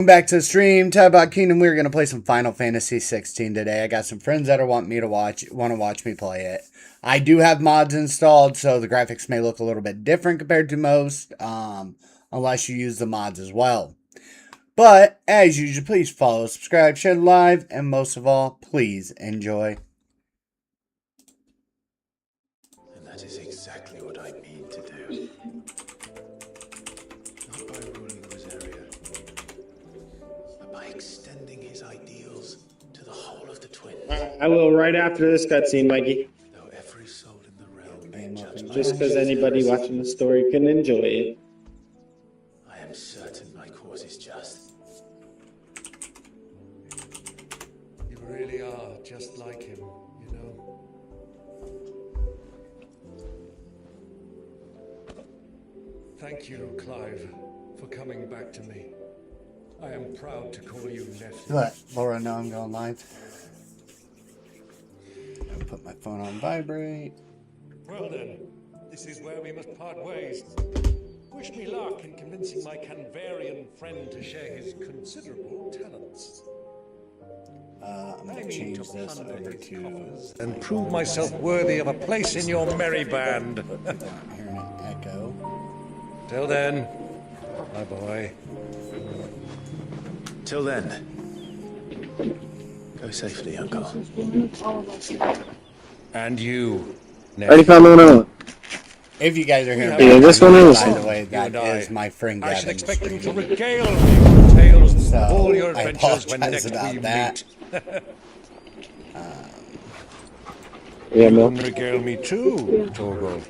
Welcome back to the stream, Tabot Kingdom. We're going to play some Final Fantasy 16 today. I got some friends that want to watch me play it. I do have mods installed, so the graphics may look a little bit different compared to most, unless you use the mods as well. But, as usual, please follow, subscribe, share the live, and most of all, please enjoy. And that is exactly what I mean to do. Not by ruling Rosaria, but by extending his ideals to the whole of the twins. I will right after this cutscene, Mikey. Though every soul in the realm may judge my Just because anybody watching the story can enjoy it. I am certain my cause is just. You really are just like him, you know. Thank you, Clive, for coming back to me. I am proud to call you nephew. Let Laura know I'm going live. I'll put my phone on vibrate. Well then, this is where we must part ways. Wish me luck in convincing my Canvarian friend to share his considerable talents. I'm going to change this over to... And prove myself worthy of a place in your merry band. I'm hearing an echo. Till then, my boy. Till then, go safely, Uncle. And you, Already found one out. If you guys are hearing Yeah, this one is. by the way, that You and is my friend I should Gavin. expect you to regale me with tales So, of all your I adventures when apologize next about we that. meet. Yeah, You no. can regale me too, Torgo.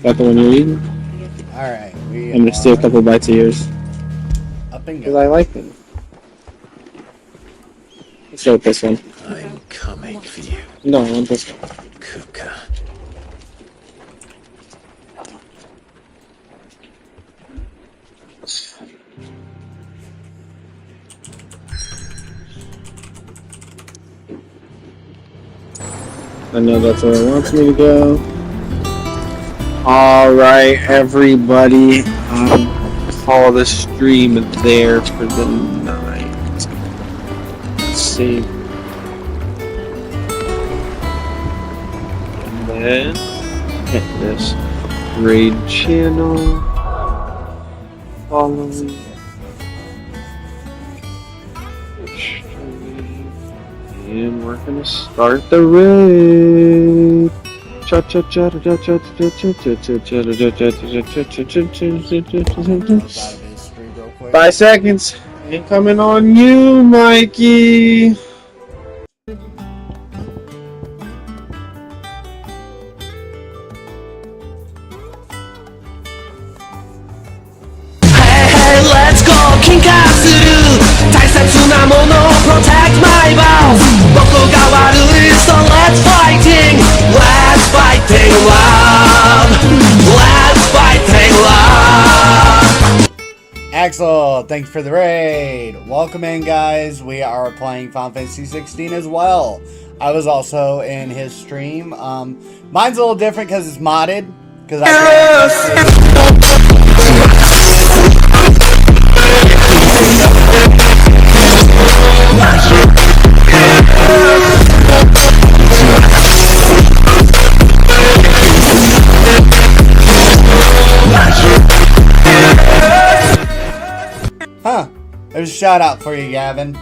Got the one you're eating? Alright, we I'm gonna steal a couple bites of yours. up and Because go. I like them. Let's go with this one. I'm coming for you, No, I want this one. Kuka. I know that's where it wants me to go. Alright, everybody. Call the stream there for the night. Let's see. And then hit this raid channel. Follow me. And we're gonna start the raid. 5 seconds. Incoming on you, Mikey. Hey, let's go, Kinkatsu! 大切なもの protect my vows どこが悪い so let's fighting Let's fighting love Let's fighting love Axel, thanks for the raid. Welcome in, guys. We are playing Final Fantasy 16 as well. I was also in his stream. Mine's a little different because it's modded. Because Huh. There's a shout out for you, Gavin.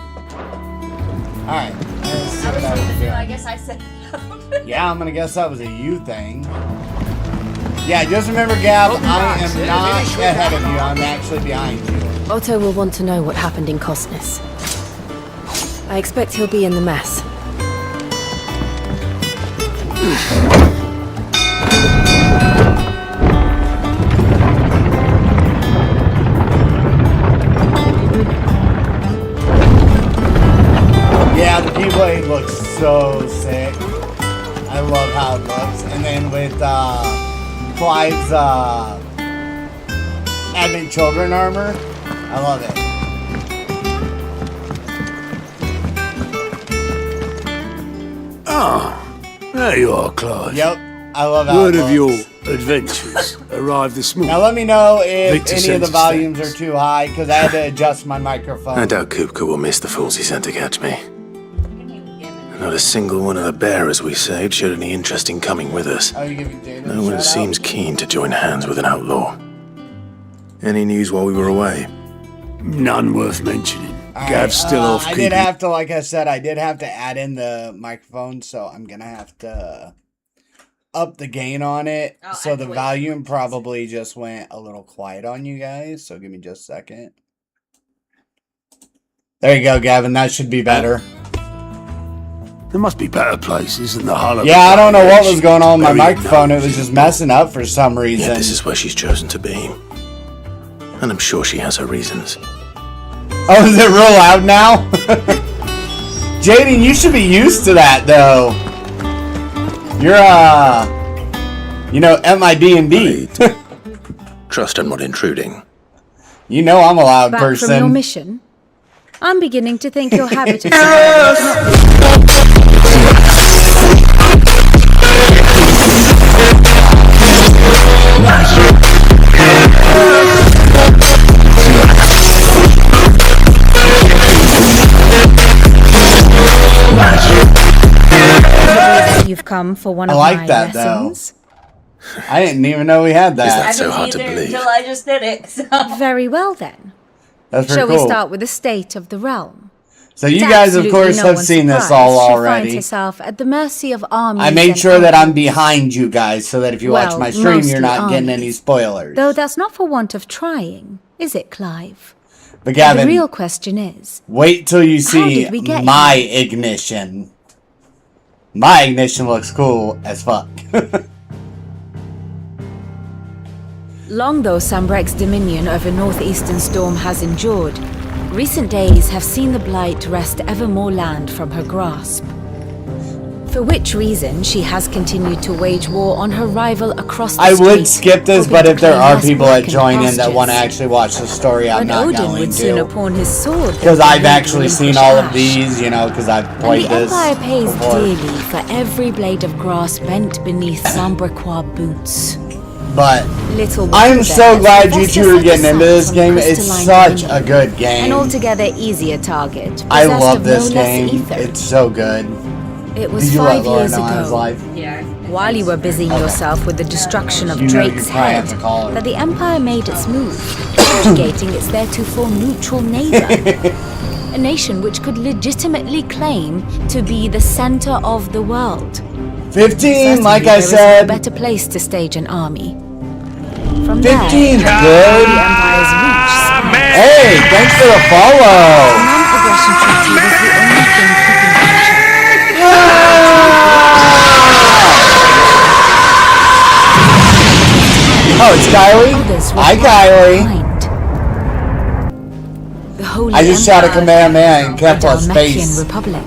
Alright. I guess I said Yeah, I'm gonna guess that was a you thing. Yeah, just remember, Gav, I am not ahead of you. I'm actually behind you. Otto will want to know what happened in Cosnes. I expect he'll be in the mess. Yeah, the Keyblade looks so sick. I love how it looks. And then with Clive's Advent Children armor, I love it. Ah, there you are, Clive. Yep, I love how Word it of your looks. adventures arrived this morning. Now let me know if Victor any of the sends volumes thanks. are too high, because I had to adjust my microphone. I doubt Kupka will miss the fools he sent to catch me. Not a single one of the bearers we saved showed any interest in coming with us. Oh, you giving Jaden No a one shout seems out? keen to join hands with an outlaw. Any news while we were away? None worth mentioning. All Gav's right, still off I keeping. did have to, like I said, I did have to add in the microphone, so I'm gonna have to up the gain on it. Oh, So the actually, volume probably just went a little quiet on you guys. So give me just a second. There you go, Gavin. That should be better. There must be better places than the Hollow. Yeah, I don't know what was going on with my Buried microphone. It was gnomes just in messing up for some reason. Yet this is where she's chosen to be. And I'm sure she has her reasons. Oh, is it real loud now? Jaden, you should be used to that, though. You're, you know, at my B&B. Trust I'm not intruding. You know I'm a loud Back from your person. mission? I'm beginning to think your habit of You've come for one I of like my that, though. lessons. I didn't even know we had that. Is I that so didn't hard to either believe? until I just did it. So. Very well then. That's pretty Shall cool. we start with the state of the realm? So you It's guys, of absolutely course, no have one's seen this surprise all she finds already. herself at the mercy of armies I made and sure that I'm armies. behind you guys so that if you watch Well, my stream, you're mostly not getting any armies. spoilers. Though that's not for want of trying, is it, Clive? But The Gavin, real question is, wait till you see did we get my ignition. My ignition looks cool as fuck. long though Sambrek's dominion over northeastern Storm has endured, recent days have seen the Blight wrest ever more land from her grasp. For which reason she has continued to wage war on her rival across the I street, would skip this, hoping but to if there claim are less people that blackened join in that want to pastures. actually watch the story, I'm But not Odin going would sooner to. pawn his sword Because than I've leave actually seen relinquish all of ash. these, you know, because I've And played the this Empire pays before. dearly for every blade of grass bent beneath Sambrequois boots. But Little I'm wonder so that glad you Sylvester two are set getting his into this sights on game. It's crystalline such dominion, a good game. An altogether easier target. I possessed love of this no less game. ether. It's so good. It was Did you let 5 Laura years know I was ago, live? Yeah. while you were busying yourself with the destruction of You know you Drake's probably head, have to call her. that the Empire made its move, subjugating its theretofore neutral neighbor. A nation which could legitimately claim to be the center of the world. 15, like Certainly I there is no said. better place to stage an army. From 15 's there, good. the Empire's reach spanned. Hey, thanks for the The follow. non-aggression treaty was the only thing keeping Oh, it's Kylie? others Hi, were Kylie. behind. The Holy I just shot a Empire, Kamehameha and the kept us Dalmatian space. Republic,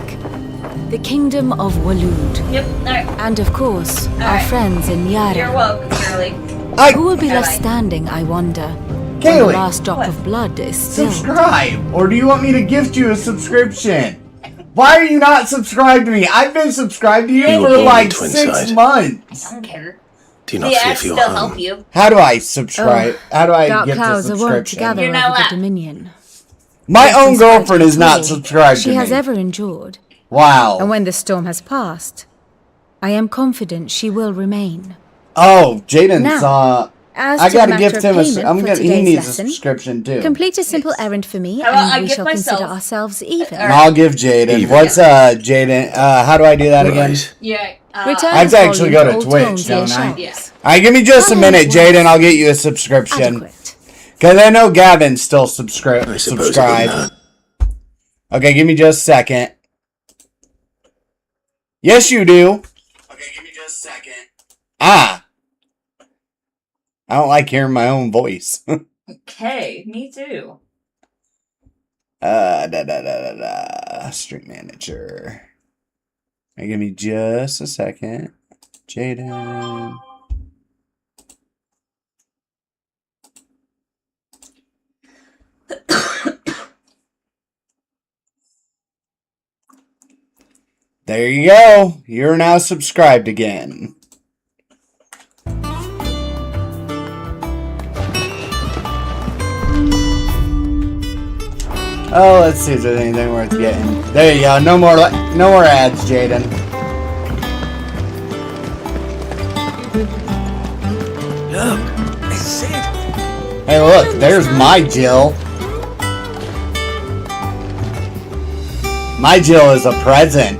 the Kingdom of Walud, Yep. Alright. and of course, our Alright. friends in You're Yara. welcome, Shirley. Who will be left Bye-bye. standing, I wonder, when the Kaylee, last drop What? of blood is spilled? subscribe. Or do you want me to gift you a subscription? Why are you not subscribed to me? I've been subscribed to you You for were like born 6 twin-side. months. I don't care. Do you not The fear axe for your still home? help you. How do I subscribe? How do I Dark get the clouds awoke subscription? together You're over not the allowed. Dominion. My Yet own in spite girlfriend of is it not all, subscribed she to has me. ever endured. Wow. And when the storm has passed, I am confident she will remain. Oh, Jaden's Now, As I to gotta the gift matter him of a. payment I'm for gonna. He today's needs a lesson, subscription too. complete a simple errand for me, How about I and we gift shall myself? consider ourselves even. And I'll give Jaden. Even. What's Jaden? How do I do that again? Right. Yeah. Return I have this to actually volume go to Old Twitch, Tomes don't I? shelves. Yeah. Alright, give me just a How minute, long Jaden. was I'll get you a subscription. Adequate. Cause I know Gavin's still I suppose it wouldn't subscribed. hurt. Okay, give me just a second. Yes, you do. Okay, give me just a second. Ah. I don't like hearing my own voice. Okay, me too. Stream manager. Okay, give me just a second. Jaden. There you go. You're now subscribed again. Oh, let's see if there's anything worth getting. There you go. No more ads, Jaden. Look, it's it. Hey, look, there's my Jill. My Jill is a present.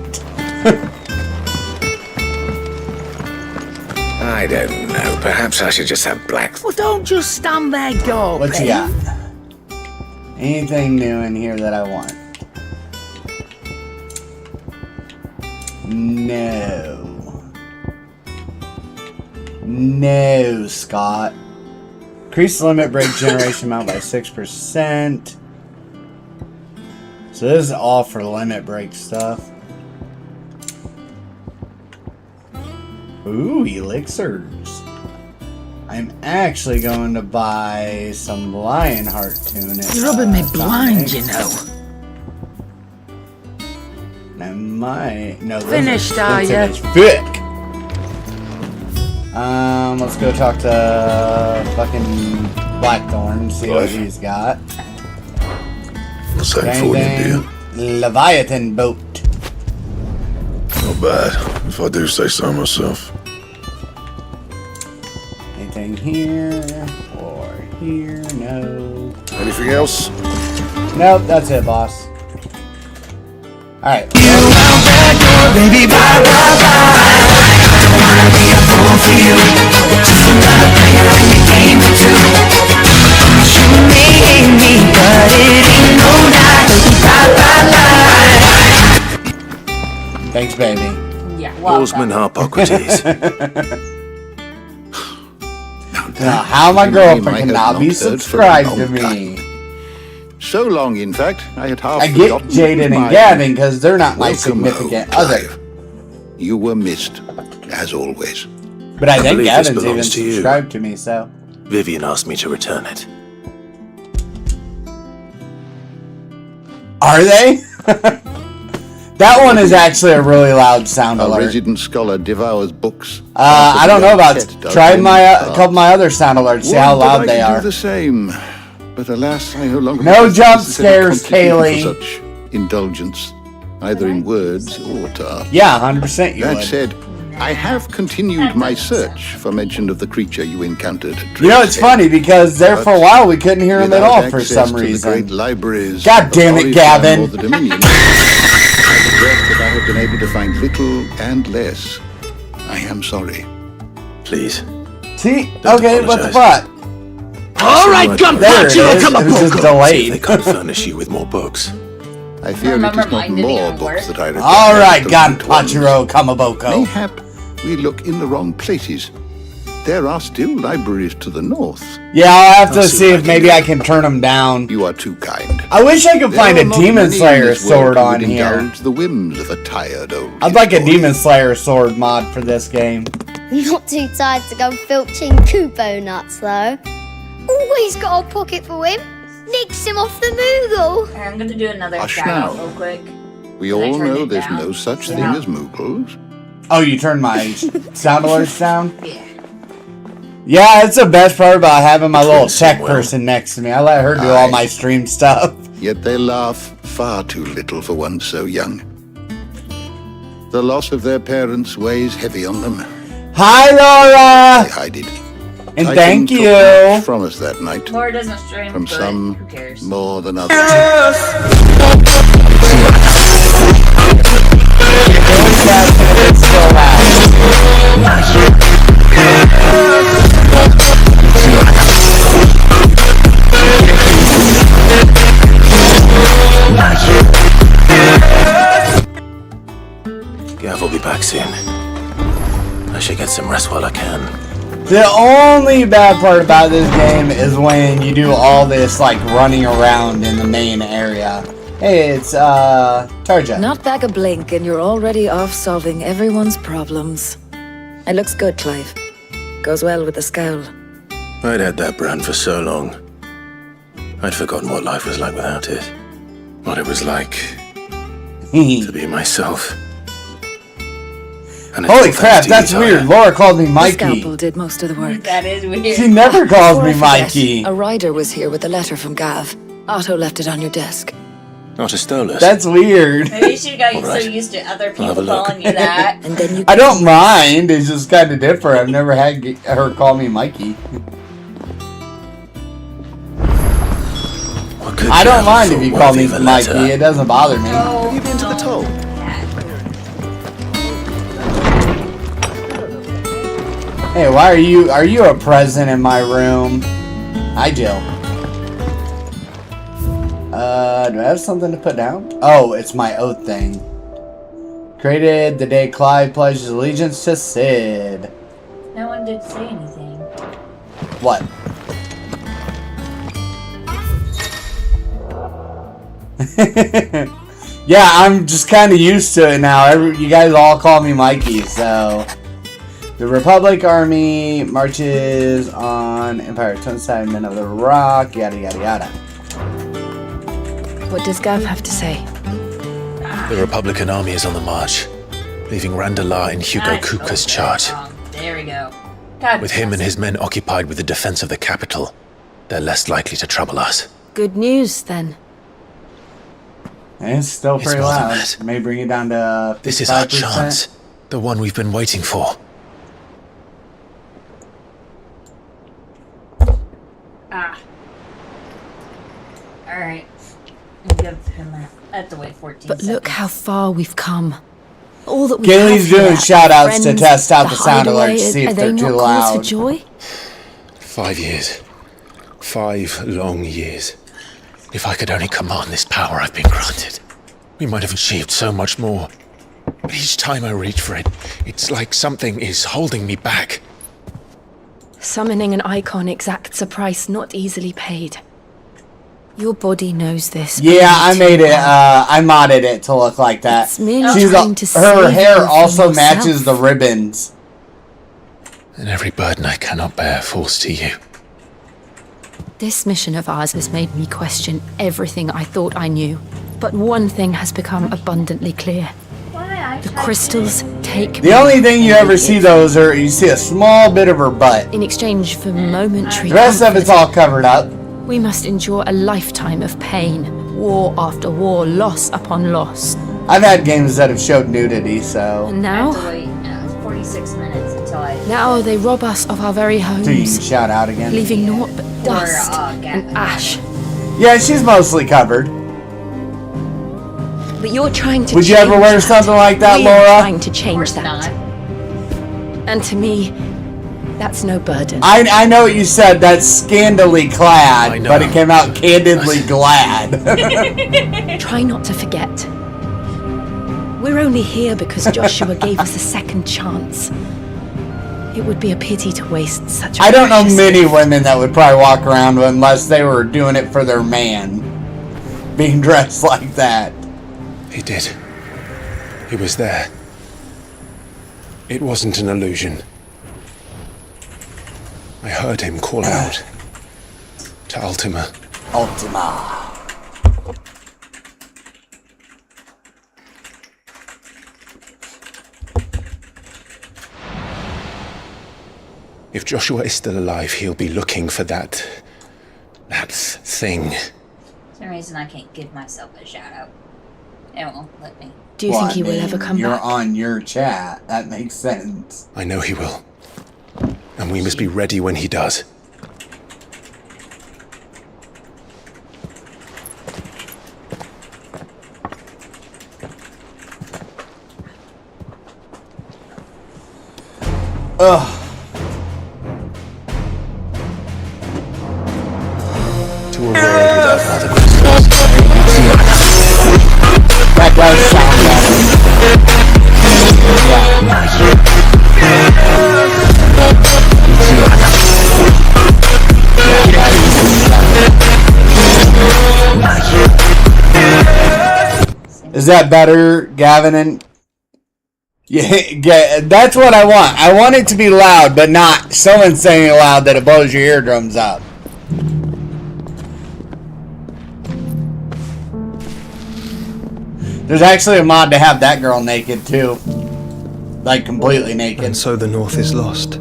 I don't know. Perhaps I should just have black. Well, don't just stand there, go. What you got? Anything new in here that I want? No. No, Scott. Increase the limit break generation amount by 6%. So this is all for limit break stuff. Ooh, elixirs. I'm actually going to buy some Lionheart tunics. You're rubbing me blind, you know. I might. No, Finished, are ya? Thick. Let's go talk to fucking Blackthorn, see what he's got. What's that for you, dear? Leviathan boat. Not bad, if I do say so myself. Anything here or here? No. Anything else? Nope, that's it, boss. Alright. Baby, bye, bye, bye. I don't wanna be a fool for you. Just another player in the game for two. You may hate me, but it ain't no lie. Bye, bye, bye. Thanks, baby. Yeah, welcome. Horseman Harpocrates. Now, how my girlfriend cannot be subscribed to me. So long, in fact, I had half I get forgotten Jaden my- and Gavin because they're not my Welcome significant home, other. Clive. You were missed, as always. But I think believe this Gavin's even belongs to you. subscribed to me, so. Vivian asked me to return it. Are they? That one is actually a really loud sound A alert. resident scholar devours books. I don't know about. Does Try him. my a couple of my other sound alerts. See how Would that loud I they could are. do the same, but alas, I no longer. No have the jump necessary scares, constitution for Kaylee. Such indulgence, either in words or to. Yeah, 100% you That would. said, I have continued my search for mention of the creature you encountered. At You know, it's Drake's Head. funny because there for a while we couldn't hear him at Without all for access some to the great reason. libraries God of damn it, Oriflamme Gavin. or the Dominion, I regret that I have been able to find little and less. I am sorry. Please. See? Don't Okay, what the apologize. fuck? All right, There it is. Gunpowder, come It was just See if they delayed. can't furnish you with more books. I fear it remember is not mine didn't more even books work. that I require. All right, than Gun little ones. Pachiro Kamaboko. Mayhap we look in the wrong places. There are still libraries to the north. Yeah, I'll have to I'll see see what if I maybe can I can turn them down. You are too kind. I wish I could There find are a not Demon many in Slayer this world sword who on would here. indulge the whims of a tired old. I'd like a kid boy. Demon Slayer sword mod for this game. Not too tired to go filching Kupo nuts, though. Always got a pocket for him. Nicks him off the Moogle. I'm gonna do another Hush shout out now. real quick. We Can I all turn know it there's down? no such thing Yeah. as Moogles. Oh, you turned my sound alerts down? Yeah. Yeah, it's the best part about having my little Twins sing tech well. person next to me. I let her do all Aye. my stream stuff. Yet they laugh far too little for one so young. The loss of their parents weighs heavy on them. Hi, They Laura! hide it. And Titan thank took you! much from us that night. Laura doesn't stream, From but some who cares? more than others. It's so loud. Gav will be back soon. I should get some rest while I can. The only bad part about this game is when you do all this, like, running around in the main area. Hey, it's, Tarja. Not back a blink and you're already off solving everyone's problems. It looks good, Clive. Goes well with the scowl. I'd had that brand for so long. I'd forgotten what life was like without it. What it was like to be myself. And it's Holy all crap, thanks to that's you, weird. Tyler. Laura called me The Mikey. scalpel did most of the work. That is weird. She never calls Before me I forget, Mikey. A rider was here with a letter from Gav. Otto left it on your desk. Not Astolas. That's weird. Maybe she got so Alright. used to other have people a look. calling you that. And then you I don't mind. It's just kind of different. I've never had her call me Mikey. What good I you don't have mind for if you call worthy me of a Mikey. letter? It doesn't bother me. Have you been to the toll? Hey, why are you a present in my room? Hi, Jill. Do I have something to put down? Oh, it's my oath thing. Created the day Clive pledges allegiance to Sid. No one did say anything. What? Yeah, I'm just kind of used to it now. You guys all call me Mikey, so... The Republic Army marches on Empire Tonside, Men of the Rock, yada yada yada. What does Gav have to say? The Republican army is on the march, leaving Randalar in Hugo Kuka's charge. There we go. God, With him and his men occupied with the defense of the capital, they're less likely to trouble us. Good news, then. And it's still It's pretty more than loud. that. May bring it down to 55%. This is our chance, the one we've been waiting for. Alright. Give him that. I have to wait 14 But seconds. look how far we've come. All that we Kaylee's have doing here, shout-outs to friends, test out the sound hideaway, alerts, see if are they're they too not cause for loud. joy? 5 years. 5 long years. If I could only command this power I've been granted, we might have achieved so much more. But each time I reach for it, it's like something is holding me back. Summoning an icon exacts a price not easily paid. Your body knows this. Yeah, I only made too it, well. I modded it to look like that. It's merely She's trying to her save hair you from also yourself. matches the ribbons. And every burden I cannot bear falls to you. This mission of ours has made me question everything I thought I knew. But one thing has become abundantly clear. The crystals take The only thing you ever see those are you see a small bit of her butt. in exchange for momentary The rest of comfort. it's all covered up. We must endure a lifetime of pain, war after war, loss upon loss. I've had games that have showed nudity, so And I have to now, wait 46 minutes until I... now they rob us of our very so you can homes, shout out again. leaving naught but dust Gavin. and ash. Yeah, she's mostly covered. But you're trying to Would you ever change wear that. something like that, We're Laura? trying to change course that. not. And to me, that's no burden. I know what you said, that's scandally clad, I know. but it came out candidly glad. Try not to forget. We're only here because Joshua gave us a second chance. It would be a pity to waste such a I don't know precious many gift. women that would probably walk around unless they were doing it for their man. Being dressed like that. He did. He was there. It wasn't an illusion. I heard him call out to Ultima. Ultima. If Joshua is still alive, he'll be looking for that thing. For some reason I can't give myself a shout out. It won't let me. Do you Well, think I he will mean, ever come You're back? on your chat. That makes sense. I know he will. And we must be ready when he does. Ugh. To a world without other crystals. That does sound better. Is that better, Gavin? And yeah, that's what I want. I want it to be loud, but not someone saying it loud that it blows your eardrums up. There's actually a mod to have that girl naked too. Like completely naked. And so the North is lost.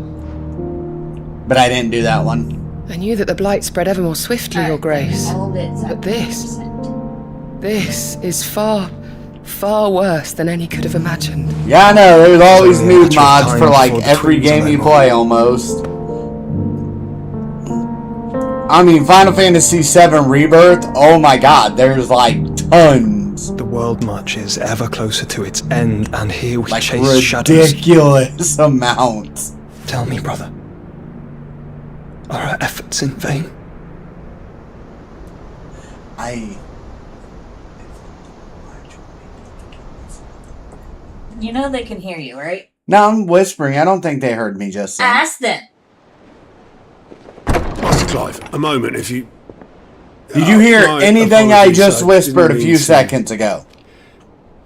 But I didn't do that one. I knew that the blight spread ever more swiftly, Your Grace. All bits But this? This is far, far worse than any could have imagined. Yeah, I know. There's always only a new matter of mods time for like before the every twins game are you no play more. almost. I mean, Final Fantasy VII Rebirth, oh my god, there's like tons. The world marches ever closer to its end, and here we Like chase shadows. ridiculous amounts. Tell me, brother, are our efforts in vain? You know they can hear you, right? No, I'm whispering. I don't think they heard me just then. Ask them. Master Clive, a moment, if you... Did you hear my anything I apologies, just I whispered a didn't few mean to seconds ago?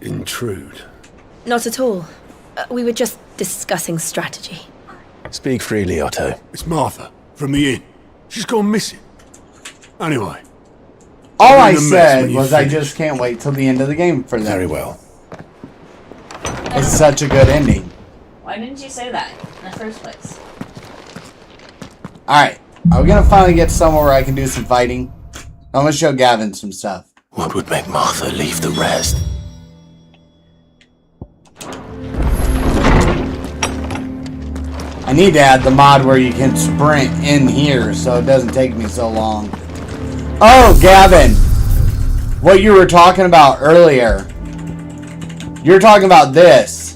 Intrude. Not at all. We were just discussing strategy. Speak freely, Otto. It's Martha, from the inn. She's gone missing. Anyway. All I I'm in a mess said when you was I finish. just can't wait till the end of the game for them. Very well. It's such a good ending. Why didn't you say that in the first place? Alright, are we gonna finally get somewhere where I can do some fighting? I'm gonna show Gavin some stuff. What would make Martha leave the rest? I need to add the mod where you can sprint in here so it doesn't take me so long. Oh, Gavin! What you were talking about earlier. You're talking about this.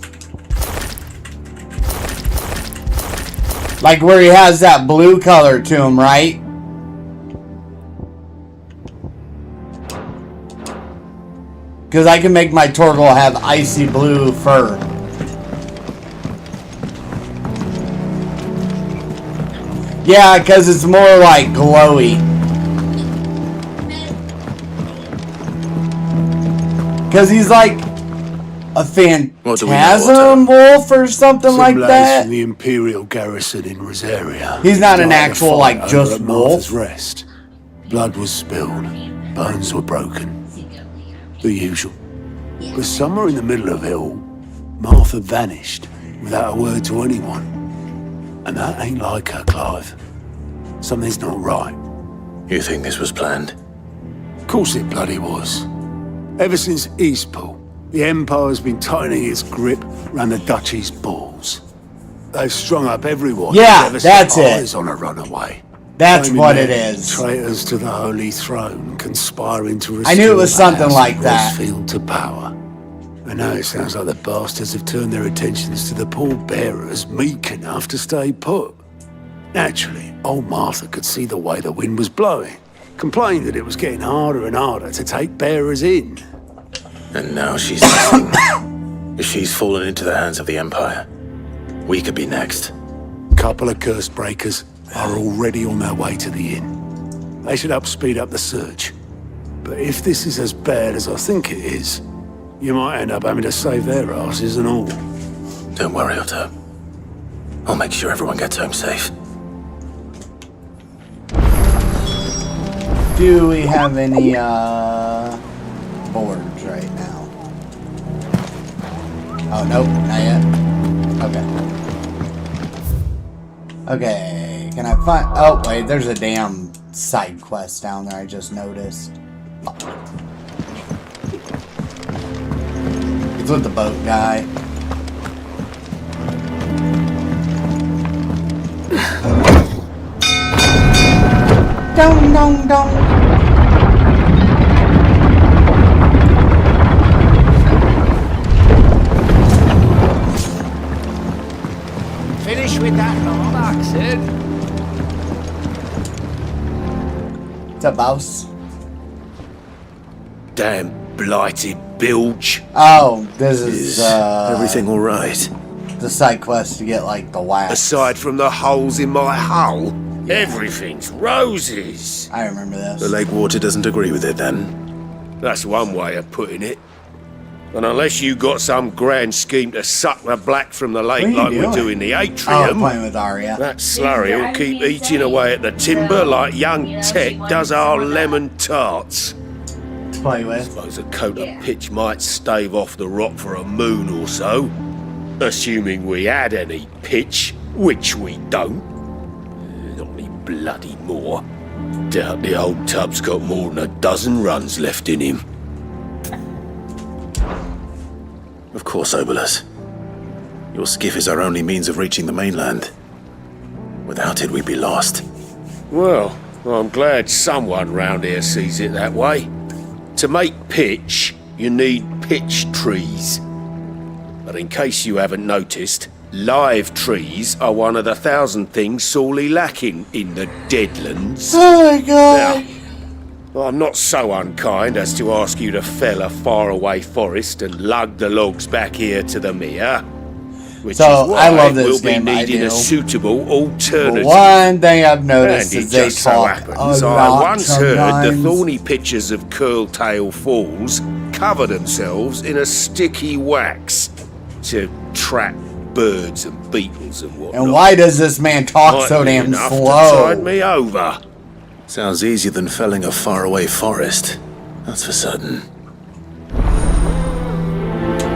Like where he has that blue color to him, right? Because I can make my Torgal have icy blue fur. Yeah, because it's more like glowy. Because he's like a What do we know, phantasm wolf or something Some like lads that. from the Imperial garrison in Rosaria. He's not an died of actual, fire like, over just at Martha's wolf. Rest. Blood was spilled. Bones were broken. The usual. But somewhere in the middle of it all, Martha vanished without a word to anyone. And that ain't like her, Clive. Something's not right. You think this was planned? Of course it bloody was. Ever since Eastpool, the Empire's been tightening its grip around the Duchy's balls. They've strung up everyone Yeah, who's ever that's set it. eyes on a runaway. That's Claiming what they're it is. Traitors to the Holy Throne, conspiring to restore I knew it was the something House like of that. Westfield to power. And now it sounds like the bastards have turned their attentions to the pallbearers meek enough to stay put. Naturally, old Martha could see the way the wind was blowing, complained that it was getting harder and harder to take bearers in. And now she's missing. If she's fallen into the hands of the Empire, we could be next. Couple of curse breakers are already on their way to the inn. They should help speed up the search. But if this is as bad as I think it is, you might end up having to save their asses and all. Don't worry, Otto. I'll make sure everyone gets home safe. Do we have any boards right now? Oh, nope, not yet. Okay. Okay, can I find... Oh, wait, there's a damn side quest down there I just noticed. It's with the boat guy. Dong, dong, dong. Finish with that remark, Sid. What's up, boss? Damn blighted bilge. Oh, this is, everything all right? the side quest to get, like, the wax. Aside from the holes in my hull, everything's roses. I remember this. The lake water doesn't agree with it, then? That's one way of putting it. And unless you got some grand scheme to suck the black from the lake What are you like we doing? do in the Oh, atrium, playing with Arya. that slurry will keep eating away at the timber like young Tech does our lemon tarts. To play with. Suppose a coat of pitch might stave off the rot for a moon or so. Assuming we had any pitch, which we don't. Not any bloody more. Doubt the old tub's got more than a dozen runs left in him. Of course, Obolus. Your skiff is our only means of reaching the mainland. Without it, we'd be lost. Well, I'm glad someone round here sees it that way. To make pitch, you need pitch trees. But in case you haven't noticed, live trees are one of the 1,000 things sorely lacking in the Deadlands. Oh my god. Now, I'm not so unkind as to ask you to fell a faraway forest and lug the logs back here to the mere. Which So, is why I love this we'll game, be I needing do. a suitable alternative. One thing I've noticed And it is they just so talk happens a I lot once heard the sometimes. thorny pitchers of Curltail Falls cover themselves in a sticky wax to trap birds and beetles and whatnot. And why does this man talk so Might be damn enough to slow? tide me over. Sounds easier than felling a faraway forest. That's for certain.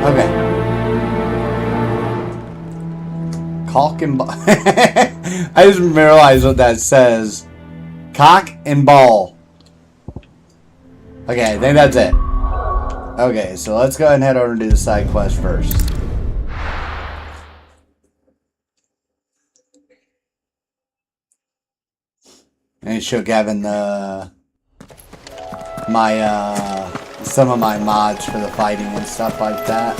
Okay. Cock and ball. I just realized what that says. Cock and ball. Okay, I think that's it. Okay, so let's go ahead and head over and do the side quest first. And show Gavin the some of my mods for the fighting and stuff like that.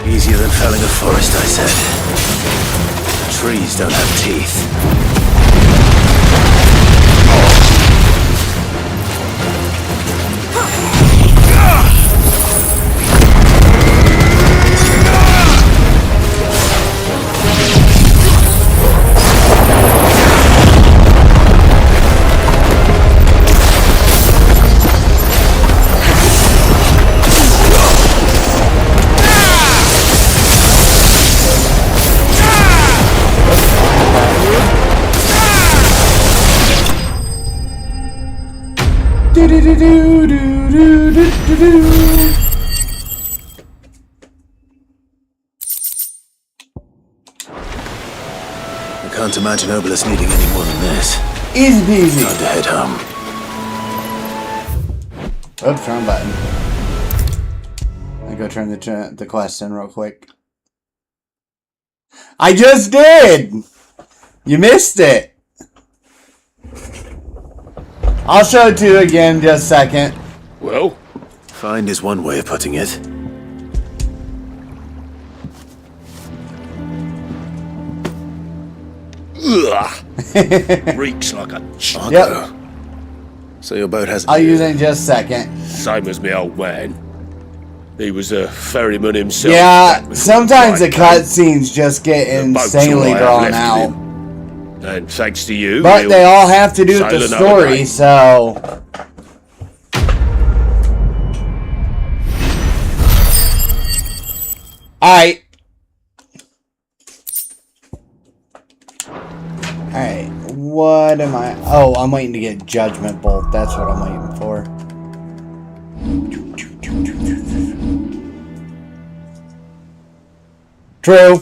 Easier than felling a forest, I said. Trees don't have teeth. I can't imagine Obolus needing any more than this. Easy peasy. Time to head home. Oops, wrong button. I go turn the quest in real quick. I just did! You missed it! I'll show it to you again in just a second. Well? Find is one way of putting it. Ugh. Reeks like a chunk. Yep. So your boat has... I'll use it in just a second. Same as my old man. He was a ferryman himself. Yeah, sometimes the cutscenes just get insanely drawn out. And thanks to you, But they all have to do with sail the another story, day. so... Alright. Alright, what am I... Oh, I'm waiting to get Judgment Bolt. That's what I'm waiting for. True.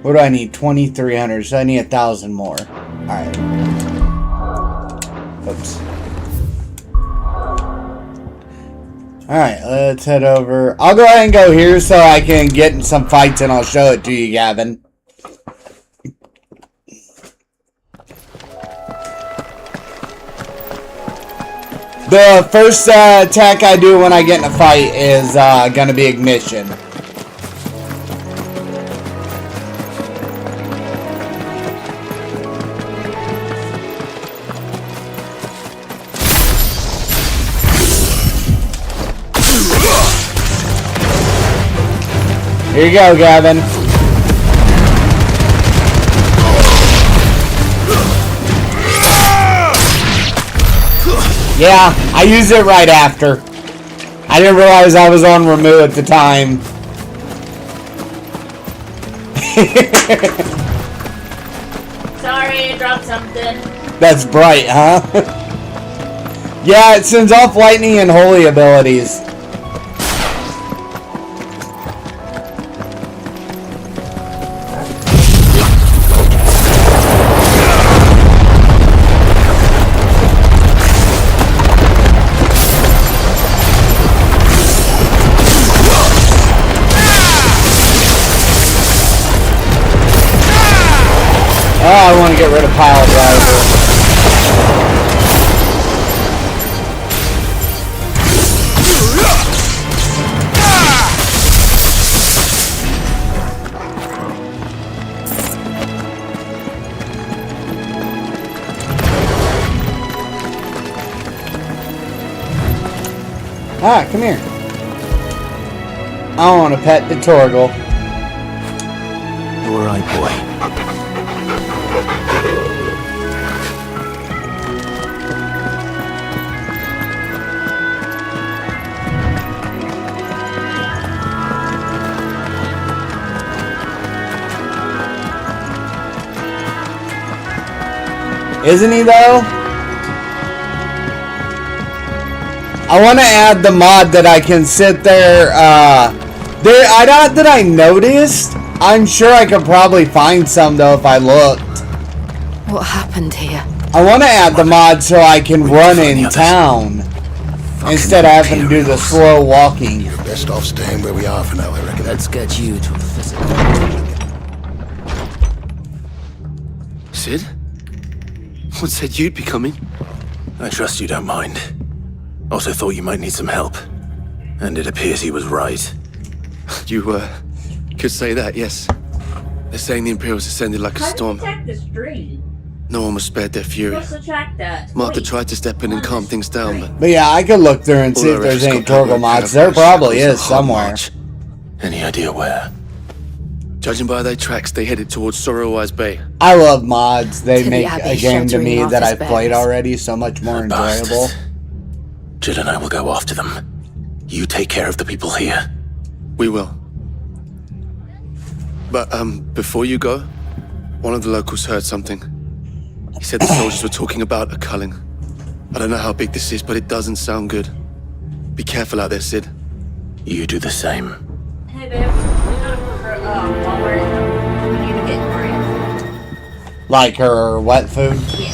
What do I need? 2,300. So I need 1,000 more. Alright. Oops. Alright, let's head over. I'll go ahead and go here so I can get in some fights and I'll show it to you, Gavin. The first attack I do when I get in a fight is gonna be Ignition. Here you go, Gavin. Yeah, I used it right after. I didn't realize I was on Ramu at the time. Sorry, I dropped something. That's bright, huh? Yeah, it sends off lightning and holy abilities. get rid of pile driver. Ah, come here. I want to pet the Torgal. All right, boy. Isn't he though? I want to add the mod that I can sit there, that I noticed. I'm sure I could probably find some though if I looked. What happened here? I want to add the mod so I can run in town instead of having to do the slow walking. You're best off staying where we are for now, I reckon. Let's get you to a physical. Sid? What said you'd be coming? I trust you don't mind. Also thought you might need some help. And it appears he was right. You, could say that, yes. They're saying the Imperials descended like a storm. Protect the stream. No one was spared their fury. What's the track that? Martha tried to step in and calm things down, But yeah, I could look through and see if there's any Torgal mods. There probably is somewhere. Any idea where? Judging by their tracks, they headed towards Sorrowwise Bay. I love mods. They To the make Abbey, a game to sheltering me that Martha's I've played bears. already so much more enjoyable. Jill and I will go after them. You take care of the people here. We will. But, before you go, one of the locals heard something. He said the soldiers were talking about a culling. I don't know how big this is, but it doesn't sound good. Be careful out there, Sid. You do the same. Hey babe, while we're in, we need to get drinks. Like her wet food? Yeah,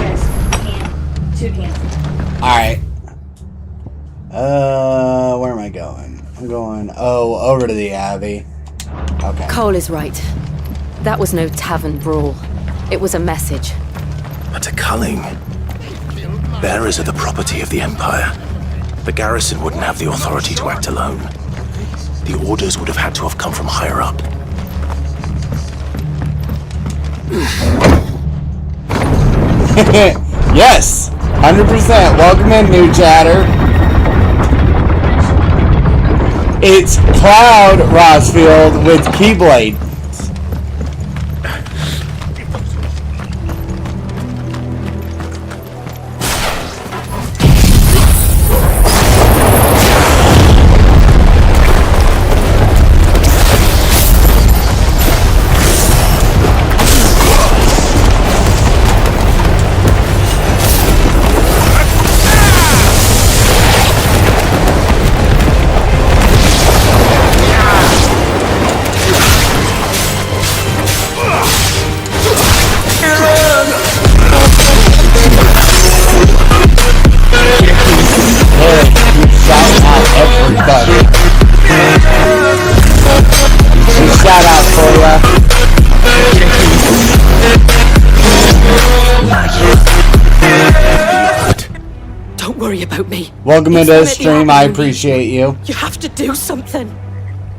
yes, 2 cans. Alright. Where am I going? I'm going, over to the Abbey. Okay. Cole is right. That was no tavern brawl. It was a message. But a culling. Bearers are the property of the Empire. The garrison wouldn't have the authority to act alone. The orders would have had to have come from higher up. Yes! 100%. Welcome in, new chatter. It's Cloud Rosfield with Keyblade. Don't worry about me. Welcome It's into the gonna be stream. I happening. appreciate you. You have to do something.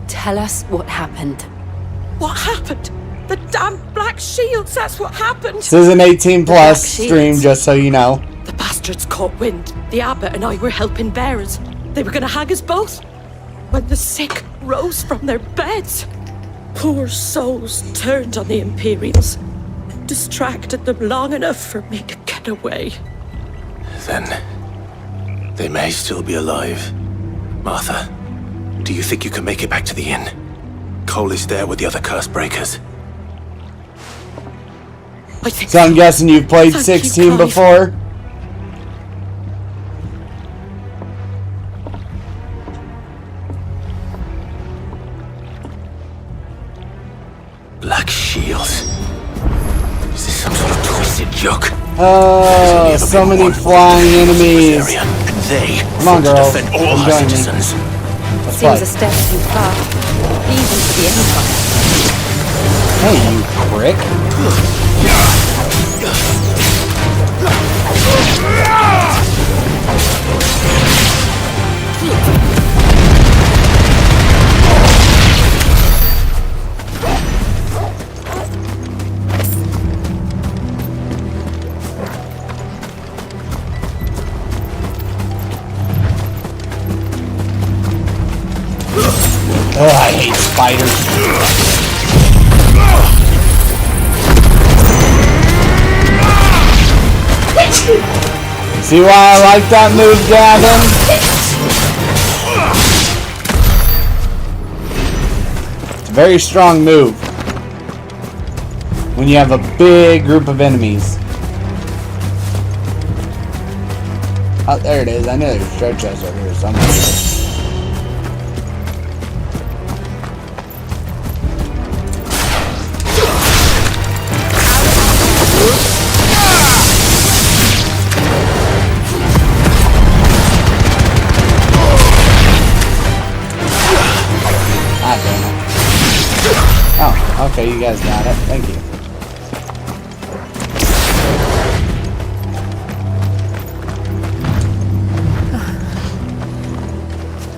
Tell us what happened. What happened? The damn Black Shields, that's what happened. This is an 18 plus Black Shields. stream, just so you know. The bastards caught wind. The abbot and I were helping bearers. They were gonna hang us both. When the sick rose from their beds, poor souls turned on the Imperials. Distracted them long enough for me to get away. Then, they may still be alive. Martha, do you think you can make it back to the inn? Cole is there with the other curse breakers. I think So I'm guessing you've played Thank you, 16 Clive. before? Black Shields. Is this some sort of twisted joke? Oh, so many flying enemies. And they Come on, fought to girl. defend all Come her join me. citizens. Let's Seems play. a step too far. Even for the Empire. Hey, you prick. Oh, I hate spiders. See why I like that move, Gavin? It's a very strong move when you have a big group of enemies. Oh, there it is. I knew there was a treasure chest over here somewhere. Oh, okay, you guys got it. Thank you.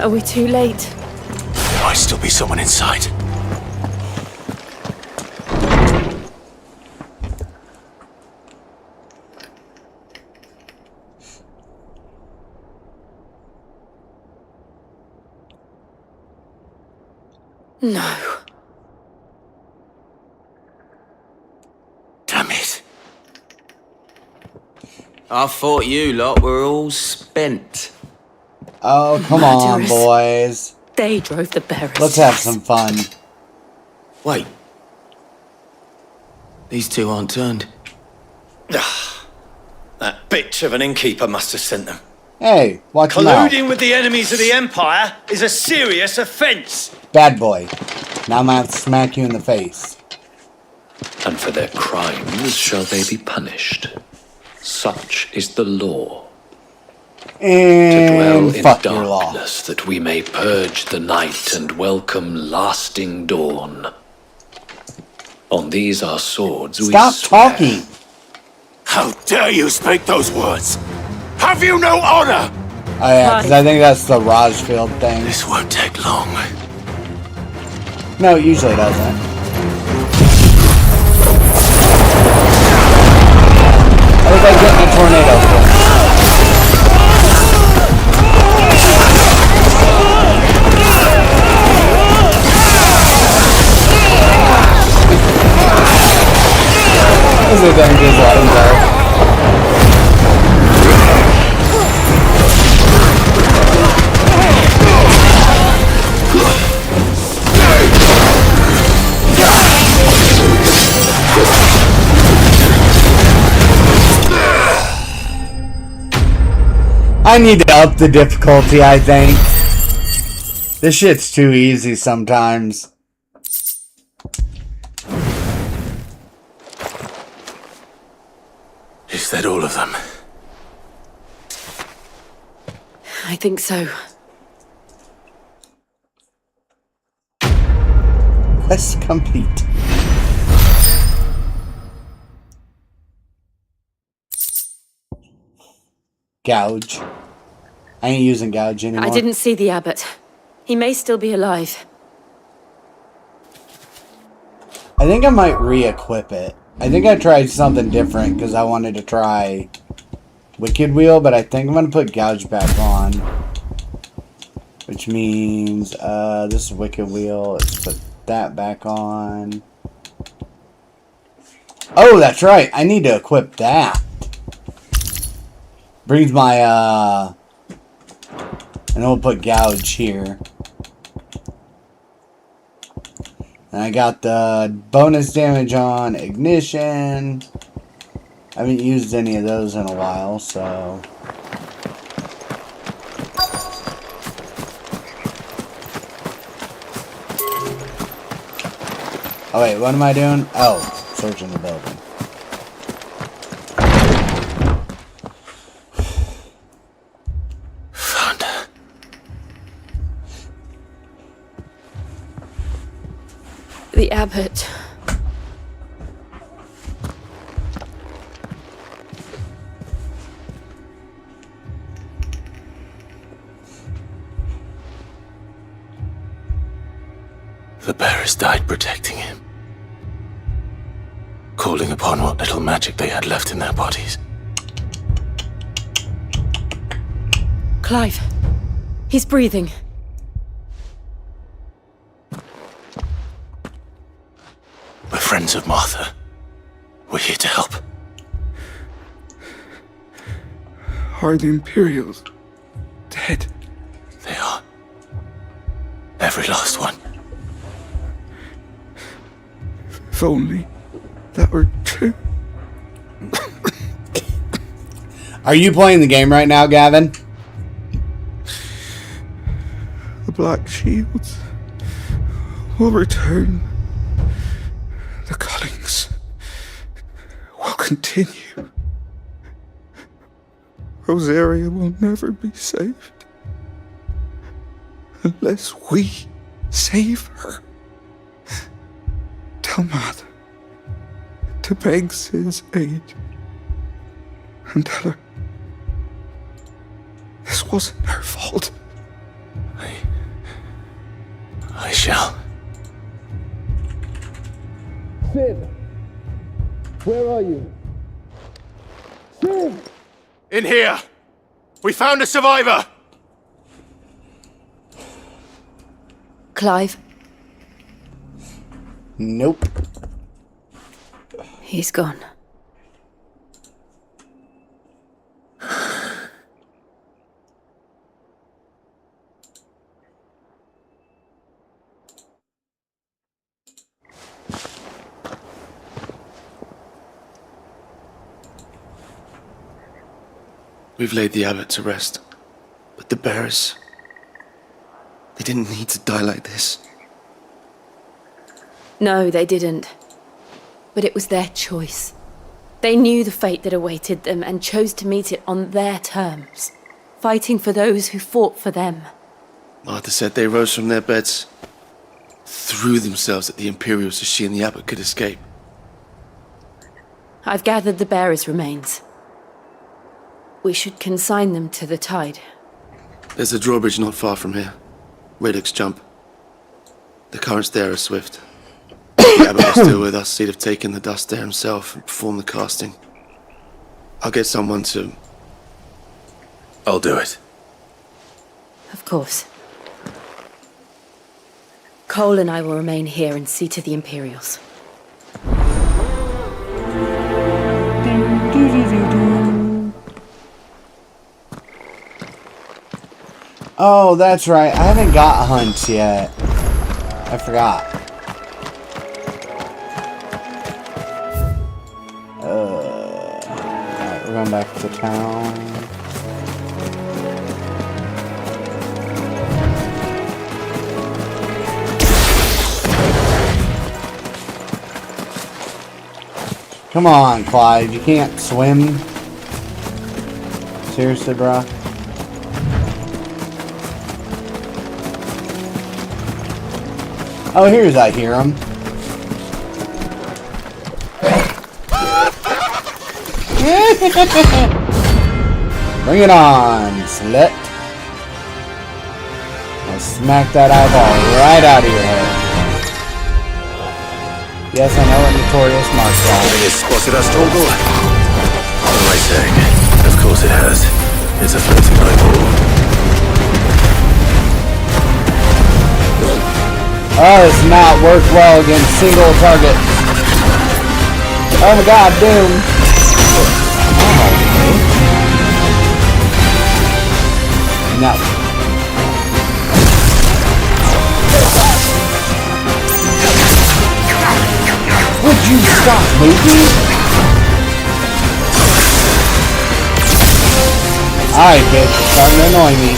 Are we too late? There might still be someone inside. No. Damn it. I thought you lot were all spent. Oh, come on, Murderers. boys. They drove the bearers. Let's have some fun. Wait. These two aren't turned. That bitch of an innkeeper must have sent them. Hey, watch him out. Colluding with the enemies of the Empire is a serious offence. Bad boy. Now I'm gonna have to smack you in the face. And for their crimes shall they be punished. Such is the law. To dwell And in fuck your law. darkness, that we may purge the night and welcome lasting dawn. On these our swords we Stop swear. talking. How dare you speak those words? Have you no honor? Oh yeah, because I think that's the Rajfield thing. This won't take long. No, it usually doesn't. I was like getting a tornado. This is going to be legendary. I need to up the difficulty, I think. This shit's too easy sometimes. Is that all of them? I think so. Quest complete. Gouge. I ain't using gouge anymore. I didn't see the abbot. He may still be alive. I think I might re-equip it. I think I tried something different because I wanted to try Wicked Wheel, but I think I'm going to put Gouge back on. Which means, this is Wicked Wheel. Let's put that back on. Oh, that's right. I need to equip that. Brings my, and then we'll put Gouge here. And I got the bonus damage on Ignition. I haven't used any of those in a while, so... Oh wait, what am I doing? Oh, searching the building. The abbot The bearers died protecting him, calling upon what little magic they had left in their bodies. Clive, he's breathing. We're friends of Martha. We're here to help. Are the Imperials dead? They are. Every last one. If only that were true. Are you playing the game right now, Gavin? The Black Shields will return. The Cullings will continue. Rosaria will never be saved unless we save her. Tell Martha to beg Sid's aid and tell her this wasn't her fault. I shall. Sid! Where are you? Sid! In here! We found a survivor! Clive? Nope. He's gone. We've laid the abbot to rest, but the bearers, they didn't need to die like this. No, they didn't. But it was their choice. They knew the fate that awaited them and chose to meet it on their terms, fighting for those who fought for them. Martha said they rose from their beds, threw themselves at the Imperials so she and the abbot could escape. I've gathered the bearers' remains. We should consign them to the tide. There's a drawbridge not far from here. Radix Jump. The currents there are swift. If the abbot was still with us, he'd have taken the dust there himself and performed the casting. I'll get someone to... I'll do it. Of course. Cole and I will remain here and see to the Imperials. Oh, that's right. I haven't got hunts yet. I forgot. Alright, we're going back to town. Come on, Clive. You can't swim. Seriously, bro. Oh, here's I hear him. Bring it on, slut. I'll smack that eyeball right out of your head. Yes, I know a notorious marksman. It spotted us, Torgal. What am I saying? Of course it has. It's a floating eyeball. Oh, it's not worked well against single target. Oh my god, Doom. No. Would you stop moving? Alright, bitch, it's starting to annoy me.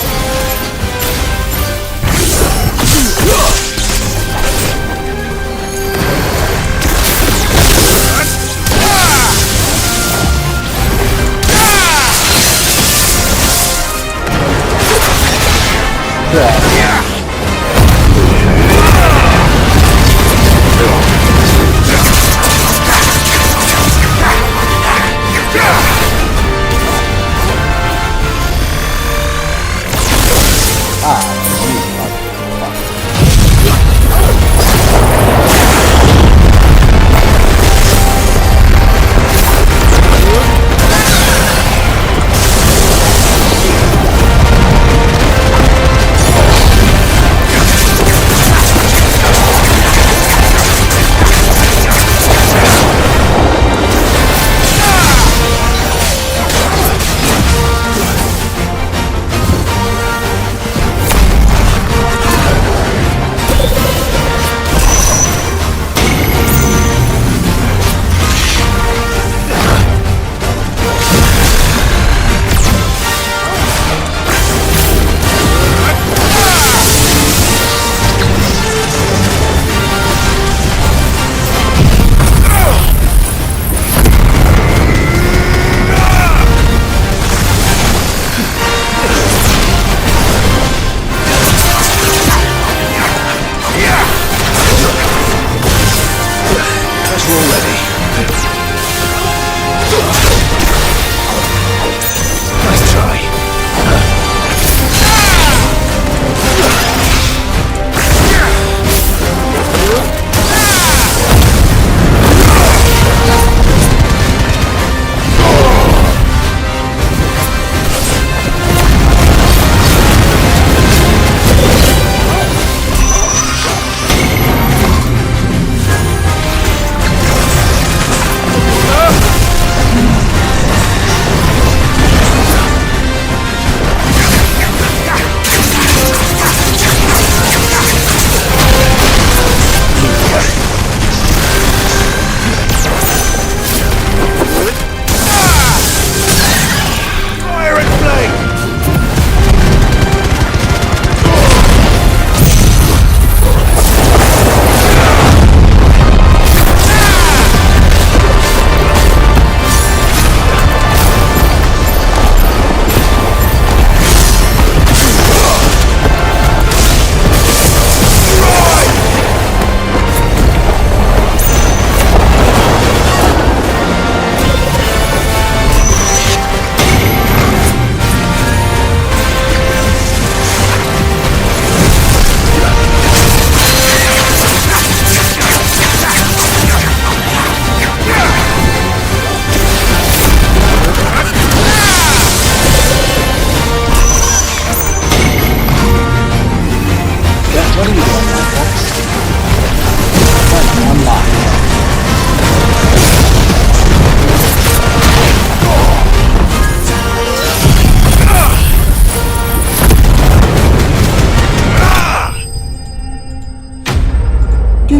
You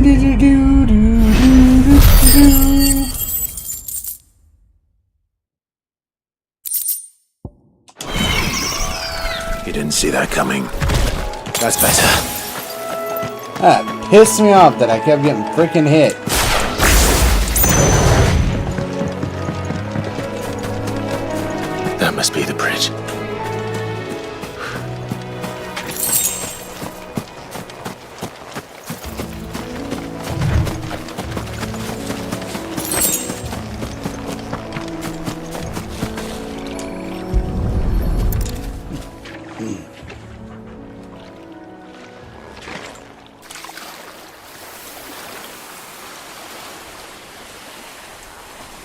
didn't see that coming. That's better. That pissed me off that I kept getting freaking hit. That must be the bridge.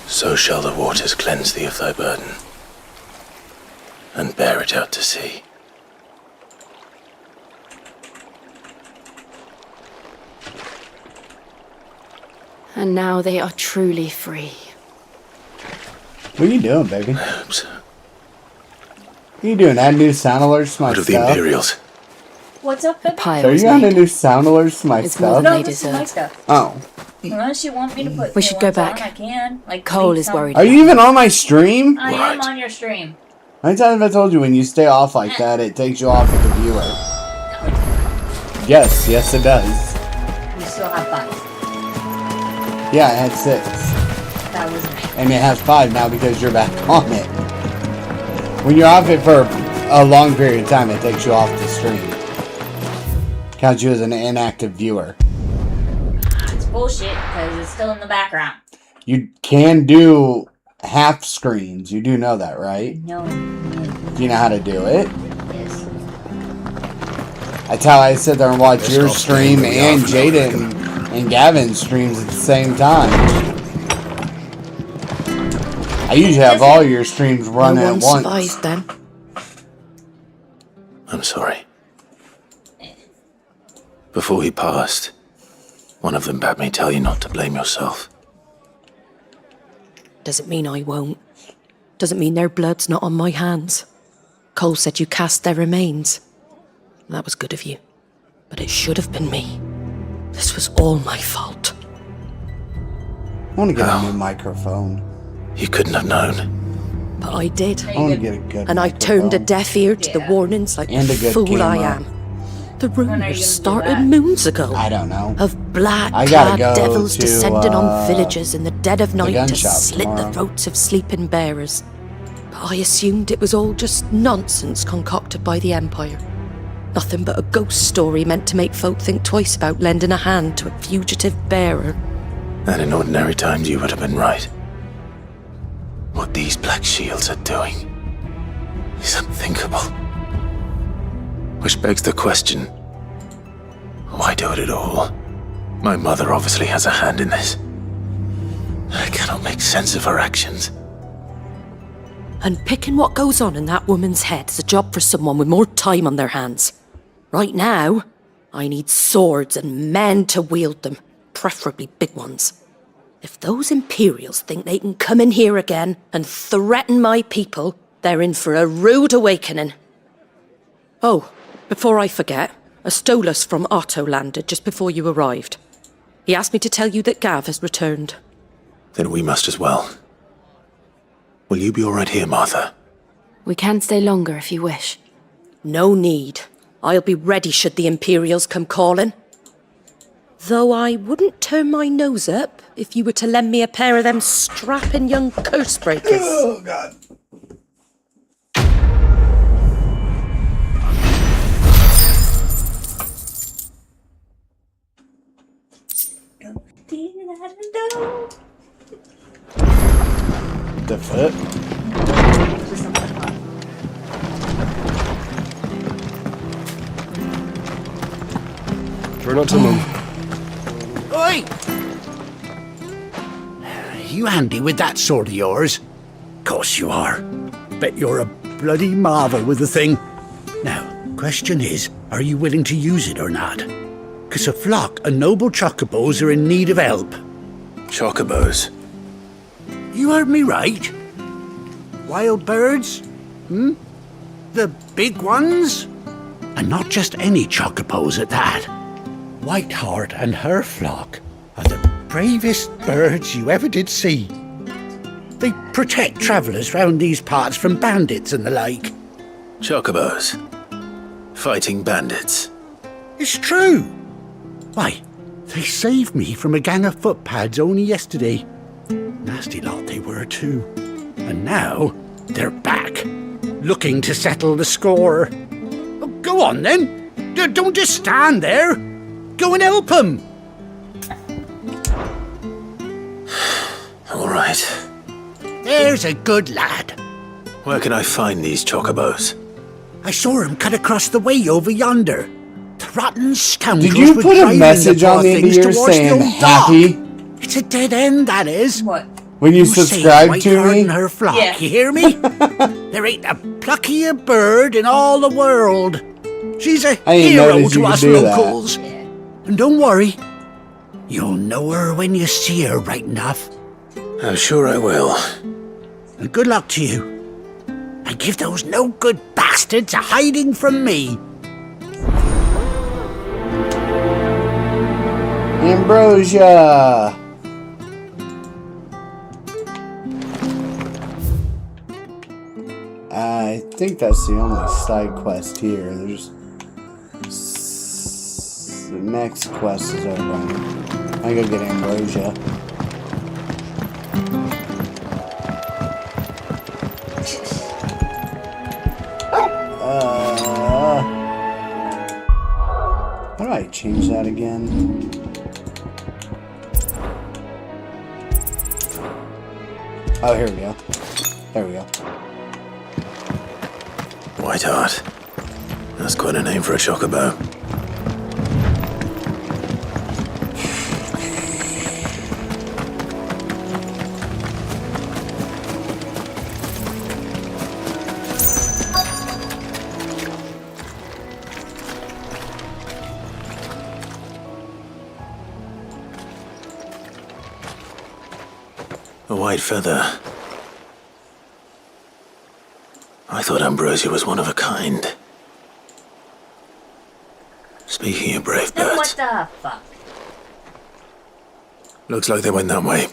So shall the waters cleanse thee of thy burden, and bear it out to sea. And now they are truly free. What are you doing, baby? I hope so. What are you doing? Add new sound alerts to my What of the stuff? Imperials? What's up, baby? So you got a new sound alerts to my It's more stuff? than No, they this is my deserve. stuff. Oh. Unless you want me to put We new should go ones on, back. I can. Like Cole make is some- worried. Are you even on my stream? I am on your stream. How many times have I told you when you stay off like that, it takes you off of the viewer? Yes, yes it does. You still have 5. Yeah, I had 6. That was me. And it has 5 now because you're back on it. When you're off it for a long period of time, it takes you off the stream. Counts you as an inactive viewer. It's bullshit because it's still in the background. You can do half screens. You do know that, right? No. Do you know how to do it? Yes. That's how I sit there and watch Let's your not stream stand and off and Jaden and Gavin's streams at the same time. I usually have all your streams running No at one once. survived then. I'm sorry. Before he passed, one of them bade me tell you not to blame yourself. Doesn't mean I won't. Doesn't mean their blood's not on my hands. Cole said you cast their remains. That was good of you. But it should have been me. This was all my fault. I want to get a new microphone. You couldn't have known. But I did. I want to get a good And I turned a microphone. deaf ear to the warnings like And the a good fool I camera. am. The When are you rumours gonna do started that? moons ago. I don't know. Of black I gotta clad go devils to, descending on villages in the dead of night gun to shop slit tomorrow. the throats of sleeping bearers. But I assumed it was all just nonsense concocted by the Empire. Nothing but a ghost story meant to make folk think twice about lending a hand to a fugitive bearer. And in ordinary times you would have been right. What these Black Shields are doing is unthinkable. Which begs the question, why do it at all? My mother obviously has a hand in this. I cannot make sense of her actions. And picking what goes on in that woman's head is a job for someone with more time on their hands. Right now, I need swords and men to wield them, preferably big ones. If those Imperials think they can come in here again and threaten my people, they're in for a rude awakening. Oh, before I forget, a Stolas from Otto landed just before you arrived. He asked me to tell you that Gav has returned. Then we must as well. Will you be all right here, Martha? We can stay longer if you wish. No need. I'll be ready should the Imperials come calling. Though I wouldn't turn my nose up if you were to lend me a pair of them strapping young curse breakers. Oh, God. The foot? Try not to move. Oi! You handy with that sword of yours? Course you are. Bet you're a bloody marvel with the thing. Now, question is, are you willing to use it or not? 'Cause a flock of noble chocobos are in need of help. Chocobos? You heard me right. Wild birds? The big ones? And not just any chocobos at that. Whiteheart and her flock are the bravest birds you ever did see. They protect travellers round these parts from bandits and the like. Chocobos. Fighting bandits. It's true. Why, they saved me from a gang of footpads only yesterday. Nasty lot they were too. And now they're back, looking to settle the score. Oh, go on then. Don't just stand there. Go and help them. All right. There's a good lad. Where can I find these chocobos? I saw him cut across the way over yonder. The rotten scoundrels Did you were put a driving message the poor on the end of things yours towards the saying old happy? dock. It's a dead end, that is. What? When you saved subscribe to Whiteheart me? and her flock, Yeah. you hear me? There ain't a pluckier bird in all the world. She's a I ain't hero noticed you to could us do that. locals. And don't worry, you'll know her when you see her right enough. I'm sure I will. And good luck to you. And give those no-good bastards a hiding from me. Ambrosia! I think that's the only side quest here. There's... The next quest is over. I go get Ambrosia. How do I change that again? Oh, here we go. There we go. Whiteheart. That's quite a name for a chocobo. A white feather. I thought Ambrosia was one of a kind. Speaking of brave Then what birds, the fuck? looks like they went that way.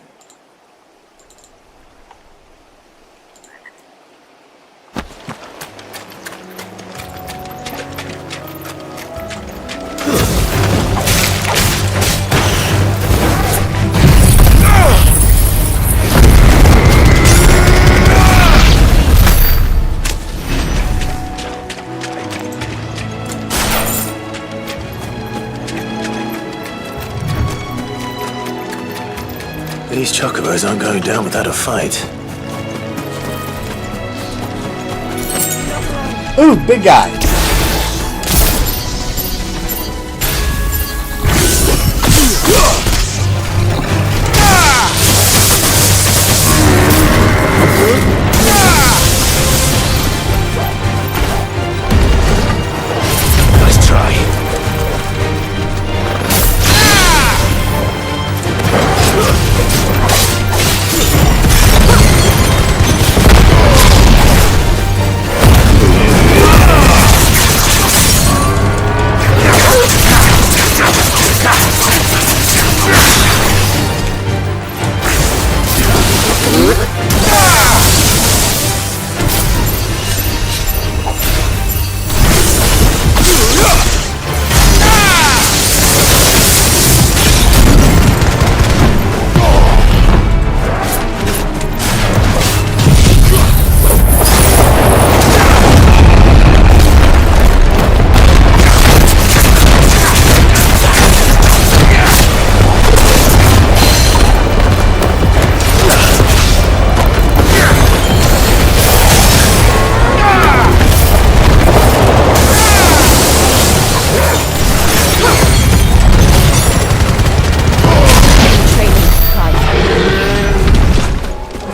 These chocobos aren't going down without a fight. Ooh, big guy. Nice try.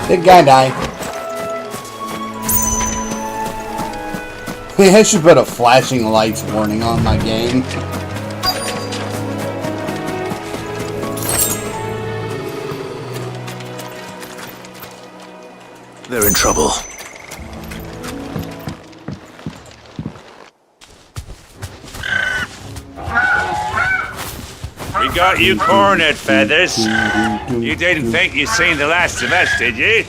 Big guy died. I should put a flashing lights warning on my game. They're in trouble. got you cornered, Feathers. You didn't think you'd seen the last of us, did you?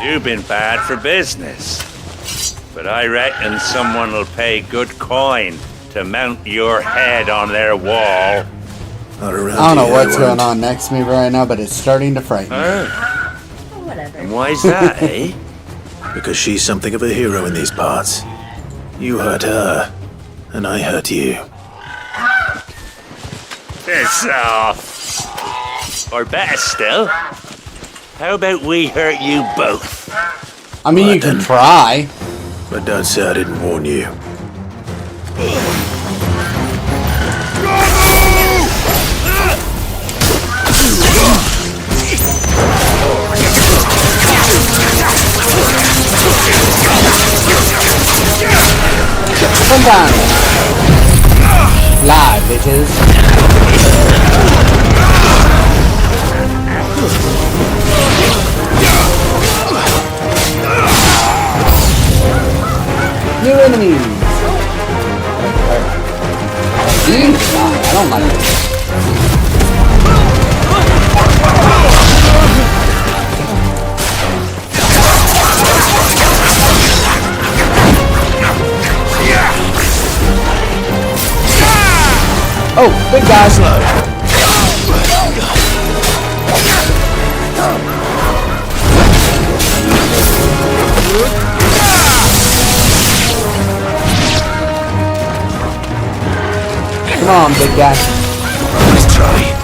You've been bad for business. But I reckon someone will pay good coin to mount your head on their wall. I don't know what's going on next to me right now, but it's starting to frighten me. Whatever. And why's that, eh? Because she's something of a hero in these parts. You hurt her, and I hurt you. Piss off. Or better still, how about we hurt you both? I mean, you can try. But don't say I didn't warn you. Sometimes. Live, bitches. New enemies. I don't like it. Oh, big guy. Come on, big guy. Let's try.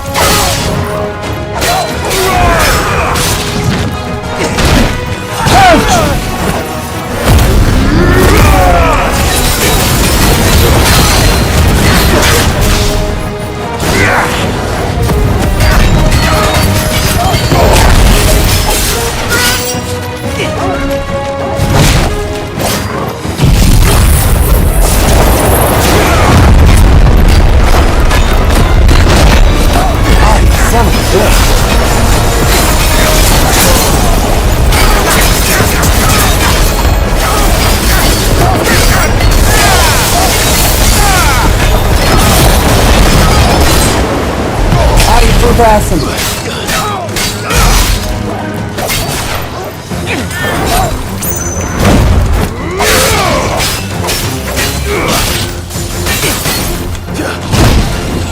Pressing.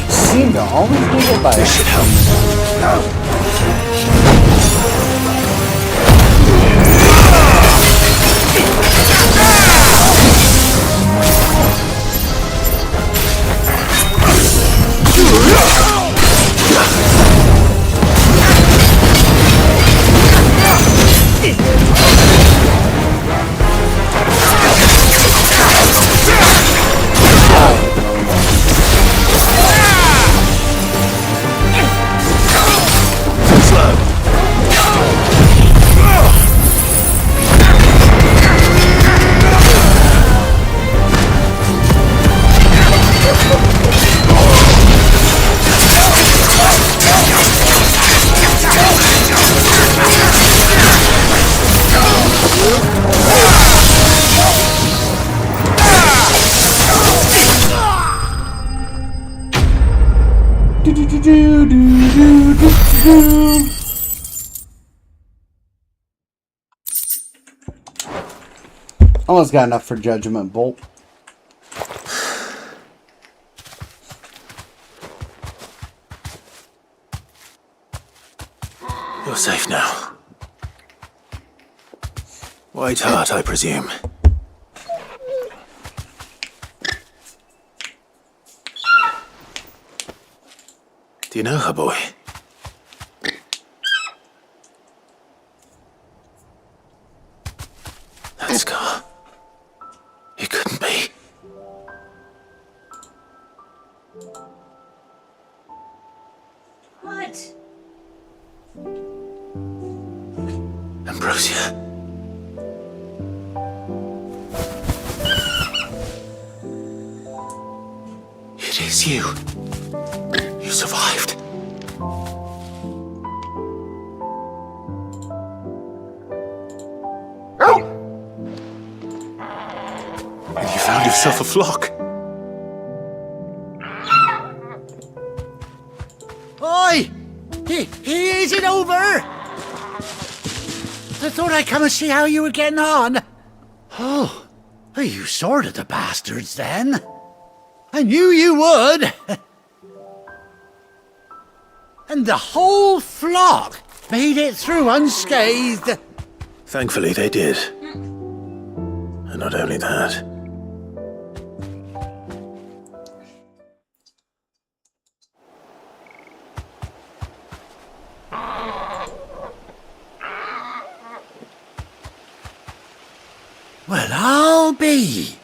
Seem to always be hit by it. Should help. Almost got enough for Judgment Bolt. You're safe now. White Heart, I presume. Do you know her, boy? That scar. It couldn't be. What? Ambrosia. It is you. You survived. And you found yourself a flock. Is it over? I thought I'd come and see how you were getting on. Oh, you sorted the bastards then. I knew you would. And the whole flock made it through unscathed. Thankfully, they did. And not only that. Well, I'll be.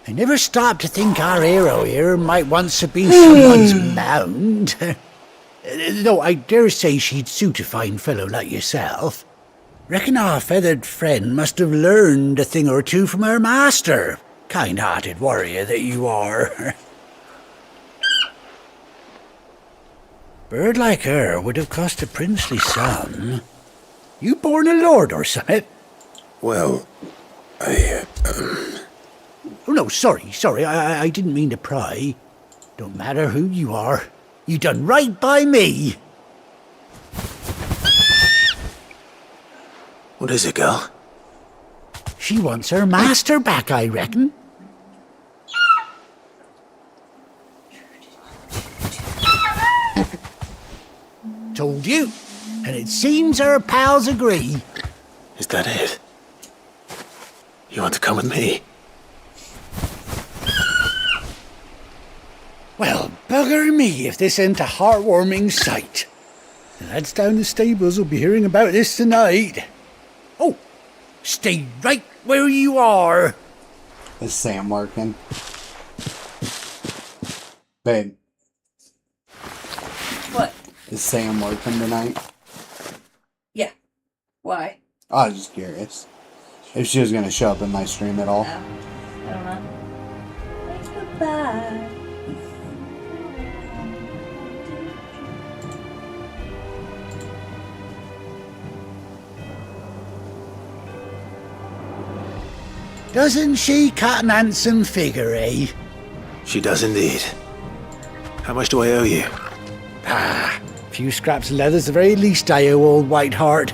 I never stopped to think our hero here might once have been someone's mount. Though I dare say she'd suit a fine fellow like yourself. Reckon our feathered friend must have learned a thing or two from her master. Kind-hearted warrior that you are. Bird like her would have cost a princely sum. You born a lord or something? Well, Oh, no, sorry. I didn't mean to pry. Don't matter who you are. You done right by me. What is it, girl? She wants her master back, I reckon. Told you. And it seems her pals agree. Is that it? You want to come with me? Well, bugger me if this ain't a heartwarming sight. The lads down the stables will be hearing about this tonight. Oh, stay right where you are. Is Sam working? Babe. What? Is Sam working tonight? Yeah. Why? I was just curious. If she was going to show up in my stream at all. I don't know. Goodbye. Doesn't she cut an handsome figure, eh? She does indeed. How much do I owe you? A few scraps of leather's the very least I owe old Whiteheart.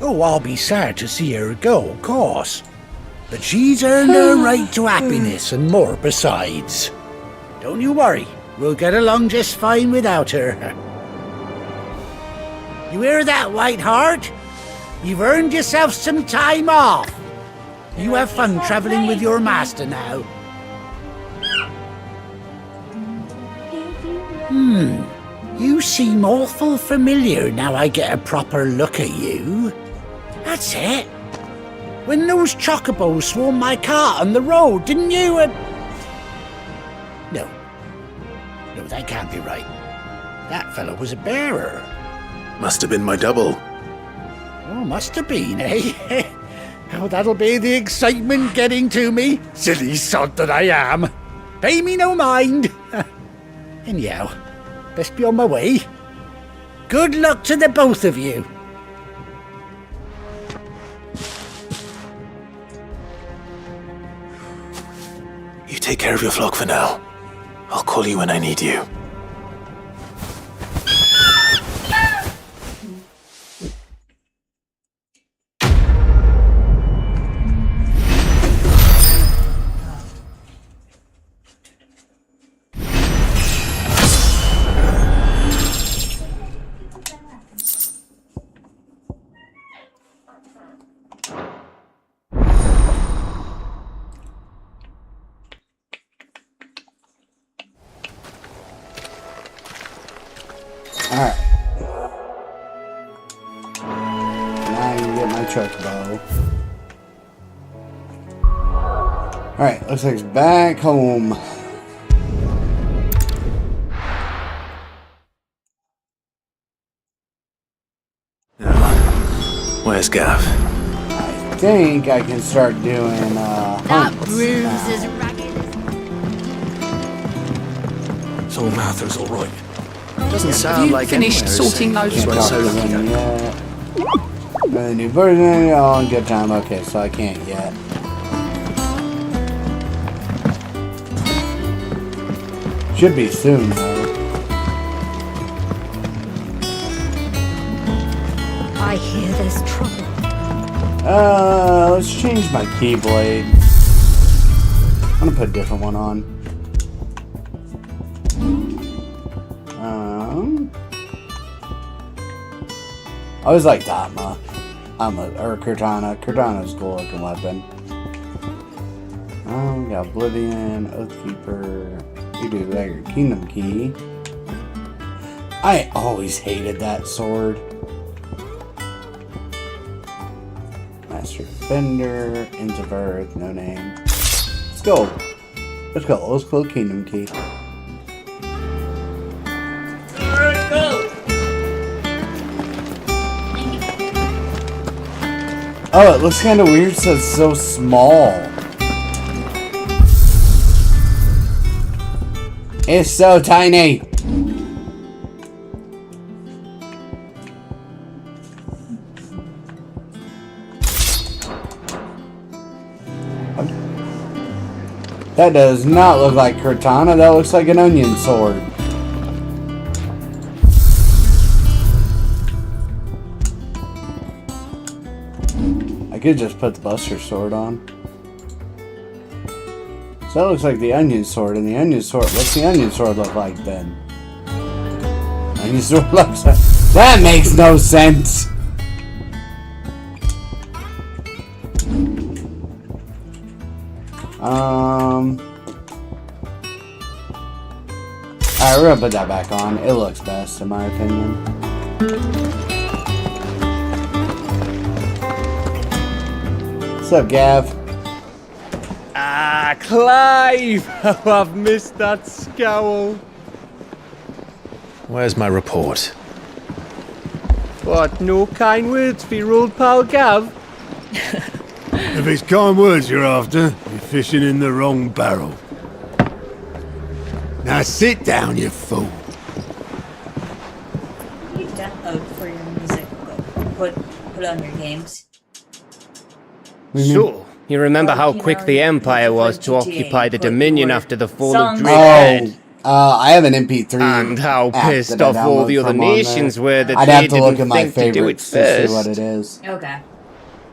Oh, I'll be sad to see her go, of course. But she's earned her right to happiness and more besides. Don't you worry, we'll get along just fine without her. You hear that, Whiteheart? You've earned yourself some time off. You have fun traveling with your master now. You seem awful familiar now I get a proper look at you. That's it. When those chocobos swarmed my cart on the road, didn't you? No, that can't be right. That fellow was a bearer. Must have been my double. Oh, must have been, eh? Oh, that'll be the excitement getting to me. Silly sod that I am. Pay me no mind. Anyhow, best be on my way. Good luck to the both of you. You take care of your flock for now. I'll call you when I need you. Alright. Now I can get my chocobo. Alright, looks like it's back home. Where's Gav? I think I can start doing hunts bruise now. is ragged. So Martha's all right. Doesn't sound like finished sorting those Can't Well, talk so to lucky them though. yet. The new version, oh, good time. Okay, so I can't yet. Should be soon though. I hear there's trouble. Let's change my keyblade. I'm gonna put a different one on. I always like Dhatma. Or Cortana. Cortana's a cool looking weapon. We got Oblivion, Oathkeeper. You do that, your Kingdom Key. I always hated that sword. Master Defender, Ends of Earth, no name. Let's go. Let's go. Let's go Kingdom Key. Oh, it looks kind of weird so it's so small. It's so tiny. That does not look like Cortana. That looks like an onion sword. I could just put the Buster Sword on. So that looks like the Onion Sword, and the Onion Sword, what's the Onion Sword look like then? Onion Sword looks like... That makes no sense! Alright, we're gonna put that back on. It looks best, in my opinion. What's up, Gav? Ah, Clive! Oh, I've missed that scowl. Where's my report? What, no kind words for your old pal Gav? If it's kind words you're after, you're fishing in the wrong barrel. Now sit down, you fool. You download for your music, but put on your games. So, you remember how quick the Empire was to occupy the Dominion after the fall of songs. Dreadhead? I have an MP3. And how app pissed that I off all the download other from on there. nations were that I'd they have to look didn't at my think to do it favorites to see first. what it is. Okay.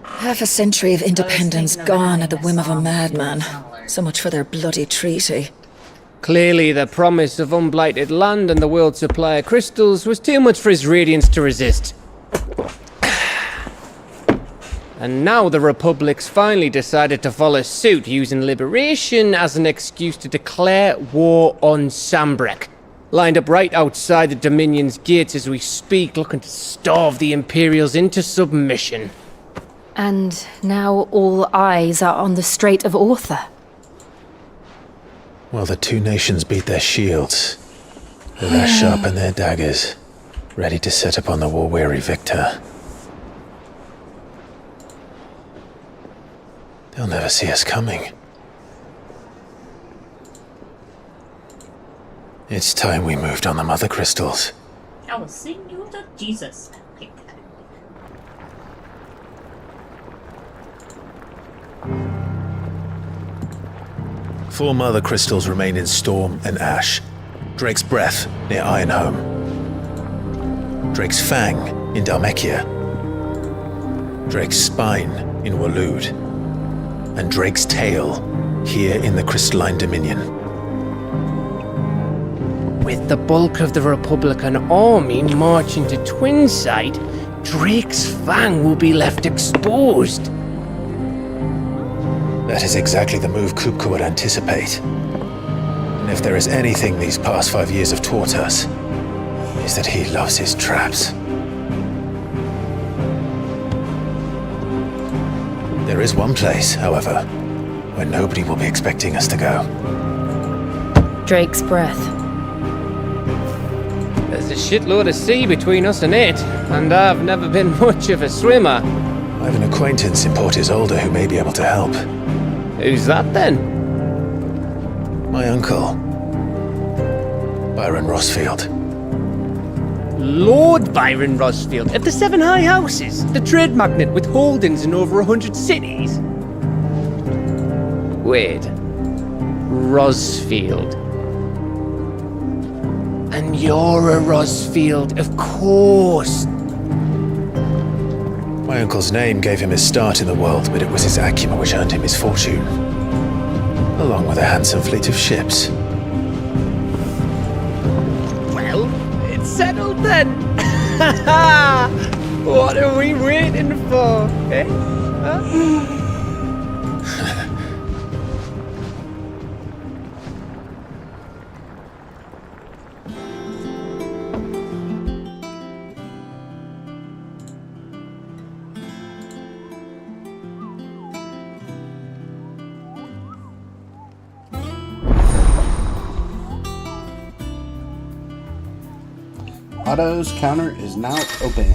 Half a century of independence gone at the whim of a madman. So much for their bloody treaty. Clearly, the promise of unblighted land and the world's supply of crystals was too much for his radiance to resist. And now the Republic's finally decided to follow suit, using liberation as an excuse to declare war on Sambrek. Lined up right outside the Dominion's gates as we speak, looking to starve the Imperials into submission. And now all eyes are on the Strait of Ortha. Well, the two nations beat their shields. The rest sharpen their daggers, ready to set upon the war-weary victor. They'll never see us coming. It's time we moved on the Mother Crystals. I will sing you to Jesus. Okay. Four Mother Crystals remain in Storm and Ash. Drake's Breath near Ironhome. Drake's Fang in Dhalmekia. Drake's Spine in Waloed. And Drake's Tail here in the Crystalline Dominion. With the bulk of the Republican army marching to Twinside, Drake's Fang will be left exposed. That is exactly the move Kupka would anticipate. And if there is anything these past 5 years have taught us, is that he loves his traps. There is one place, however, where nobody will be expecting us to go. Drake's Breath. There's a shitload of sea between us and it, and I've never been much of a swimmer. I have an acquaintance in Port Isolde who may be able to help. Who's that then? My uncle, Byron Rosfield. Lord Byron Rosfield of the Seven High Houses, the trade magnate with holdings in over 100 cities. Wait, Rosfield. And you're a Rosfield, of course. My uncle's name gave him his start in the world, but it was his acumen which earned him his fortune, along with a handsome fleet of ships. Well, it's settled then. What are we waiting for, eh? Huh? Otto's counter is now open.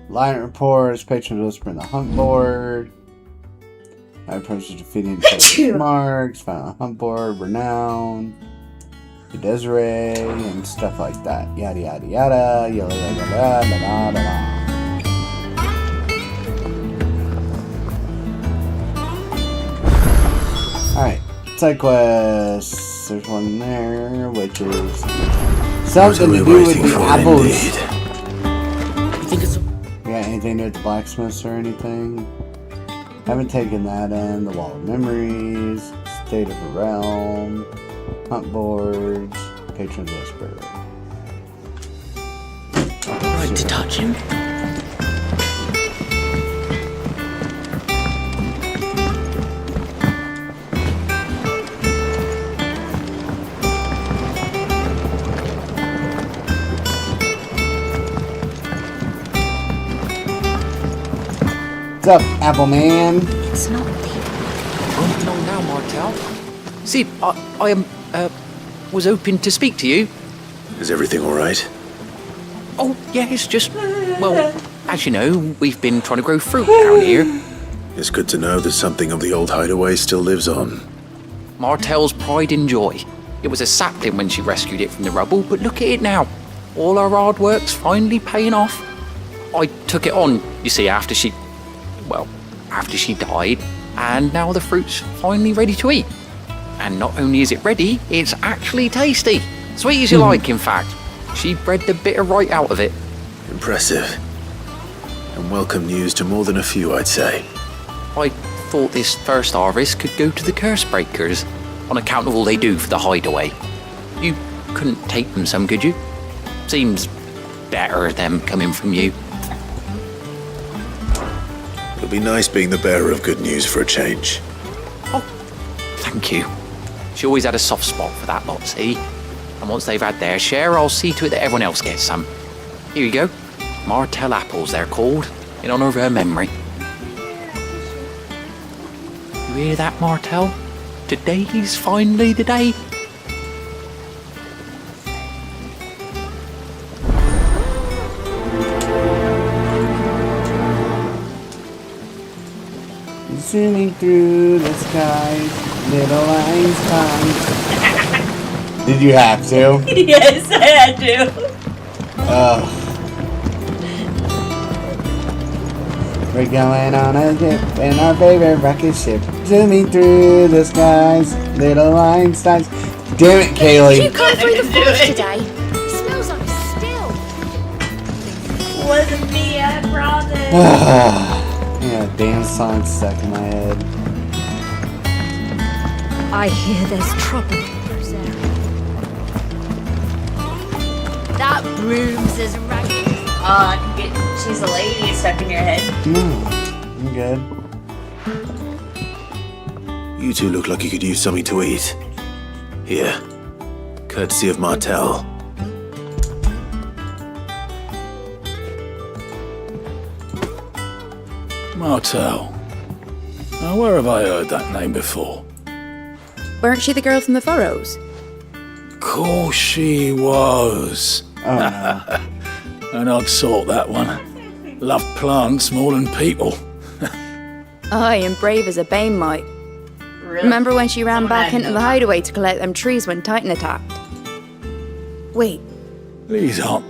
Lion reports, patrons whisper in the hunt board. I approach to defeating marks, found on the hunt board, renown, Desiree, and stuff like that. Yada yada yada, yada yada yada, yada yada. Alright, side quests. There's one there, which is something to do with the apples. You think it's... Yeah, anything to do with the blacksmiths or anything? Haven't taken that in. The Wall of Memories, State of the Realm, Hunt Boards, Patron's Whisper. Right to touch him? What's up, Apple Man? It's not me. Oh, no, now, Martel. See, I was hoping to speak to you. Is everything all right? Oh, yeah, it's just, well, as you know, we've been trying to grow fruit down here. It's good to know that something of the old hideaway still lives on. Martel's pride and joy. It was a sapling when she rescued it from the rubble, but look at it now. All our hard work's finally paying off. I took it on, you see, after she died, and now the fruit's finally ready to eat. And not only is it ready, it's actually tasty. Sweet as you like, in fact. She bred the bitter right out of it. Impressive. And welcome news to more than a few, I'd say. I thought this first harvest could go to the curse breakers, on account of all they do for the hideaway. You couldn't take them some, could you? Seems better them coming from you. It'll be nice being the bearer of good news for a change. Oh, thank you. She always had a soft spot for that lot, see? And once they've had their share, I'll see to it that everyone else gets some. Here you go. Martel apples, they're called, in honour of her memory. You hear that, Martel? Today's finally the day. Zooming through the skies, little lines times. Did you have to? Yes, I had to. We're going on a dip in our favorite rocket ship. Zooming through the skies, little line stars. Damn it, Kaylee. You come through the forest today. It smells like still. Wasn't me, I promise. Yeah, damn song stuck in my head. I hear there's trouble. That brooms is right. She's a lady stuck in your head. No, I'm good. You two look like you could use something to eat. Here, courtesy of Martel. Martel. Now, where have I heard that name before? Weren't she the girl from the Furrows? Course she was. Oh, no. An odd sort, that one. Loved plants more than people. Aye, and brave as a bane might. Really? Remember when she ran back into the hideaway to collect them trees when Titan attacked? Wait, These aren't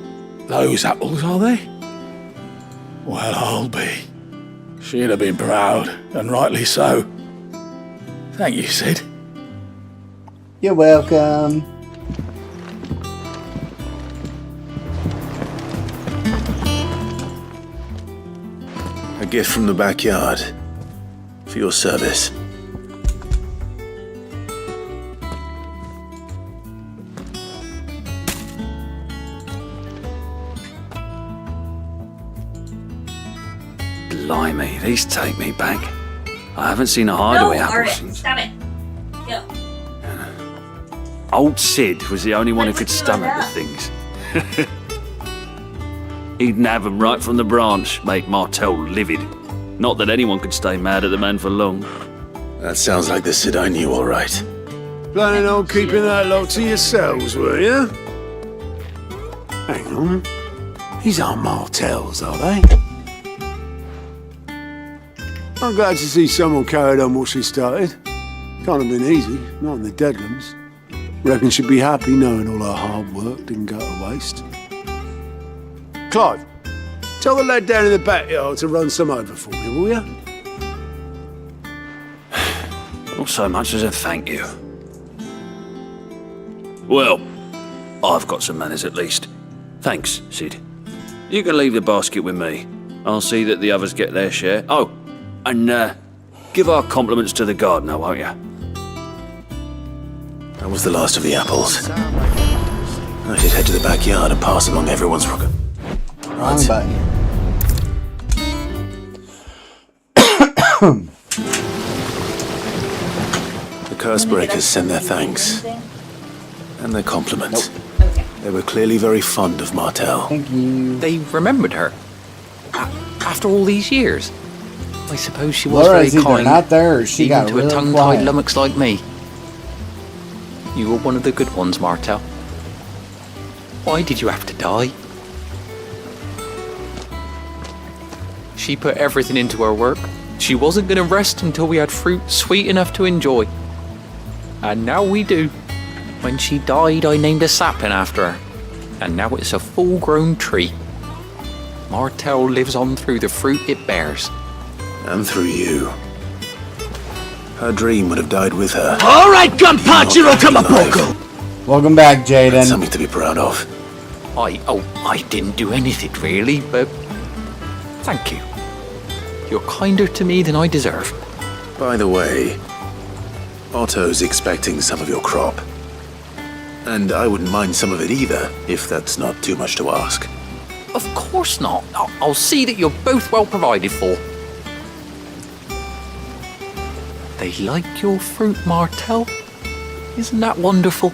those apples, are they? Well, I'll be. She'd have been proud, and rightly so. Thank you, Sid. You're welcome. gift from the backyard. For your service. Blimey, these take me back. I haven't seen a hideaway apple since. Stop it. Go. Old Sid was the only one who could stomach the things. He'd nab 'em right from the branch, make Martel livid. Not that anyone could stay mad at the man for long. That sounds like the Sid I knew, all right. Planning on keeping that lot to yourselves, were you? Hang on. These aren't Martels, are they? I'm glad to see someone carried on what she started. Can't have been easy, not in the Deadlands. Reckon she'd be happy knowing all her hard work didn't go to waste. Clive, tell the lad down in the backyard to run some over for me, will you? Not so much as a thank you. Well, I've got some manners at least. Thanks, Sid. You can leave the basket with me. I'll see that the others get their share. Oh, and give our compliments to the gardener, won't you? That was the last of the apples. I should head to the backyard and pass along everyone's rocket. Wrong button. The curse breakers send their thanks. And their compliments. They were clearly very fond of Martel. Thank you. They remembered her. After all these years. I suppose she was Laura's very either kind. not there or she even got to really a tongue-tied quiet. lummox like me. You were one of the good ones, Martel. Why did you have to die? She put everything into her work. She wasn't going to rest until we had fruit sweet enough to enjoy. And now we do. When she died, I named a sapling after her. And now it's a full-grown tree. Martel lives on through the fruit it bears. And through you. Her dream would have died with her. All right, Gunpachiro Kamapoko. Welcome back, Jaden. That's something to be proud of. I didn't do anything really, but thank you. You're kinder to me than I deserve. By the way, Otto's expecting some of your crop. And I wouldn't mind some of it either, if that's not too much to ask. Of course not. I'll see that you're both well provided for. They like your fruit, Martel. Isn't that wonderful?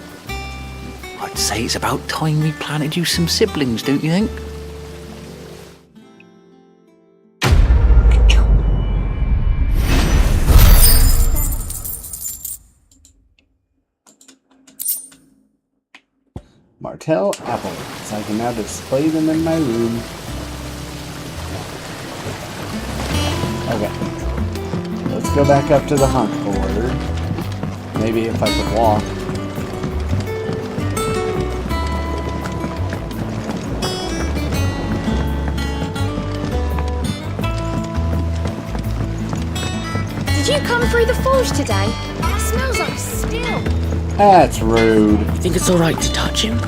I'd say it's about time we planted you some siblings, don't you think? Martel apples. I can now display them in my room. Okay. Let's go back up to the hunt board. Maybe if I could walk. Did you come through the forge today? It smells like steel. That's rude. You think it's alright to touch him?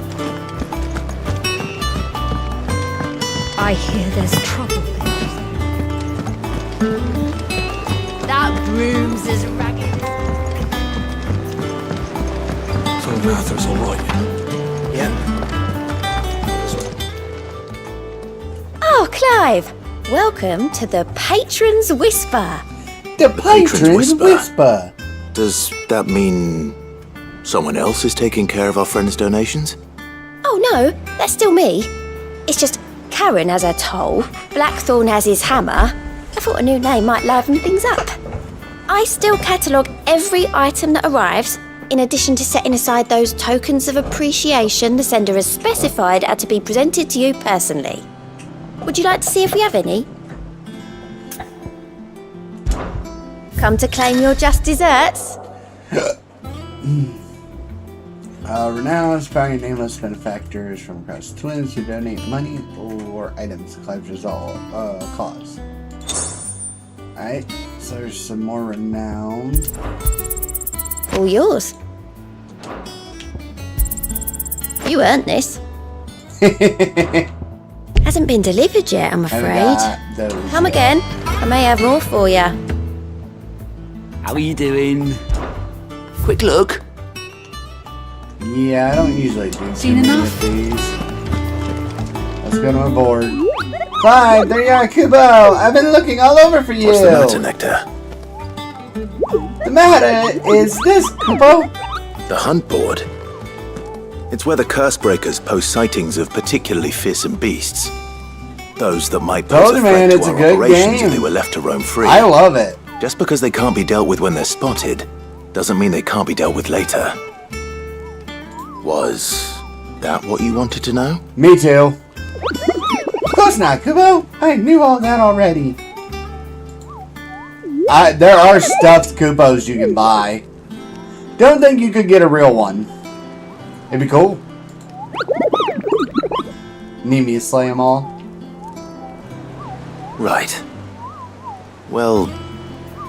I hear there's trouble there. That broom's as ragged. So Martha's all right. Yeah. Oh, Clive! Welcome to the Patron's Whisper. The Patron's Whisper. Does that mean someone else is taking care of our friends' donations? Oh no, that's still me. It's just Karen has her toll, Blackthorn has his hammer. I thought a new name might liven things up. I still catalogue every item that arrives, in addition to setting aside those tokens of appreciation the sender has specified are to be presented to you personally. Would you like to see if we have any? Come to claim your just desserts? Renowned aspiring nameless benefactors from across the twins who donate money or items to Clive's result cause. Alright, so there's some more renowned. All yours. You earned this. Hasn't been delivered yet, I'm afraid. Come again. I may have more for you. How are you doing? Quick look. Yeah, I don't usually do Seen enough? these. Let's go to my board. Fine, there you are, Kubo. I've been looking all over for you. What's the matter, Nectar? The matter is this, Kubo. The hunt board. It's where the Cursebreakers post sightings of particularly fearsome beasts. Those that might pose Told a you, threat man, to it's a our good operations game. if they were left to roam free. I love it. Just because they can't be dealt with when they're spotted, doesn't mean they can't be dealt with later. Was that what you wanted to know? Me too. Of course not, Kubo. I knew all that already. There are stuffed Kubos you can buy. Don't think you could get a real one. It'd be cool. Need me to slay them all? Right. Well,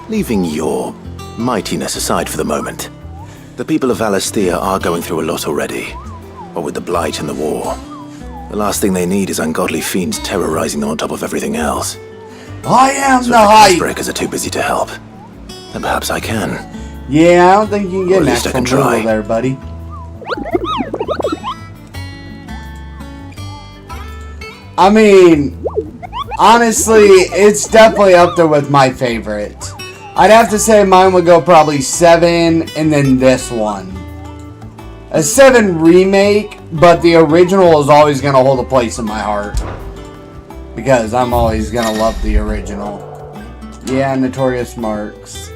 leaving your mightiness aside for the moment, the people of Valisthea are going through a lot already. What with the Blight and the war. The last thing they need is ungodly fiends terrorizing them on top of everything else. I am So the if the hype. Cursebreakers are too busy to help, then perhaps I can. Yeah, I don't think you can get Or at an least I actual can try. Google there, buddy. I mean, honestly, it's definitely up there with my favorite. I'd have to say mine would go probably 7 and then this one. A 7 remake, but the original is always going to hold a place in my heart. Because I'm always going to love the original. Yeah, Notorious Marks.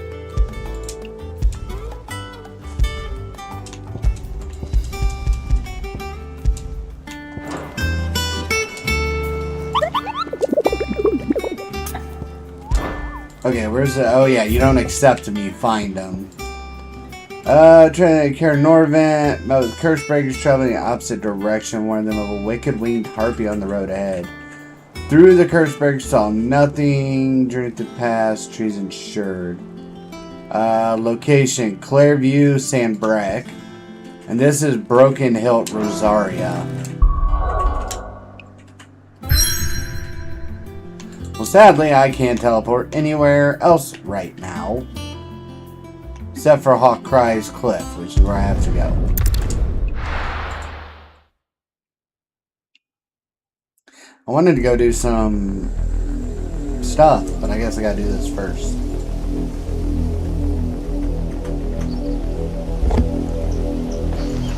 Okay, where's the... Oh, yeah, you don't accept them, you find them. Trying to carry Norvent. Met with Cursebreakers traveling in the opposite direction. Warned them of a wicked winged harpy on the road ahead. Through the Cursebreakers saw nothing. Journey through past. Trees insured. Location. Clairview, Sanbreque. And this is Broken Hilt, Rosaria. Well, sadly, I can't teleport anywhere else right now. Except for Hawkcry's Cliff, which is where I have to go. I wanted to go do some stuff, but I guess I gotta do this first.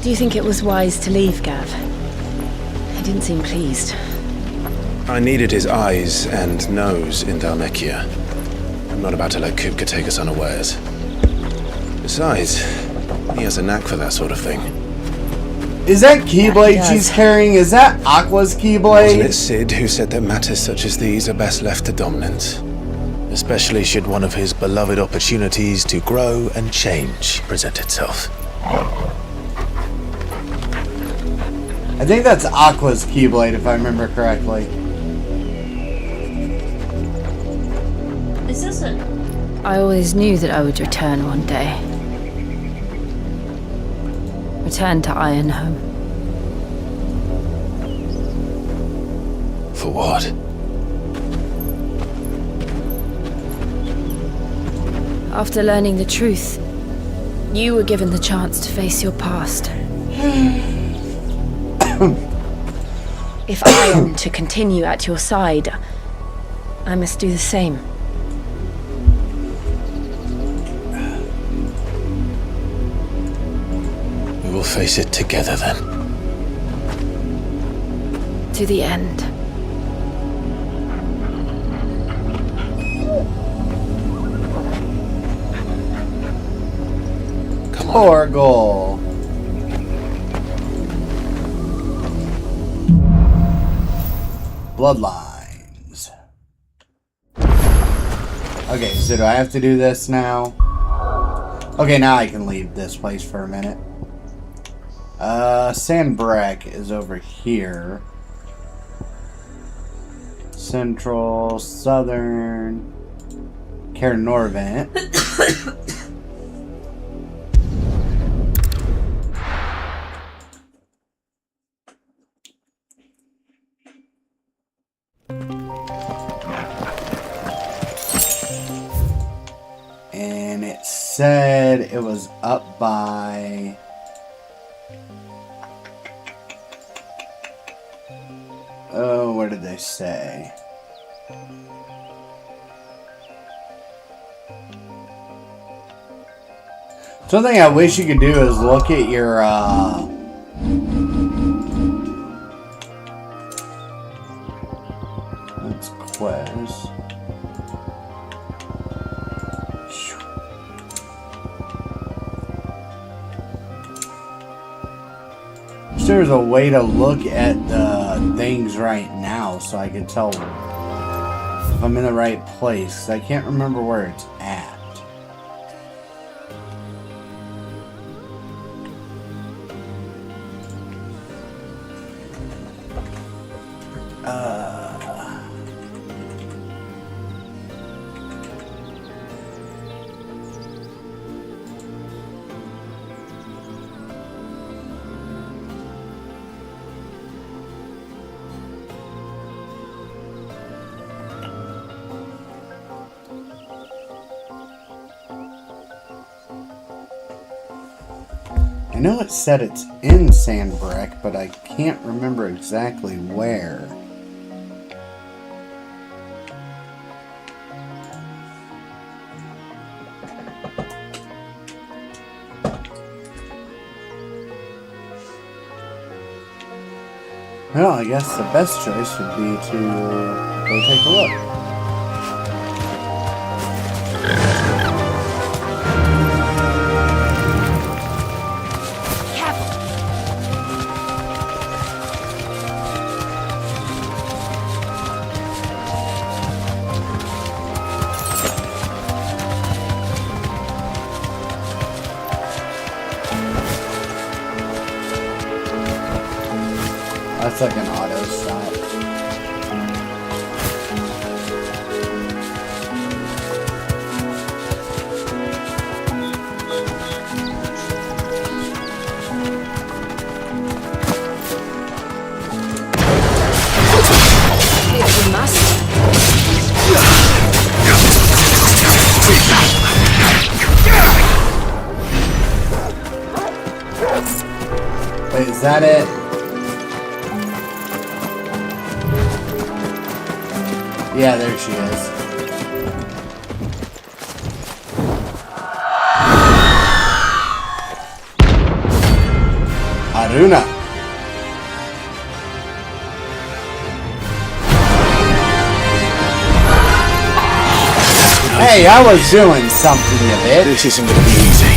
Do you think it was wise to leave, Gav? He didn't seem pleased. I needed his eyes and nose in Dhalmekia. I'm not about to let Kupka take us unawares. Besides, he has a knack for that sort of thing. Is that Keyblade Yeah, she's carrying? Is that Aqua's Keyblade? Wasn't it Sid who said that matters such as these are best left to Dominant? Especially should one of his beloved opportunities to grow and change present itself. I think that's Aqua's Keyblade, if I remember correctly. Is this a... I always knew that I would return one day. Return to Ironhome. For what? After learning the truth, you were given the chance to face your past. If I am to continue at your side, I must do the same. We will face it together then. To the end. Torgal. Bloodlines. Okay, so do I have to do this now? Okay, now I can leave this place for a minute. Sanbreque is over here. Central, Southern, Caer Norvent. said it was up by... Oh, what did they say? Something I wish you could do is look at your, that's Quez. There's a way to look at the things right now so I can tell if I'm in the right place. I can't remember where it's at. I know it said it's in Sandbreck, but I can't remember exactly where. Well, I guess the best choice would be to go take a look. That's like an auto stop. We must. Wait, is that it? Yeah, there she is. Aruna. Hey, I was doing something a bit. This isn't gonna be easy.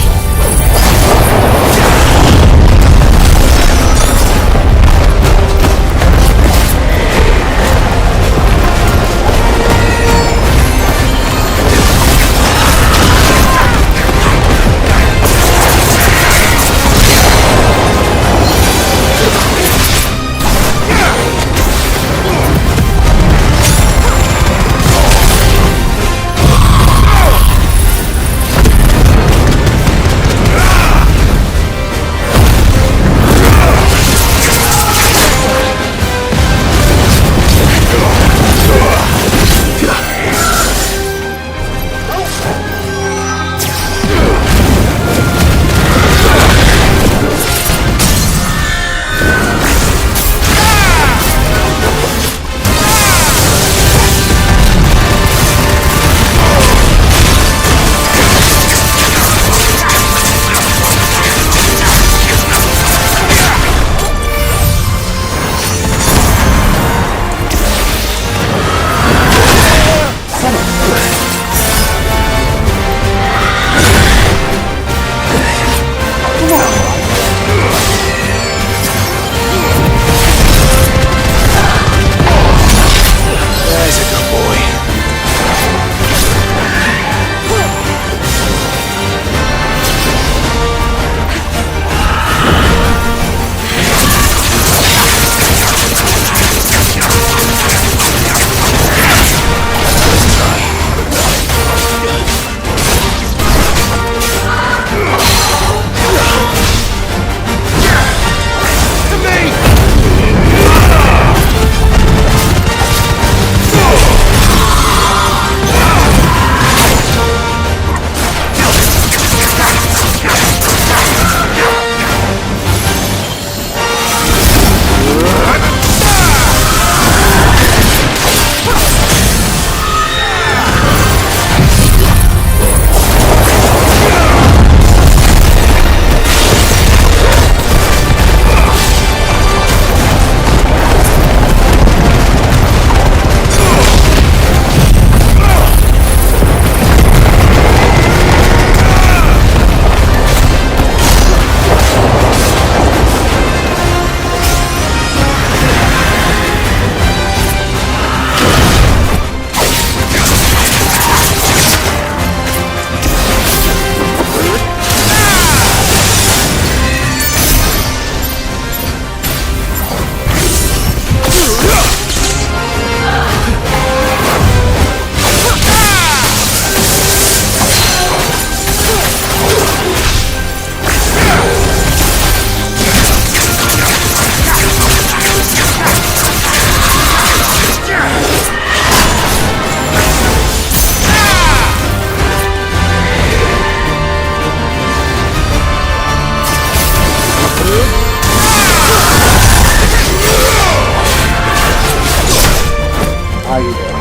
How you doing?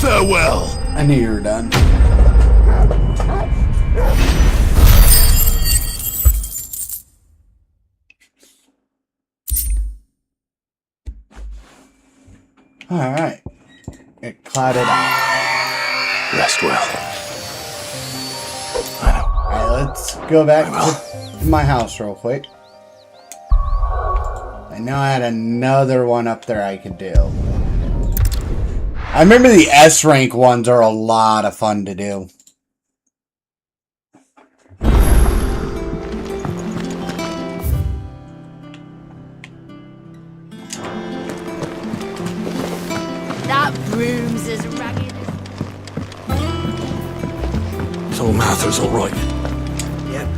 Farewell. I knew you were done. Alright. It clouded out. Rest well. Alright, let's go back to my house real quick. I know I had another one up there I could do. I remember the S rank ones are a lot of fun to do. That room's as ragged as... So Martha's all right. Yep.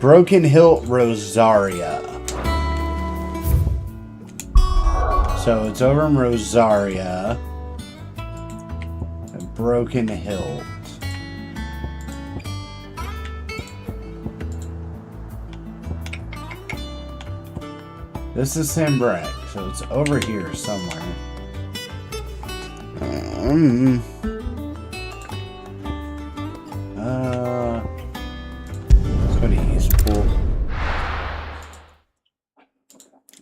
Broken Hilt Rosaria. So it's over in Rosaria. Broken Hilt. This is Sambrek, so it's over here somewhere. Let's go to Eastpool.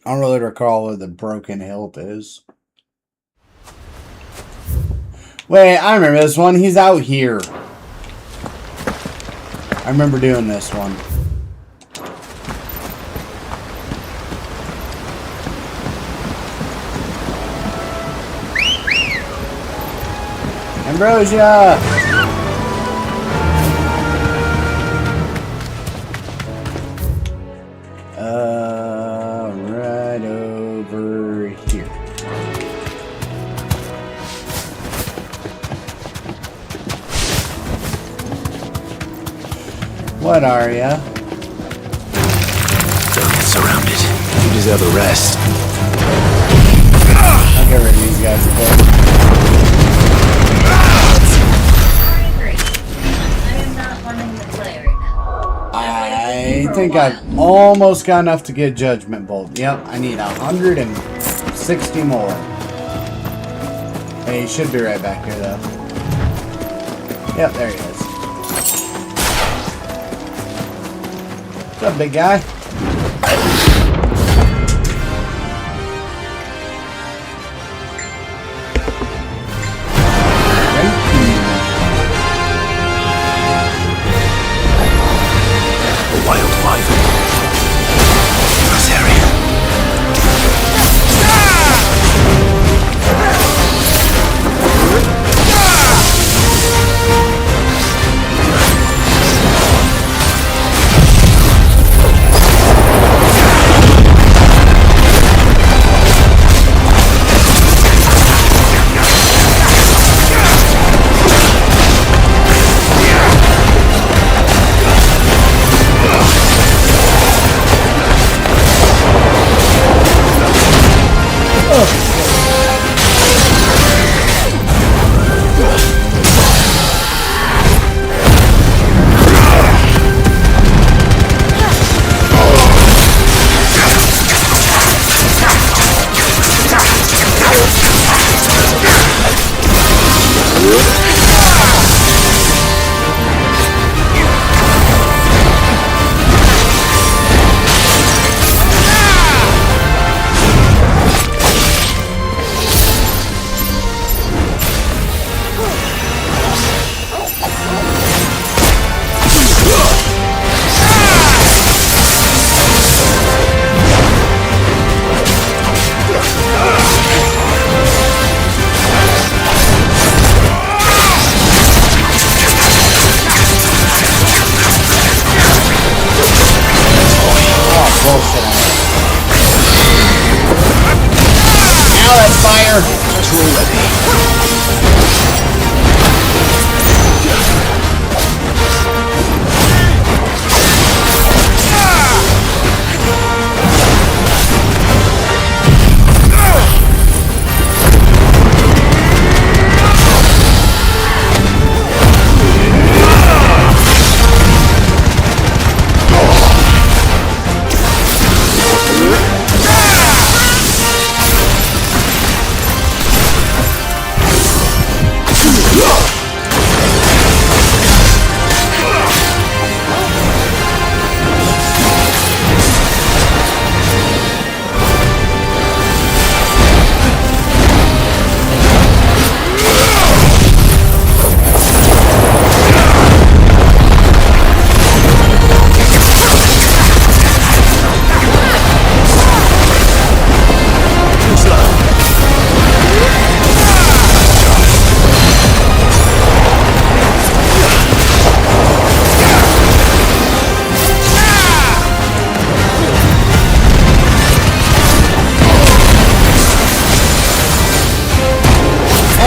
I don't really recall where the Broken Hilt is. Wait, I remember this one. He's out here. I remember doing this one. Ambrosia! Right over here. What are ya? Don't get surrounded. You deserve a rest. I'll get rid of these guys quick. I think I've almost got enough to get Judgment Bolt. Yep, I need 160 more. Hey, he should be right back here, though. Yep, there he is. What's up, big guy?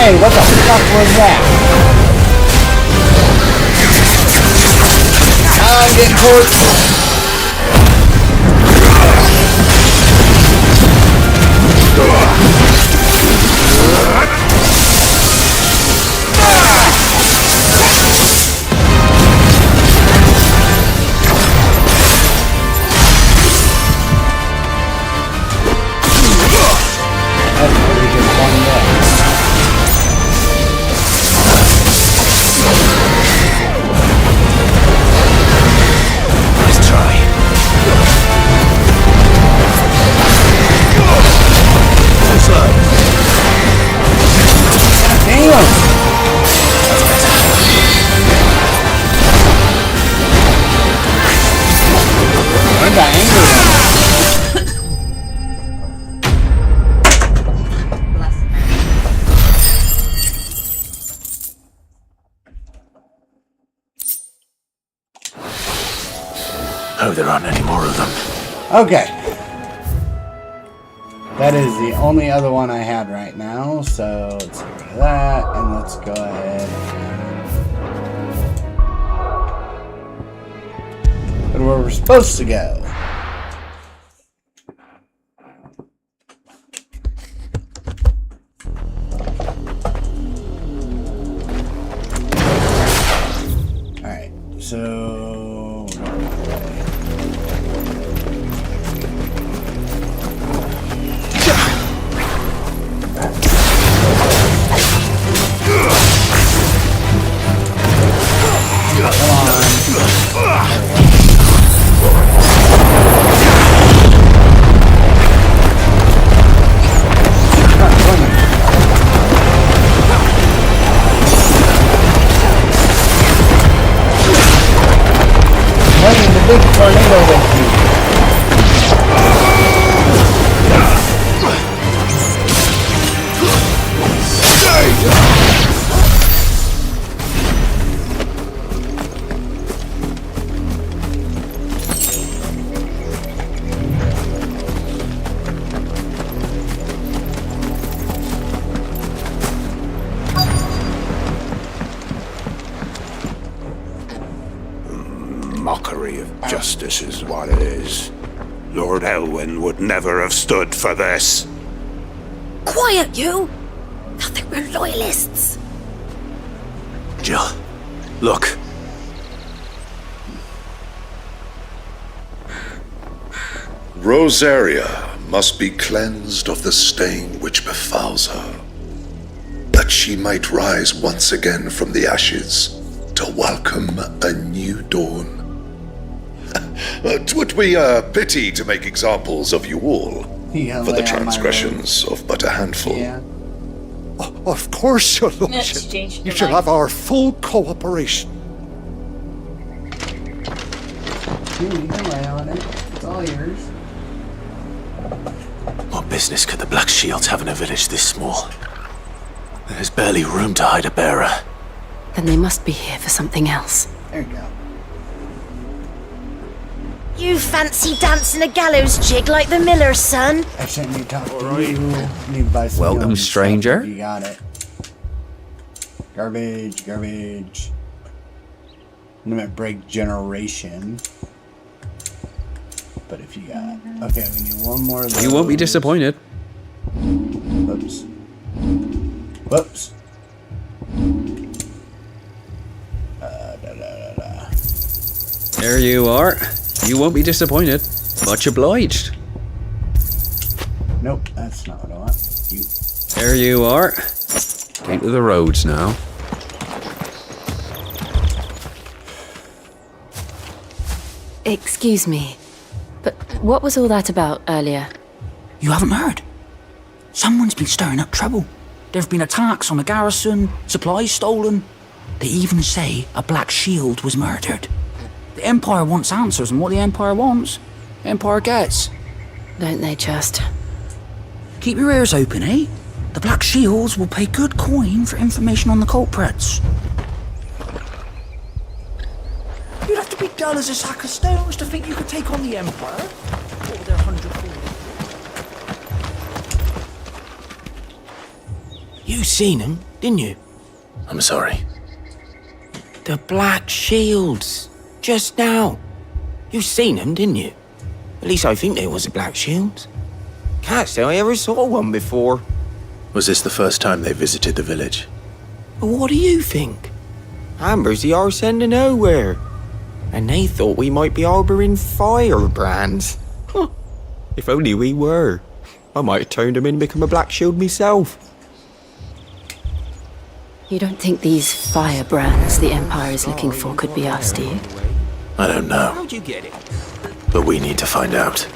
Hey, what the fuck was that? I'm getting torched. Oh, there aren't any more of them. Okay. That is the only other one I had right now, so let's get rid of that, and let's go ahead and go to where we're supposed to go. Alright, so... Big tornado with you. Mockery of justice is what it is. Lord Elwyn would never have stood for this. Quiet, you! Thought they were loyalists. Jill, look. Rosaria must be cleansed of the stain which befouls her, that she might rise once again from the ashes to welcome a new dawn. 'Twould be a pity to make examples of you all for the transgressions of but a handful. Yeah. Of course, Your Lordship. You shall have our full cooperation. You can lay on it. It's all yours. What business could the Black Shields have in a village this small? There's barely room to hide a bearer. Then they must be here for something else. There you go. You fancy dancing a gallows jig like the miller's son? I shouldn't need to talk to you. Need to buy some Welcome, healing stranger. stuff. You got it. Garbage, garbage. Limit break generation. But if you got... Okay, we need one more of those. You won't be disappointed. Whoops. Whoops. There you are. You won't be disappointed. Much obliged. Nope, that's not what I want. You. There you are. Came to the roads now. Excuse me, but what was all that about earlier? You haven't heard? Someone's been stirring up trouble. There've been attacks on the garrison, supplies stolen. They even say a Black Shield was murdered. The Empire wants answers, and what the Empire wants, the Empire gets. Don't they just? Keep your ears open, eh? The Black Shields will pay good coin for information on the culprits. You'd have to be dull as a sack of stones to think you could take on the Empire. Or their 100 fools. You seen him? didn't you? I'm sorry. The Black Shields. Just now. You seen them, didn't you? At least I think there was a Black Shields. Can't say I ever saw one before. Was this the first time they visited the village? But what do you think? Amber's the arse end of nowhere. And they thought we might be harbouring firebrands. Huh. If only we were. I might have turned them in and become a Black Shield myself. You don't think these firebrands the Empire is looking for could be us, do you? I don't know. How'd you get it? But we need to find out.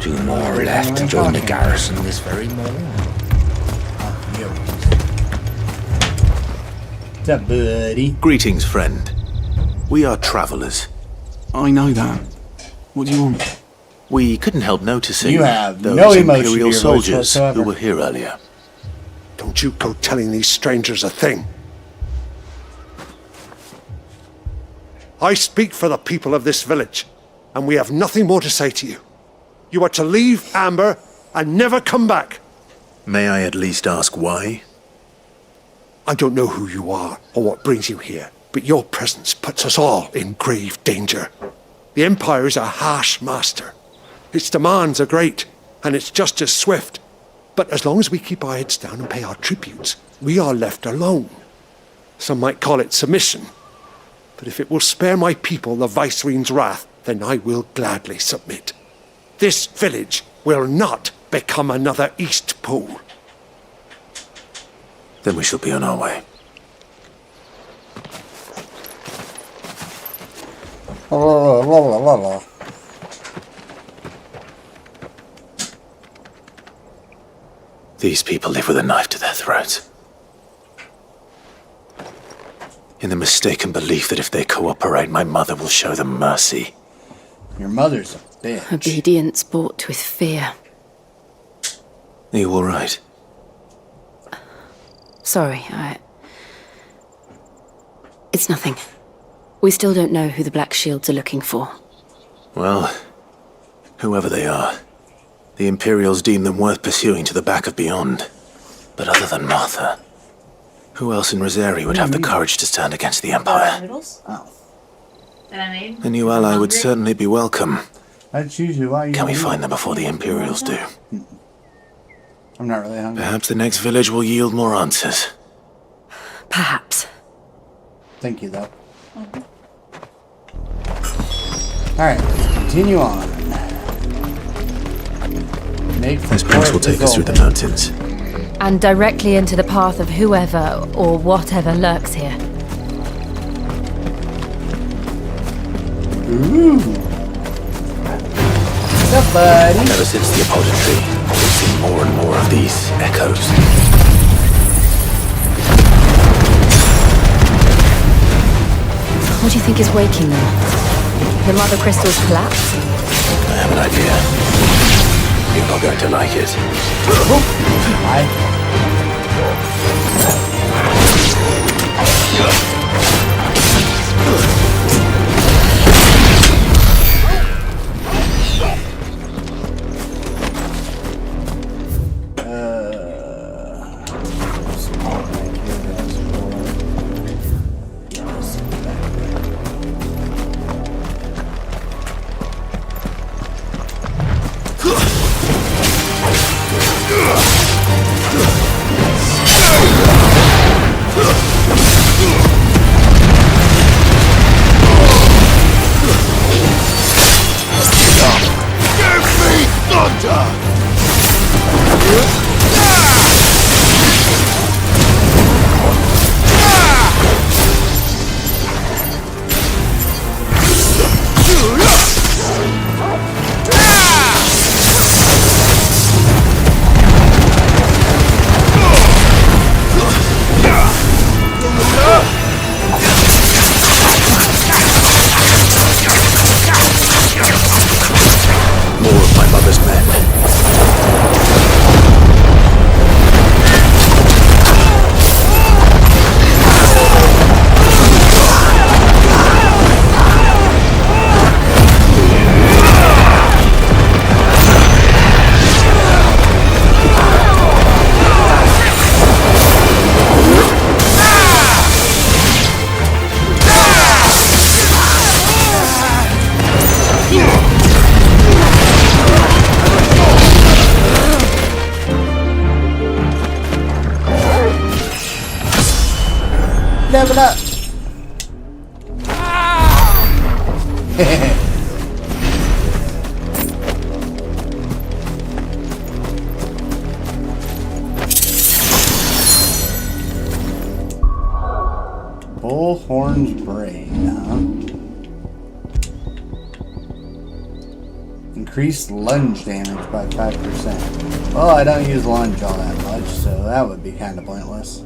Two more left to join the garrison this very morning. What's up, buddy? Greetings, friend. We are travelers. I know that. What do you want? We couldn't help noticing You have those no emotion to Imperial your voice soldiers whatsoever. who were here earlier. Don't you go telling these strangers a thing. I speak for the people of this village, and we have nothing more to say to you. You are to leave Amber and never come back. May I at least ask why? I don't know who you are or what brings you here, but your presence puts us all in grave danger. The Empire is a harsh master. Its demands are great, and its justice swift. But as long as we keep our heads down and pay our tributes, we are left alone. Some might call it submission. But if it will spare my people the Viceroy's wrath, then I will gladly submit. This village will not become another East Pool. Then we shall be on our way. These people live with a knife to their throats. In the mistaken belief that if they cooperate, my mother will show them mercy. Your mother's a bitch. Obedience bought with fear. Are you all right? Sorry, It's nothing. We still don't know who the Black Shields are looking for. Well, whoever they are, the Imperials deem them worth pursuing to the back of beyond. But other than Martha, who else in Rosari would have the courage to stand against the Empire? Noodles? Oh. That I made? A new ally would certainly be welcome. That's usually why you Can we don't find eat. them before the Imperials do? I'm not really hungry. Perhaps the next village will yield more answers. Perhaps. Thank you, though. Alright, let's continue on. This path will take us through the mountains. And directly into the path of whoever or whatever lurks here. Ooh. What's up, buddy? Ever since the apothecary, we've seen more and more of these echoes. What do you think is waking them? The Mother Crystal's collapse? I have an idea. You're not going to like it. Level up. Bullhorn's brain, huh? Increased lunge damage by 5%. Well, I don't use lunge all that much, so that would be kind of pointless.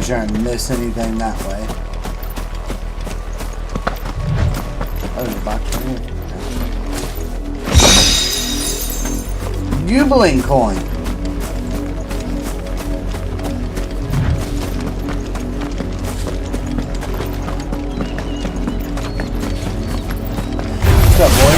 Trying to miss anything that way. Oh, there's a box right here. Jubilant coin. What's up, boy?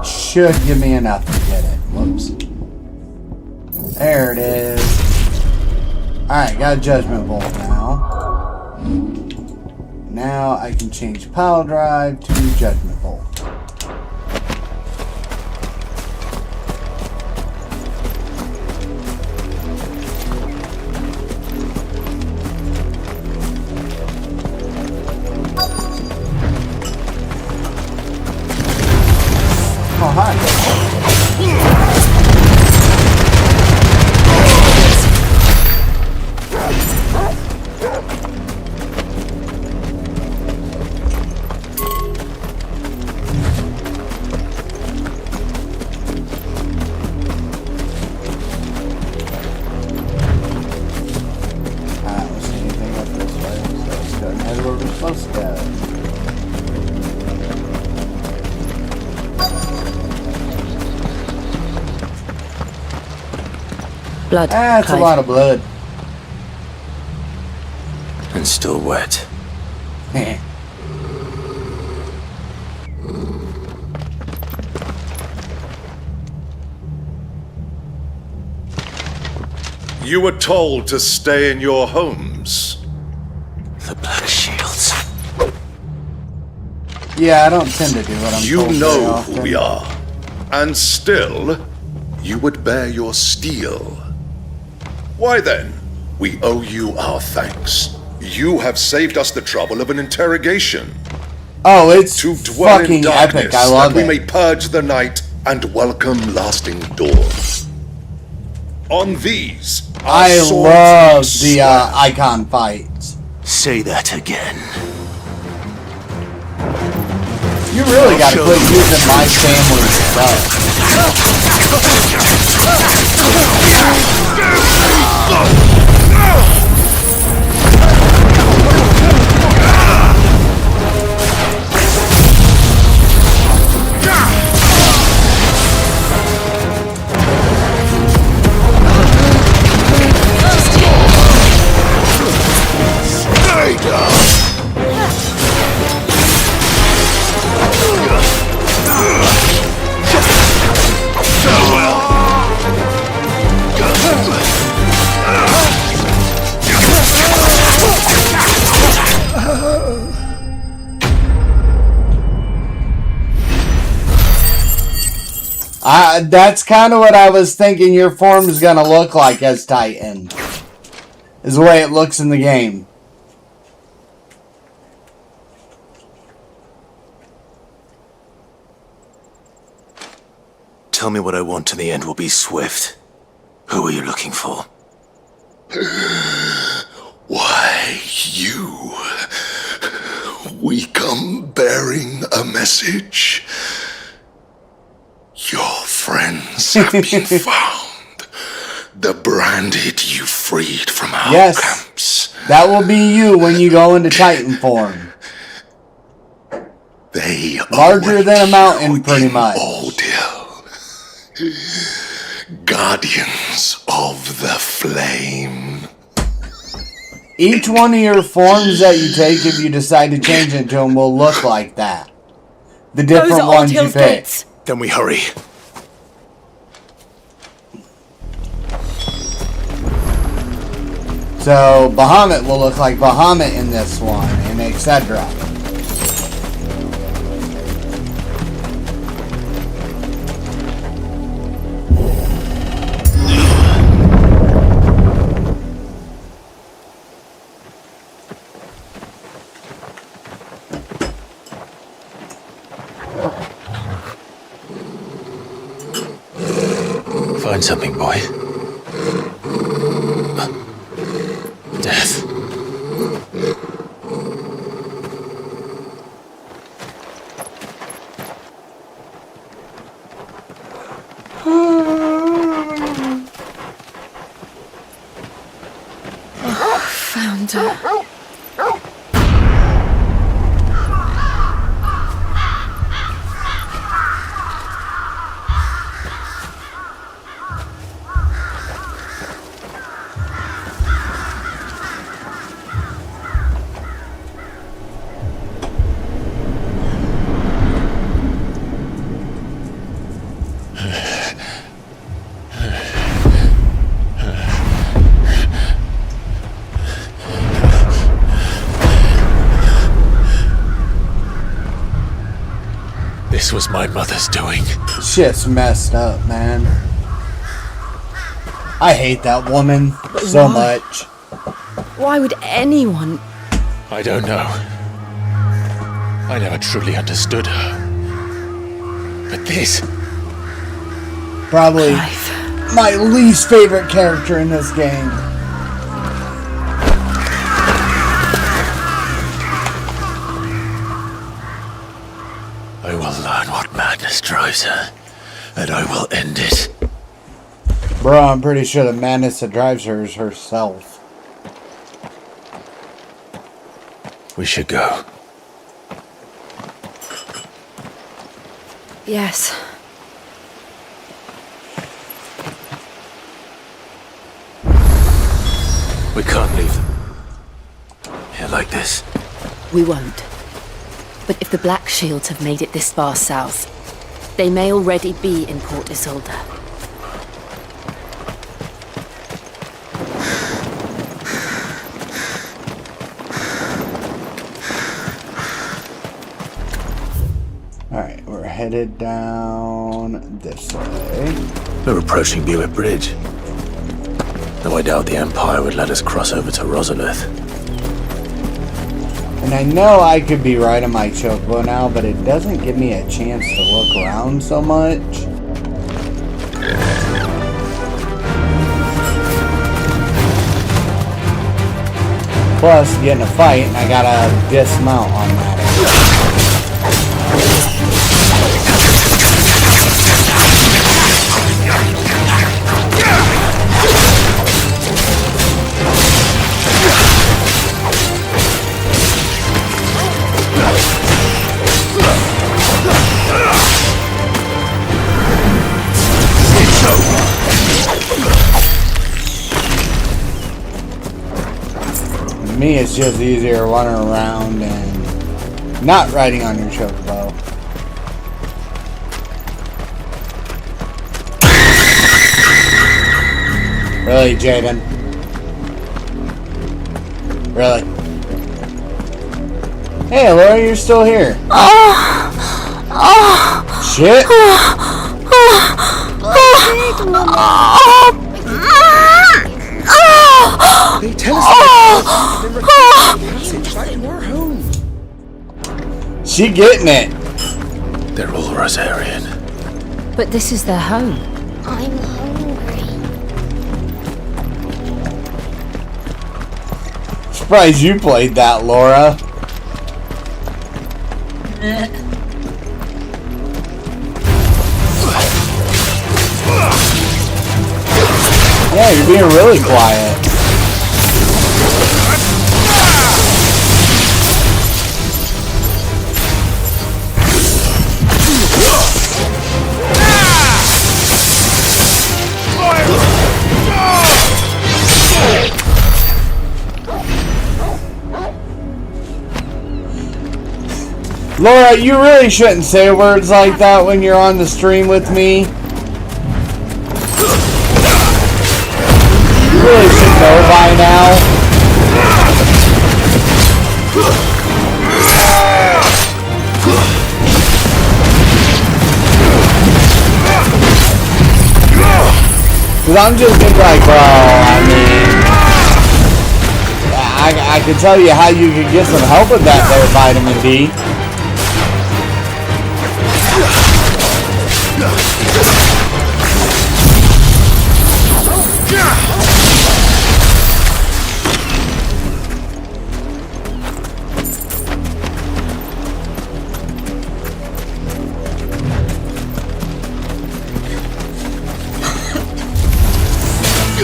Should give me enough to get it. Whoops. There it is. Alright, got a Judgment Bolt now. Now I can change Pile Drive to Judgment Bolt. Oh, hi. I don't see anything up this way, so let's go and head where we're supposed to go. Blood. That's a Clive. lot of blood. And still wet. You were told to stay in your homes. The Black Shields. Yeah, I don't tend to do what I'm You told very know often. who we are. And still, you would bear your steel. Why then, we owe you our thanks. You have saved us the trouble of an interrogation. Oh, it's to dwell fucking in darkness, epic. I love that we it. may purge the night and welcome lasting dawn. On these, our I swords love we the swear. icon fights. Say that again. You really gotta quit using my family's stuff. That's kind of what I was thinking your form's gonna look like as Titan. Is the way it looks in the game. Tell me what I want and the end will be swift. Who are you looking for? Why, you. We come bearing a message. Your friends have been found. The branded you freed from our camps. That will be you when you go into Titan form. They larger than a mountain, pretty much. Guardians of the Flame. Each one of your forms that you take, if you decide to change into them, will look like that. The different ones you pick. Then we hurry. So Bahamut will look like Bahamut in this one, and etc. Find something, boy. Death. Found her. This was my mother's doing. Shit's messed up, man. I hate that woman so much. Why would anyone? I don't know. I never truly understood her. But this... Probably my least favorite character in this game. I will learn what madness drives her, and I will end it. Bro, I'm pretty sure the madness that drives her is herself. We should go. Yes. We can't leave them here like this. We won't. But if the Black Shields have made it this far south, they may already be in Port Isolde. Alright, we're headed down this way. We're approaching Buick Bridge. Though I doubt the Empire would let us cross over to Rosalith. And I know I could be right on my chocobo now, but it doesn't give me a chance to look around so much. Plus, get in a fight, and I gotta dismount on that. To me, it's just easier running around and not riding on your chocobo. Really, Jaden? Really? Hey, Laura, you're still here. Shit! They tell us about the passage back to our home. She getting it. They're all Rosarian. But this is their home. I'm hungry. Surprised you played that, Laura. Yeah, you're being really quiet. Laura, you really shouldn't say words like that when you're on the stream with me. You really should know by now. Cause I'm just thinking like, well, I mean, I could tell you how you could get some help with that there, vitamin D.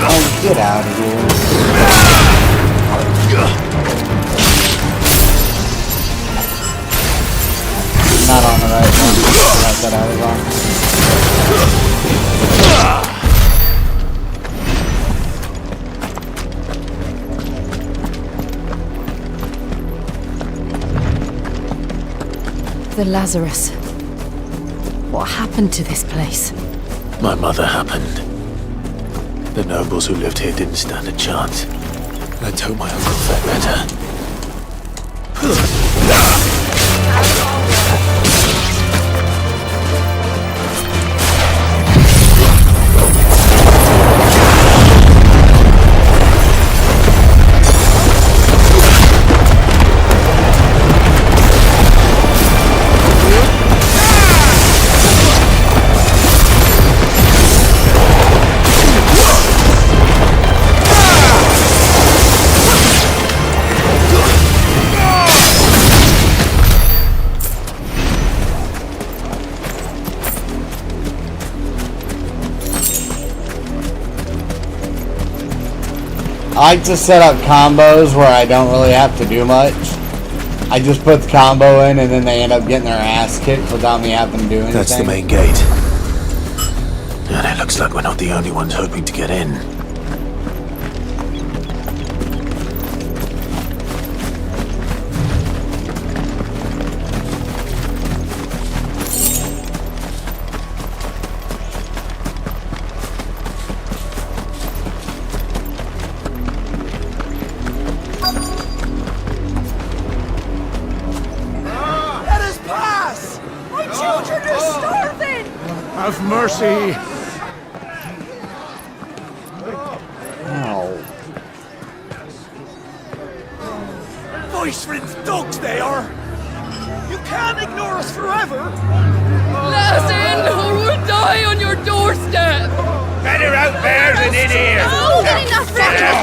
Oh, get out of here. Not on the right one. That's what I was on. The Lazarus. What happened to this place? My mother happened. The nobles who lived here didn't stand a chance. Let's hope my uncle fared better. I like to set up combos where I don't really have to do much. I just put the combo in and then they end up getting their ass kicked without me having to do anything. That's the main gate. And it looks like we're not the only ones hoping to get in. Have mercy! Ow. Voice-rinsed dogs they are! You can't ignore us forever! Let us in or we'll die on your doorstep! Better out there than in here! No, enough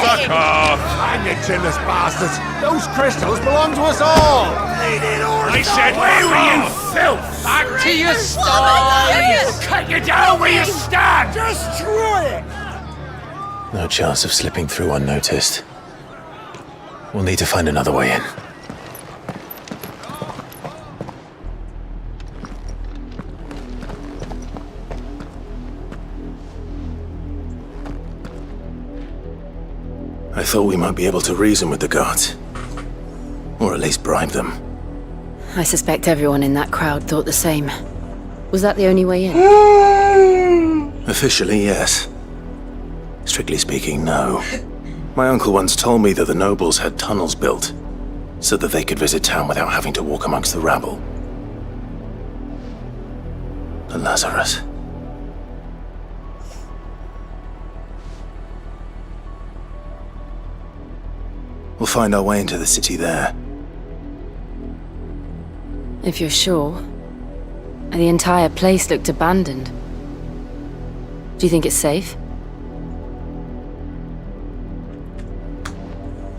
Fuck off! Hang you chinless bastards! Those crystals belong to us all! I said, where were you, filth? Back to your sties! Cut you down where you stand! Destroy it! No chance of slipping through unnoticed. We'll need to find another way in. I thought we might be able to reason with the guards. Or at least bribe them. I suspect everyone in that crowd thought the same. Was that the only way in? Officially, yes. Strictly speaking, no. My uncle once told me that the nobles had tunnels built, so that they could visit town without having to walk amongst the rabble. The Lazarus. We'll find our way into the city there. If you're sure. The entire place looked abandoned. Do you think it's safe?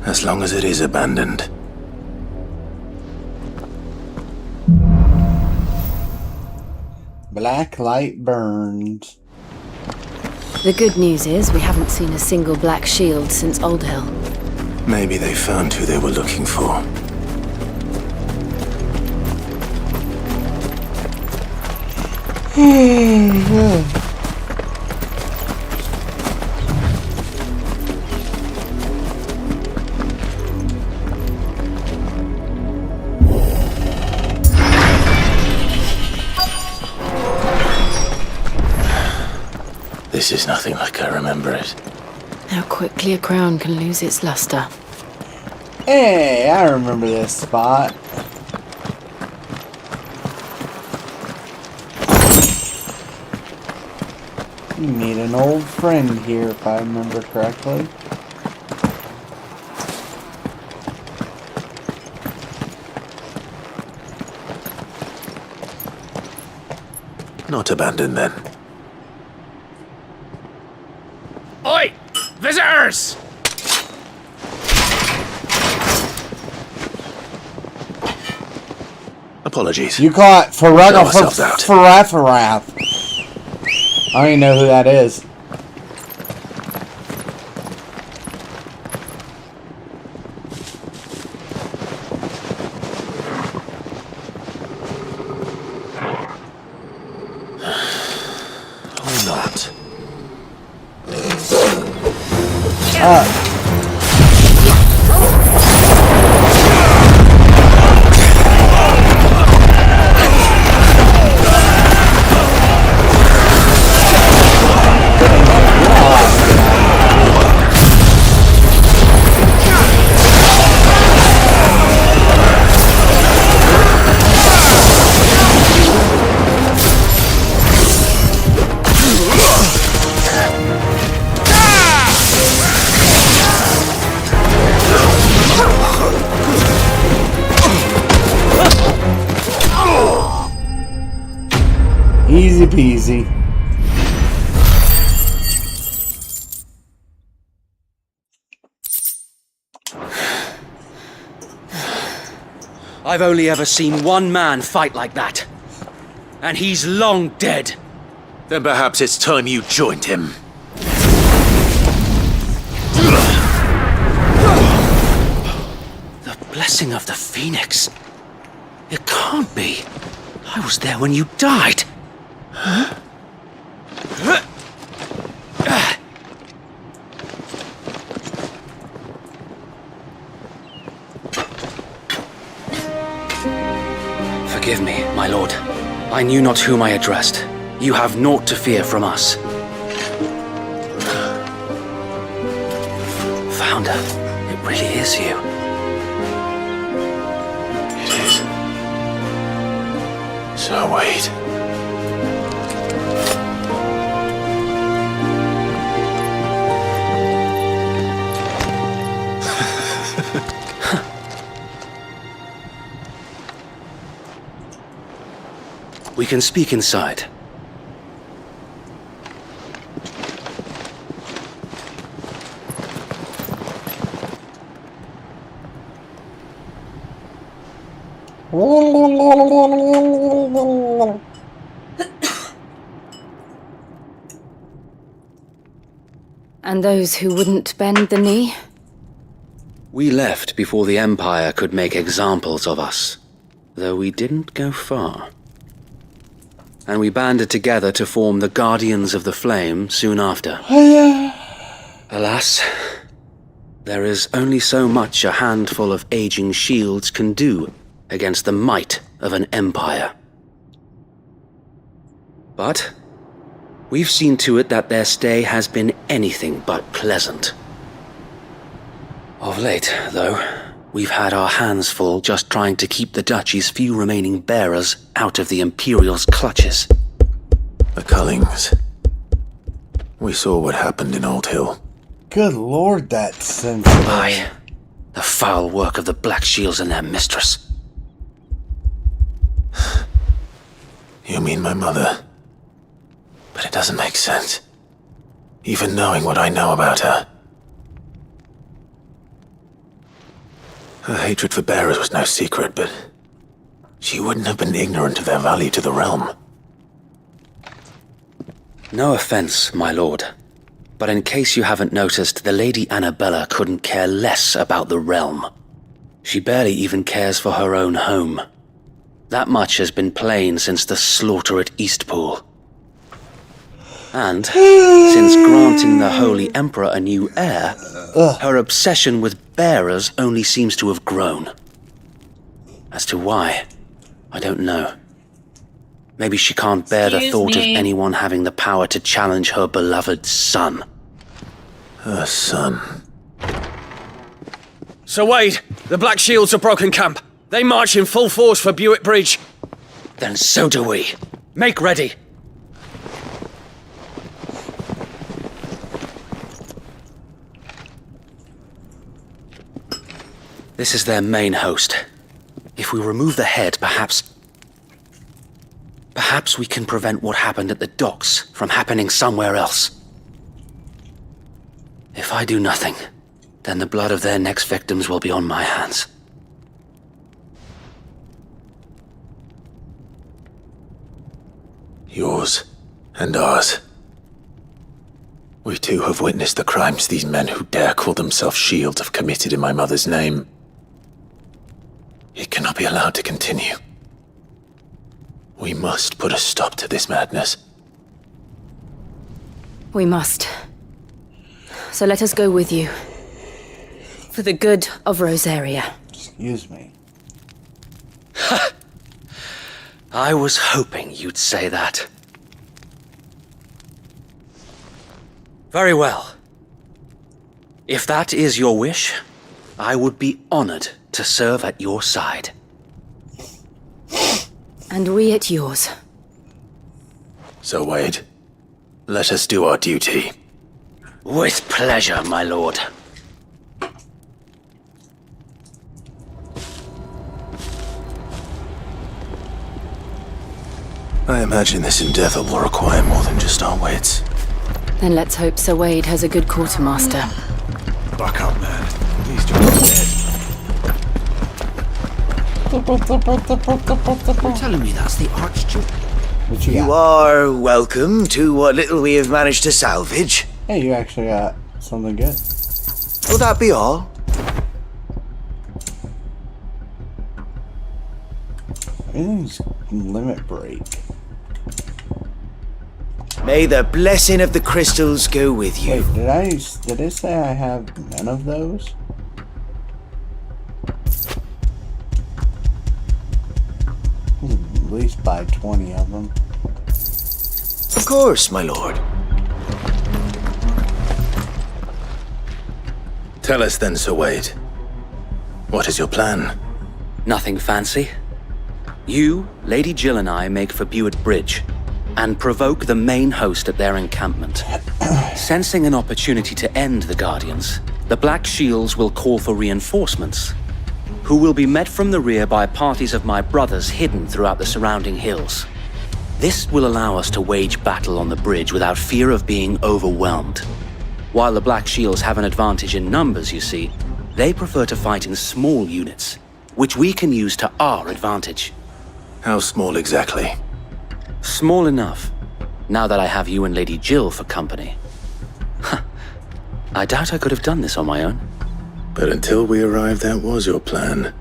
As long as it is abandoned. Black light burned. The good news is we haven't seen a single black shield since Old Hill. Maybe they found who they were looking for. This is nothing like I remember it. How quickly a crown can lose its luster. Hey, I remember this spot. You meet an old friend here, if I remember correctly. Not abandoned then. Oi! Visitors! Apologies. You caught Farraga Show ourselves out. Farafarath. I don't even know who that is. Or not. Easy peasy. I've only ever seen one man fight like that. And he's long dead. Then perhaps it's time you joined him. The blessing of the Phoenix. It can't be. I was there when you died. Forgive me, my lord. I knew not whom I addressed. You have naught to fear from us. Founder, it really is you. It is. So wait. We can speak inside. And those who wouldn't bend the knee? We left before the Empire could make examples of us, though we didn't go far. And we banded together to form the Guardians of the Flame soon after. Alas, there is only so much a handful of aging shields can do against the might of an empire. But we've seen to it that their stay has been anything but pleasant. Of late, though, we've had our hands full just trying to keep the Duchy's few remaining bearers out of the Imperial's clutches. The Cullings. We saw what happened in Old Hill. Good lord, that's sensitive. Aye. The foul work of the Black Shields and their mistress. You mean my mother? But it doesn't make sense. Even knowing what I know about her. Her hatred for bearers was no secret, but she wouldn't have been ignorant of their value to the realm. No offense, my lord, but in case you haven't noticed, the Lady Annabella couldn't care less about the realm. She barely even cares for her own home. That much has been plain since the slaughter at Eastpool. And, since granting the Holy Emperor a new heir, her obsession with bearers only seems to have grown. As to why, I don't know. Maybe she can't bear the thought of anyone having the power to challenge her beloved son. Her son. Sir Wade, the Black Shields have broken camp. They march in full force for Buick Bridge. Then so do we. Make ready. This is their main host. If we remove the head, perhaps we can prevent what happened at the docks from happening somewhere else. If I do nothing, then the blood of their next victims will be on my hands. Yours and ours. We too have witnessed the crimes these men who dare call themselves shields have committed in my mother's name. It cannot be allowed to continue. We must put a stop to this madness. We must. So let us go with you. For the good of Rosaria. Excuse me. I was hoping you'd say that. Very well. If that is your wish, I would be honored to serve at your side. And we at yours. So, Wade, let us do our duty. With pleasure, my lord. I imagine this endeavor will require more than just our wits. Then let's hope Sir Wade has a good quartermaster. Buck up, man. Please join You're telling me that's the Archduke? You are welcome to what little we have managed to salvage. Hey, you actually got something good. Will that be all? Everything's limit break. May the blessing of the crystals go with you. Wait, did it say I have none of those? At least buy 20 of them. Of course, my lord. Tell us then, Sir Wade. What is your plan? Nothing fancy. You, Lady Jill and I make for Buick Bridge and provoke the main host at their encampment. Sensing an opportunity to end the Guardians, the Black Shields will call for reinforcements, who will be met from the rear by parties of my brothers hidden throughout the surrounding hills. This will allow us to wage battle on the bridge without fear of being overwhelmed. While the Black Shields have an advantage in numbers, you see, they prefer to fight in small units, which we can use to our advantage. How small exactly? Small enough, now that I have you and Lady Jill for company. I doubt I could have done this on my own. But until we arrived, that was your plan.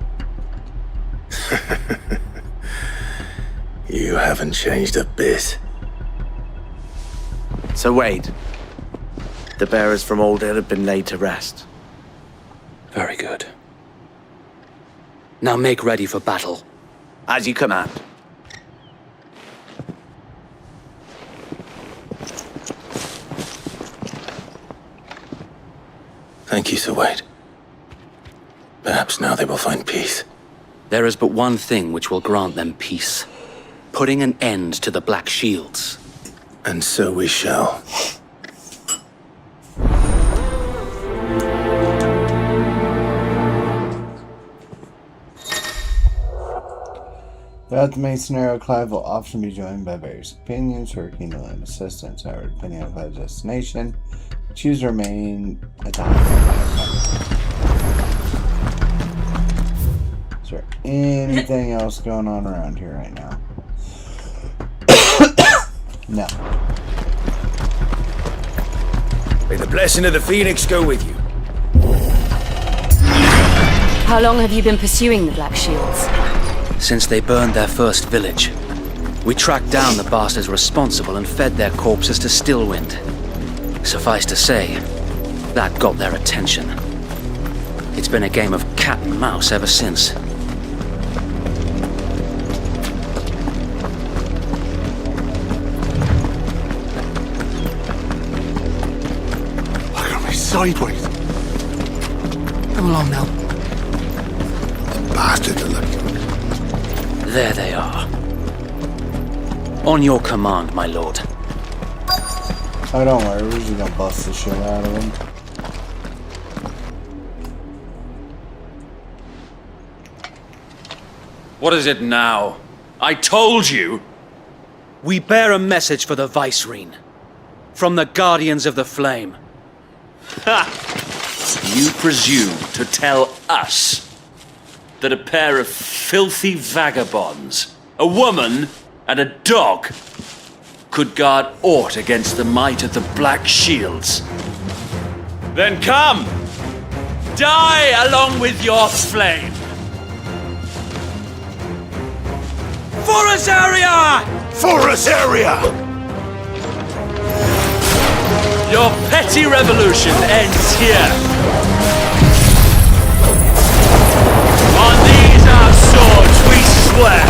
You haven't changed a bit. So Wade, the bearers from Old Hill have been laid to rest. Very good. Now make ready for battle. As you command. Thank you, Sir Wade. Perhaps now they will find peace. There is but one thing which will grant them peace. Putting an end to the Black Shields. And so we shall. Throughout the main scenario, Clive will often be joined by various companions who are keen to lend assistance. However, depending on Clive's destination, choose to remain at the Is there anything else going on around here right now? No. May the blessing of the Phoenix go with you. How long have you been pursuing the Black Shields? Since they burned their first village. We tracked down the bastards responsible and fed their corpses to Stillwind. Suffice to say, that got their attention. It's been a game of cat and mouse ever since. Look at me sideways. Come along now. Bastards are looking. There they are. On your command, my lord. Oh, don't worry, we're just gonna bust the shit out of them. What is it now? I told you! We bear a message for the Vicereine. From the Guardians of the Flame. Ha! You presume to tell us that a pair of filthy vagabonds, a woman and a dog, could guard aught against the might of the Black Shields? Then come! Die along with your flame! For Azaria! For Azaria! Your petty revolution ends here. On these our swords we swear.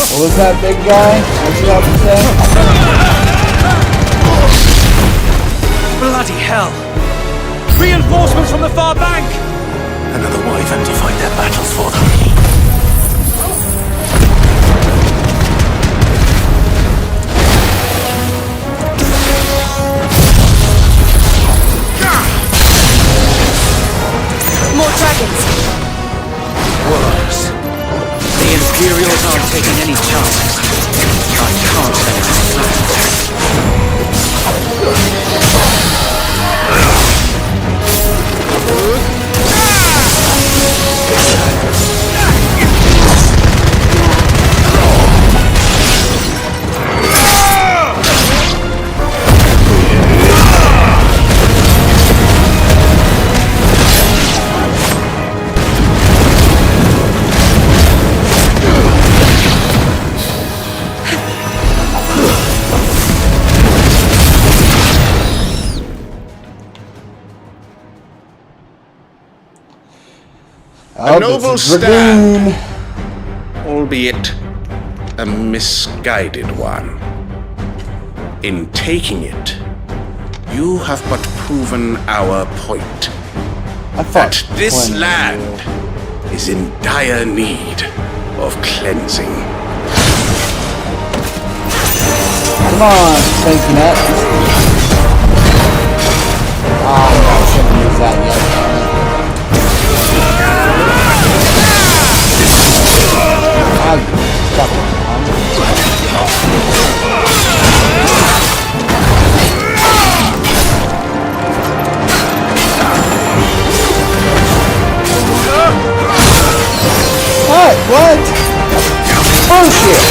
What was that big guy? What you have to say? Bloody hell! Reinforcements from the far bank! Another wyvern to fight their battles for them. More dragons! Worse. The Imperials aren't taking any chances. I can't say I'm A noble stand, albeit a misguided one. In taking it, you have but proven our point. That this land is in dire need of cleansing. Come on, thank you, Matt. Oh, I shouldn't use that yet. What? Bullshit!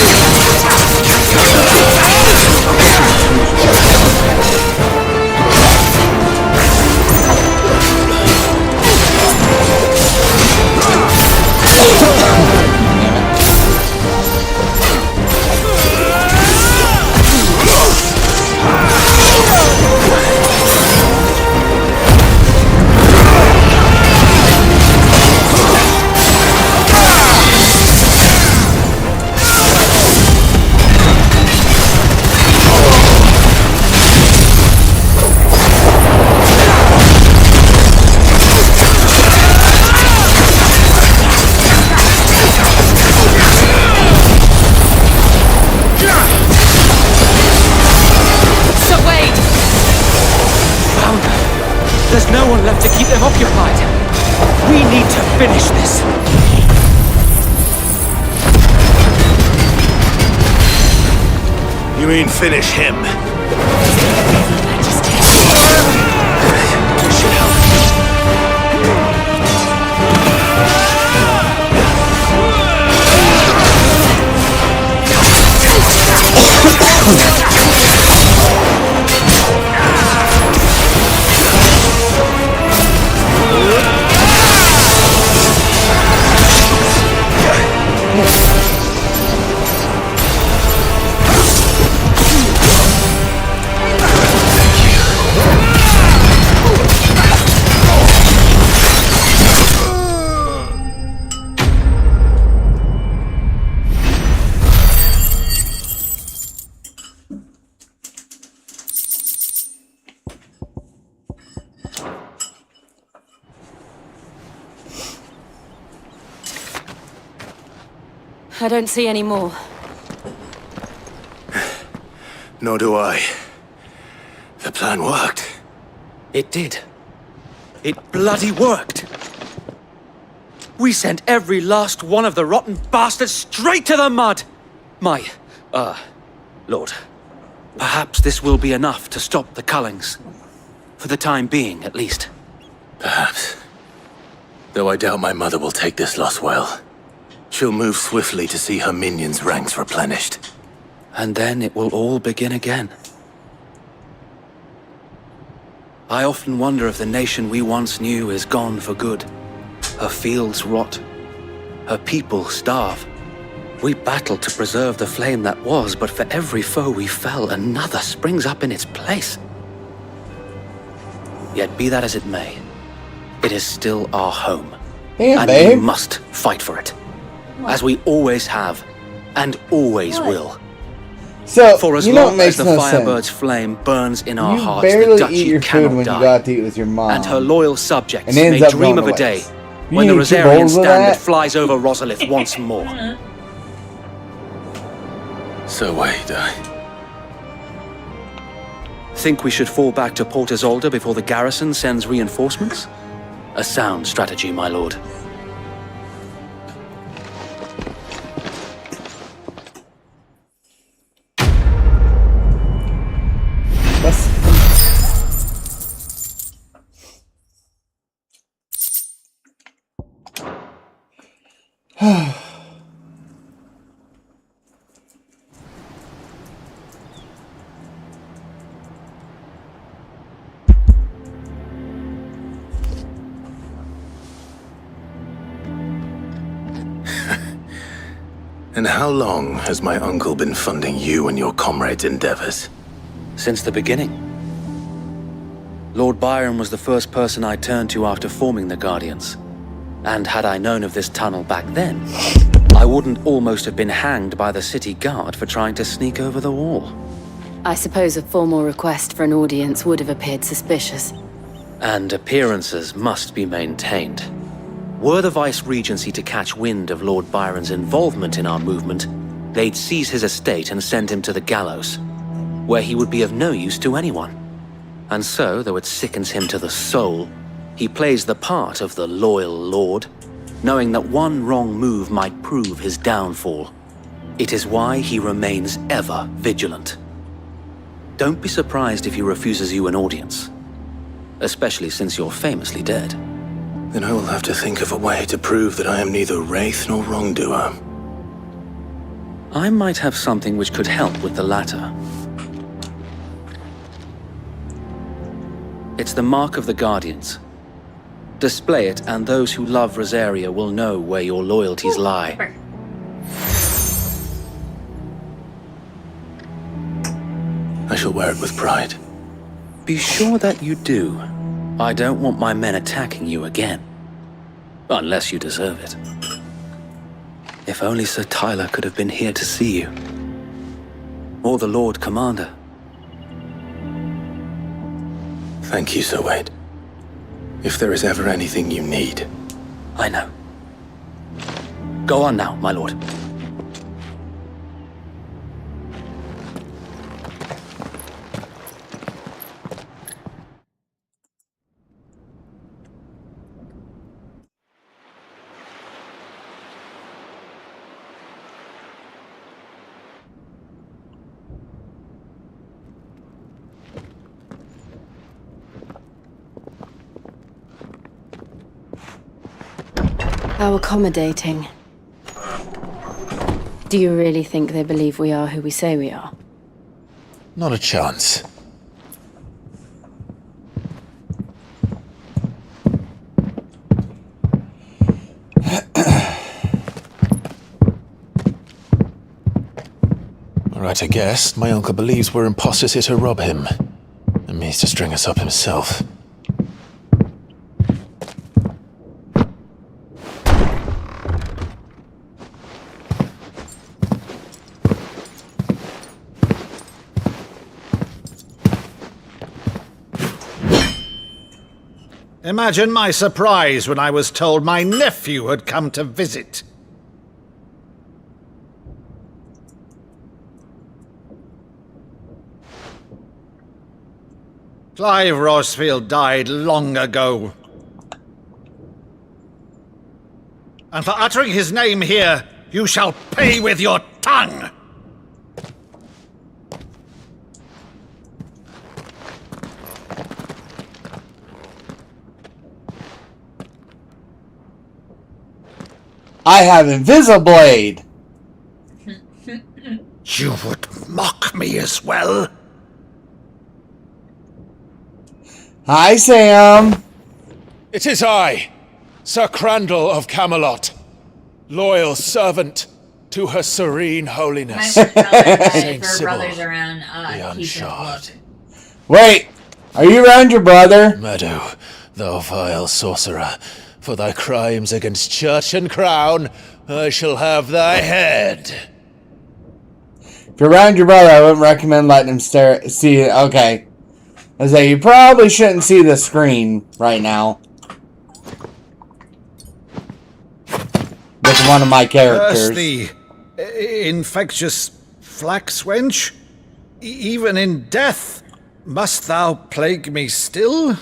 There's no one left to keep them occupied. We need to finish this. You mean finish him? I don't see any more. Nor do I. The plan worked. It did. It bloody worked. We sent every last one of the rotten bastards straight to the mud! My, Lord, perhaps this will be enough to stop the Cullings. For the time being, at least. Perhaps. Though I doubt my mother will take this loss well. She'll move swiftly to see her minions' ranks replenished. And then it will all begin again. I often wonder if the nation we once knew is gone for good. Her fields rot. Her people starve. We battled to preserve the flame that was, but for every foe we fell, another springs up in its place. Yet be that as it may, it is still our home. Damn, and babe. we must fight for it. As we always have, and always will. So, for as you know long what makes as the no firebird's sense? flame burns in our You hearts, the barely duchy eat your food cannot when you die. go out to eat with your mom. And her loyal subjects And ends may up dream going of a to day waste. when You the eat your Rosarian bowls of standard that? flies over Rosalith once more. So wait, Think we should fall back to Port Isolde before the garrison sends reinforcements? A sound strategy, my lord. And how long has my uncle been funding you and your comrades' endeavors? Since the beginning. Lord Byron was the first person I turned to after forming the Guardians. And had I known of this tunnel back then, I wouldn't almost have been hanged by the city guard for trying to sneak over the wall. I suppose a formal request for an audience would have appeared suspicious. And appearances must be maintained. Were the Vice-Regency to catch wind of Lord Byron's involvement in our movement, they'd seize his estate and send him to the gallows, where he would be of no use to anyone. And so, though it sickens him to the soul, he plays the part of the loyal lord, knowing that one wrong move might prove his downfall. It is why he remains ever vigilant. Don't be surprised if he refuses you an audience, especially since you're famously dead. Then I will have to think of a way to prove that I am neither wraith nor wrongdoer. I might have something which could help with the latter. It's the mark of the Guardians. Display it, and those who love Rosaria will know where your loyalties lie. I shall wear it with pride. Be sure that you do. I don't want my men attacking you again. Unless you deserve it. If only Sir Tyler could have been here to see you. Or the Lord Commander. Thank you, Sir Wade. If there is ever anything you need. I know. Go on now, my lord. How accommodating. Do you really think they believe we are who we say we are? Not a chance. Alright, I guess. My uncle believes we're imposters here to rob him. And means to string us up himself. Imagine my surprise when I was told my nephew had come to visit. Clive Rosfield died long ago. And for uttering his name here, you shall pay with your tongue! I have Invisiblade! You would mock me as well? Hi, Sam! It is I, Sir Crandall of Camelot, loyal servant to Her Serene Holiness. My brother died Saint for Sybil, brothers around the keeping Unshod. Wait! Are you around your brother? Meadow, thou vile sorcerer, for thy crimes against church and crown, I shall have thy head. If you're around your brother, I wouldn't recommend letting him see it. Okay. I say you probably shouldn't see the screen right now. With one of my characters. Curse thee, infectious flax wench. Even in death, must thou plague me still?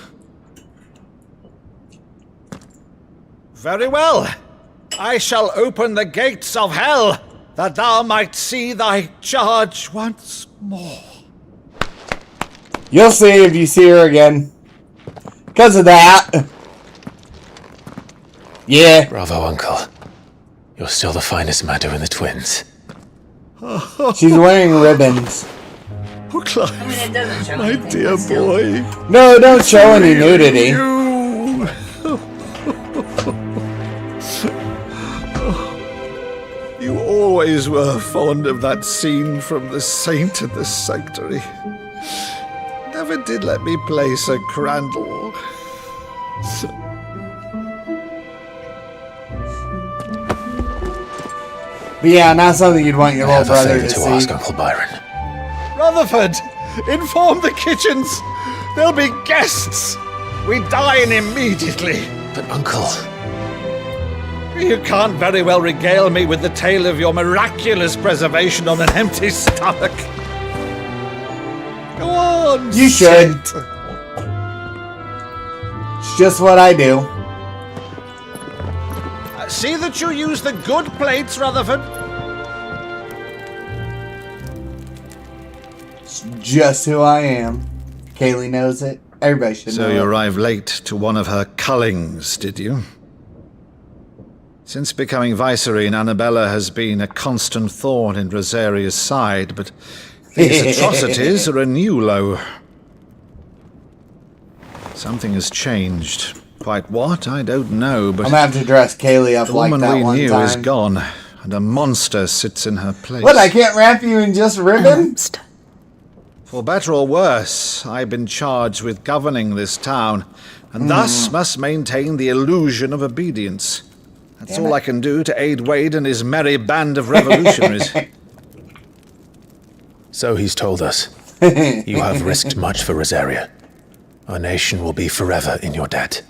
Very well. I shall open the gates of hell, that thou might see thy charge once more. You'll see if you see her again. Because of that. Yeah. Bravo, Uncle. You're still the finest Meadow in the twins. She's wearing ribbons. Oh, Clive, I mean, it doesn't show my anything, dear but still. boy. No, don't show any nudity. You always were fond of that scene from The Saint and the Sanctuary. Never did let me play Sir Crandall. But yeah, not something you'd want your I little have a brother favor to to see. ask, Uncle Byron. Rutherford, inform the kitchens. There'll be guests. We dine immediately. But, Uncle... You can't very well regale me with the tale of your miraculous preservation on an empty stomach. Go on. You should. It's just what I do. See that you use the good plates, Rutherford. It's just who I am. Kaylee knows it. Everybody should know So you it. arrived late to one of her cullings, did you? Since becoming Vicereine, Annabella has been a constant thorn in Rosaria's side, but these atrocities are a new low. Something has changed. Quite what, I don't know, but... I'm gonna have to dress Kaylee up the like woman that we one knew time. is gone, and a monster sits in her place. What, I can't wrap you in just ribbons? For better or worse, I've been charged with governing this town, and thus must maintain the illusion of obedience. That's Damn all it. I can do to aid Wade and his merry band of revolutionaries. So he's told us. You have risked much for Rosaria. Our nation will be forever in your debt.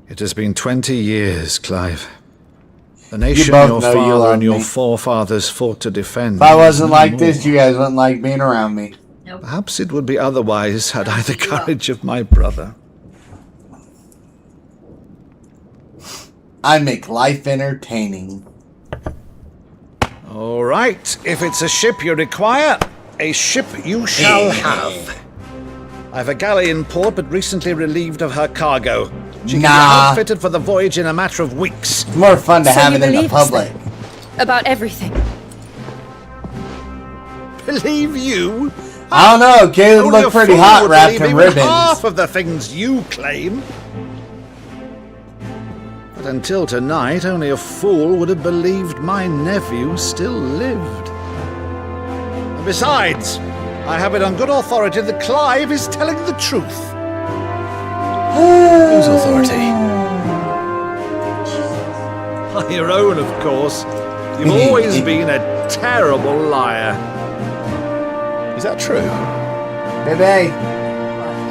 It has been 20 years, Clive. The nation both your know you father love and your me. forefathers fought to defend. If I is wasn't no like more. this, you guys wouldn't like being around me. Perhaps it would be otherwise had I the courage of my brother. I make life entertaining. All right, if it's a ship you require, a ship you shall have. I've a galley in port, but recently relieved of her cargo. She can be Nah. outfitted for the voyage in a matter of weeks. It's more fun to So have you it in the believe us public. About everything. Believe you? I don't know. Caleb Only a looked pretty fool hot would wrapped believe in even ribbons. half of the things you claim. But until tonight, only a fool would have believed my nephew still lived. And besides, I have it on good authority that Clive is telling the truth. Whose authority? On your own, of course. You've always been a terrible liar. Is that true? Baby.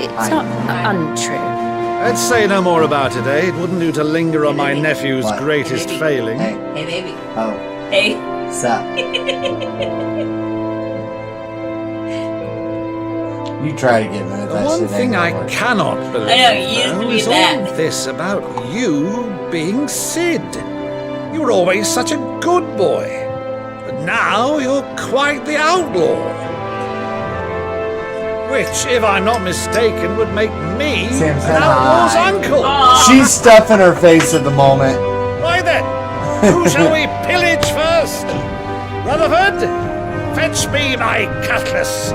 It's not untrue. Let's say no more about it, eh? It wouldn't do to linger on my nephew's What? greatest failing. Hey, baby. Oh, Hey. sup? You try to get me with The that one shit. thing ain't I gonna work. cannot believe I know, you used to though, be is that. all this about you being Sid. You were always such a good boy, but now you're quite the outlaw. Which, if I'm not mistaken, would make me Sam an said outlaw's hi. uncle. She's stuffing her face at the moment. Why then, who shall we pillage first? Rutherford, fetch me my cutlass.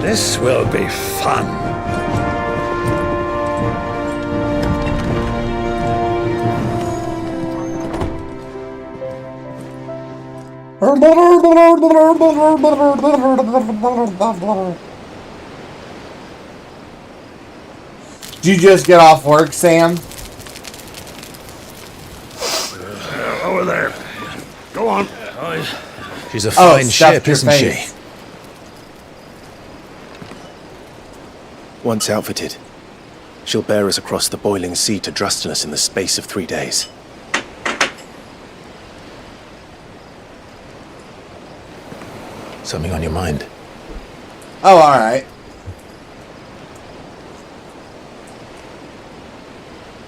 This will be fun. Did you just get off work, Sam? Over there. Go on. She's a Oh, fine stuffed ship, your isn't she? face. Once outfitted, she'll bear us across the boiling sea to Drustinus in the space of 3 days. Something on your mind? Oh, alright.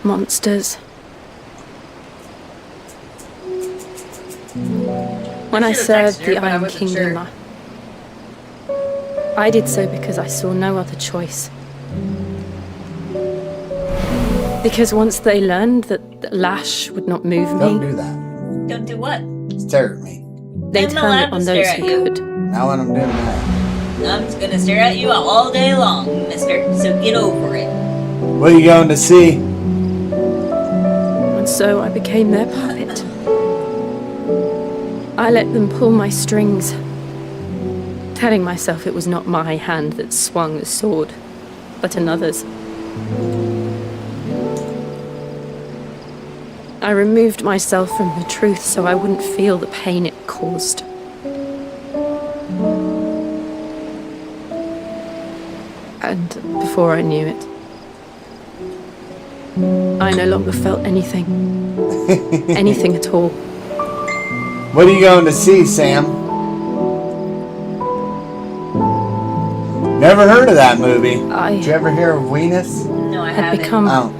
Monsters. When I served the Iron Kingdom, I did so because I saw no other choice. Because once they learned that Lash would not move Don't me, do that. Don't do what? Stare at me. they I'm turned allowed it to on stare those at who you. could. Now when I'm doing that. I'm just gonna stare at you all day long, mister. So get over it. What are you going to see? And so I became their puppet. I let them pull my strings, telling myself it was not my hand that swung the sword, but another's. I removed myself from the truth so I wouldn't feel the pain it caused. And before I knew it, I no longer felt anything. Anything at all. What are you going to see, Sam? Never heard of that movie. Did you ever hear of Venus? No, I had haven't. become Oh,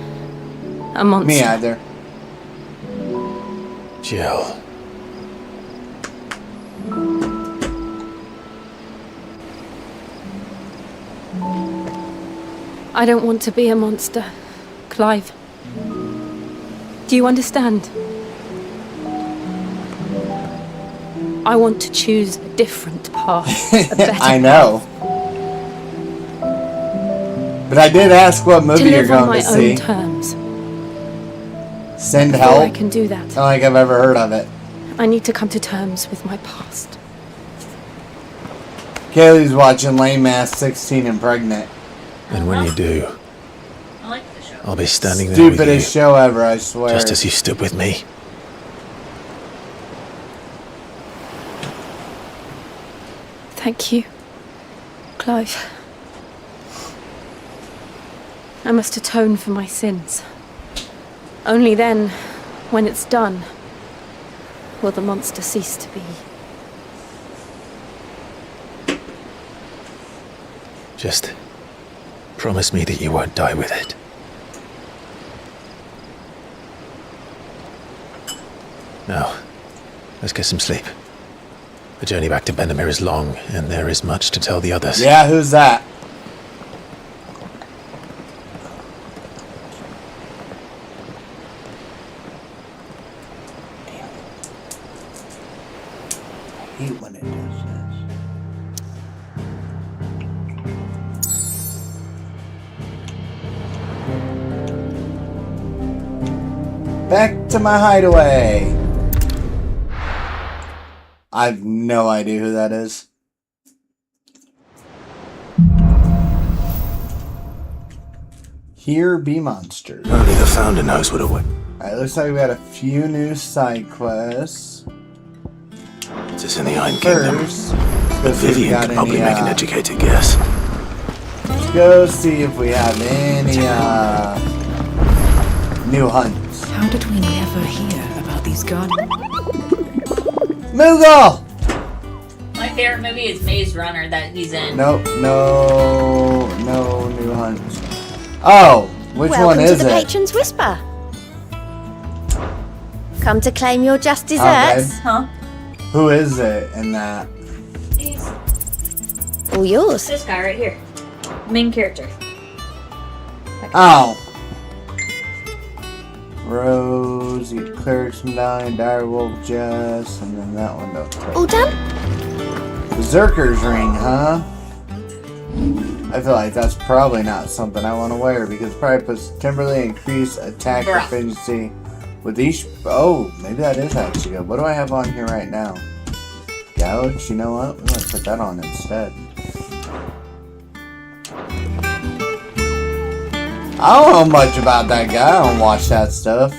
a monster. me either. Jill. I don't want to be a monster, Clive. Do you understand? I want to choose a different path, a better I know. But I did ask what to movie you're live on going my to see. own terms. Send Before I Help? can do that, I don't think I've ever heard of it. I need to come to terms with my past. Kaylee's watching Lame Ass 16 and Pregnant. And when you do, I like the show. I'll be standing there with you, Stupidest show ever, I swear. just as you stood with me. Thank you, Clive. I must atone for my sins. Only then, when it's done, will the monster cease to be. Just promise me that you won't die with it. Now, let's get some sleep. The journey back to Benamir is long, and there is much to tell the others. Yeah, who's that? I hate when it does this. Back to my hideaway. I have no idea who that is. Here be monsters. Only the founder knows what away. Alright, looks like we got a few new side quests. It's just in the Iron Kingdom. First, let's see if we Vivian got could probably any, make an educated guess. Let's go see if we have any new hunts. How did we never hear about these gardens? Moogle! My favorite movie is Maze Runner that he's in. Nope, no new hunts. Oh, which one is Welcome to the it? Patron's Whisper. Come to claim your just Okay. desserts. Huh? Who is it in that? All yours. This guy right here. Main character. Oh. Rose, you get Cleric's Medallion, Direwolf Jess, and then that one don't take. All done? Berserker's Ring, huh? I feel like that's probably not something I want to wear because it probably puts Timberly increased attack efficiency with each. Oh, maybe that is actually good. What do I have on here right now? Gouge, you know what? We're going to put that on instead. I don't know much about that guy. I don't watch that stuff.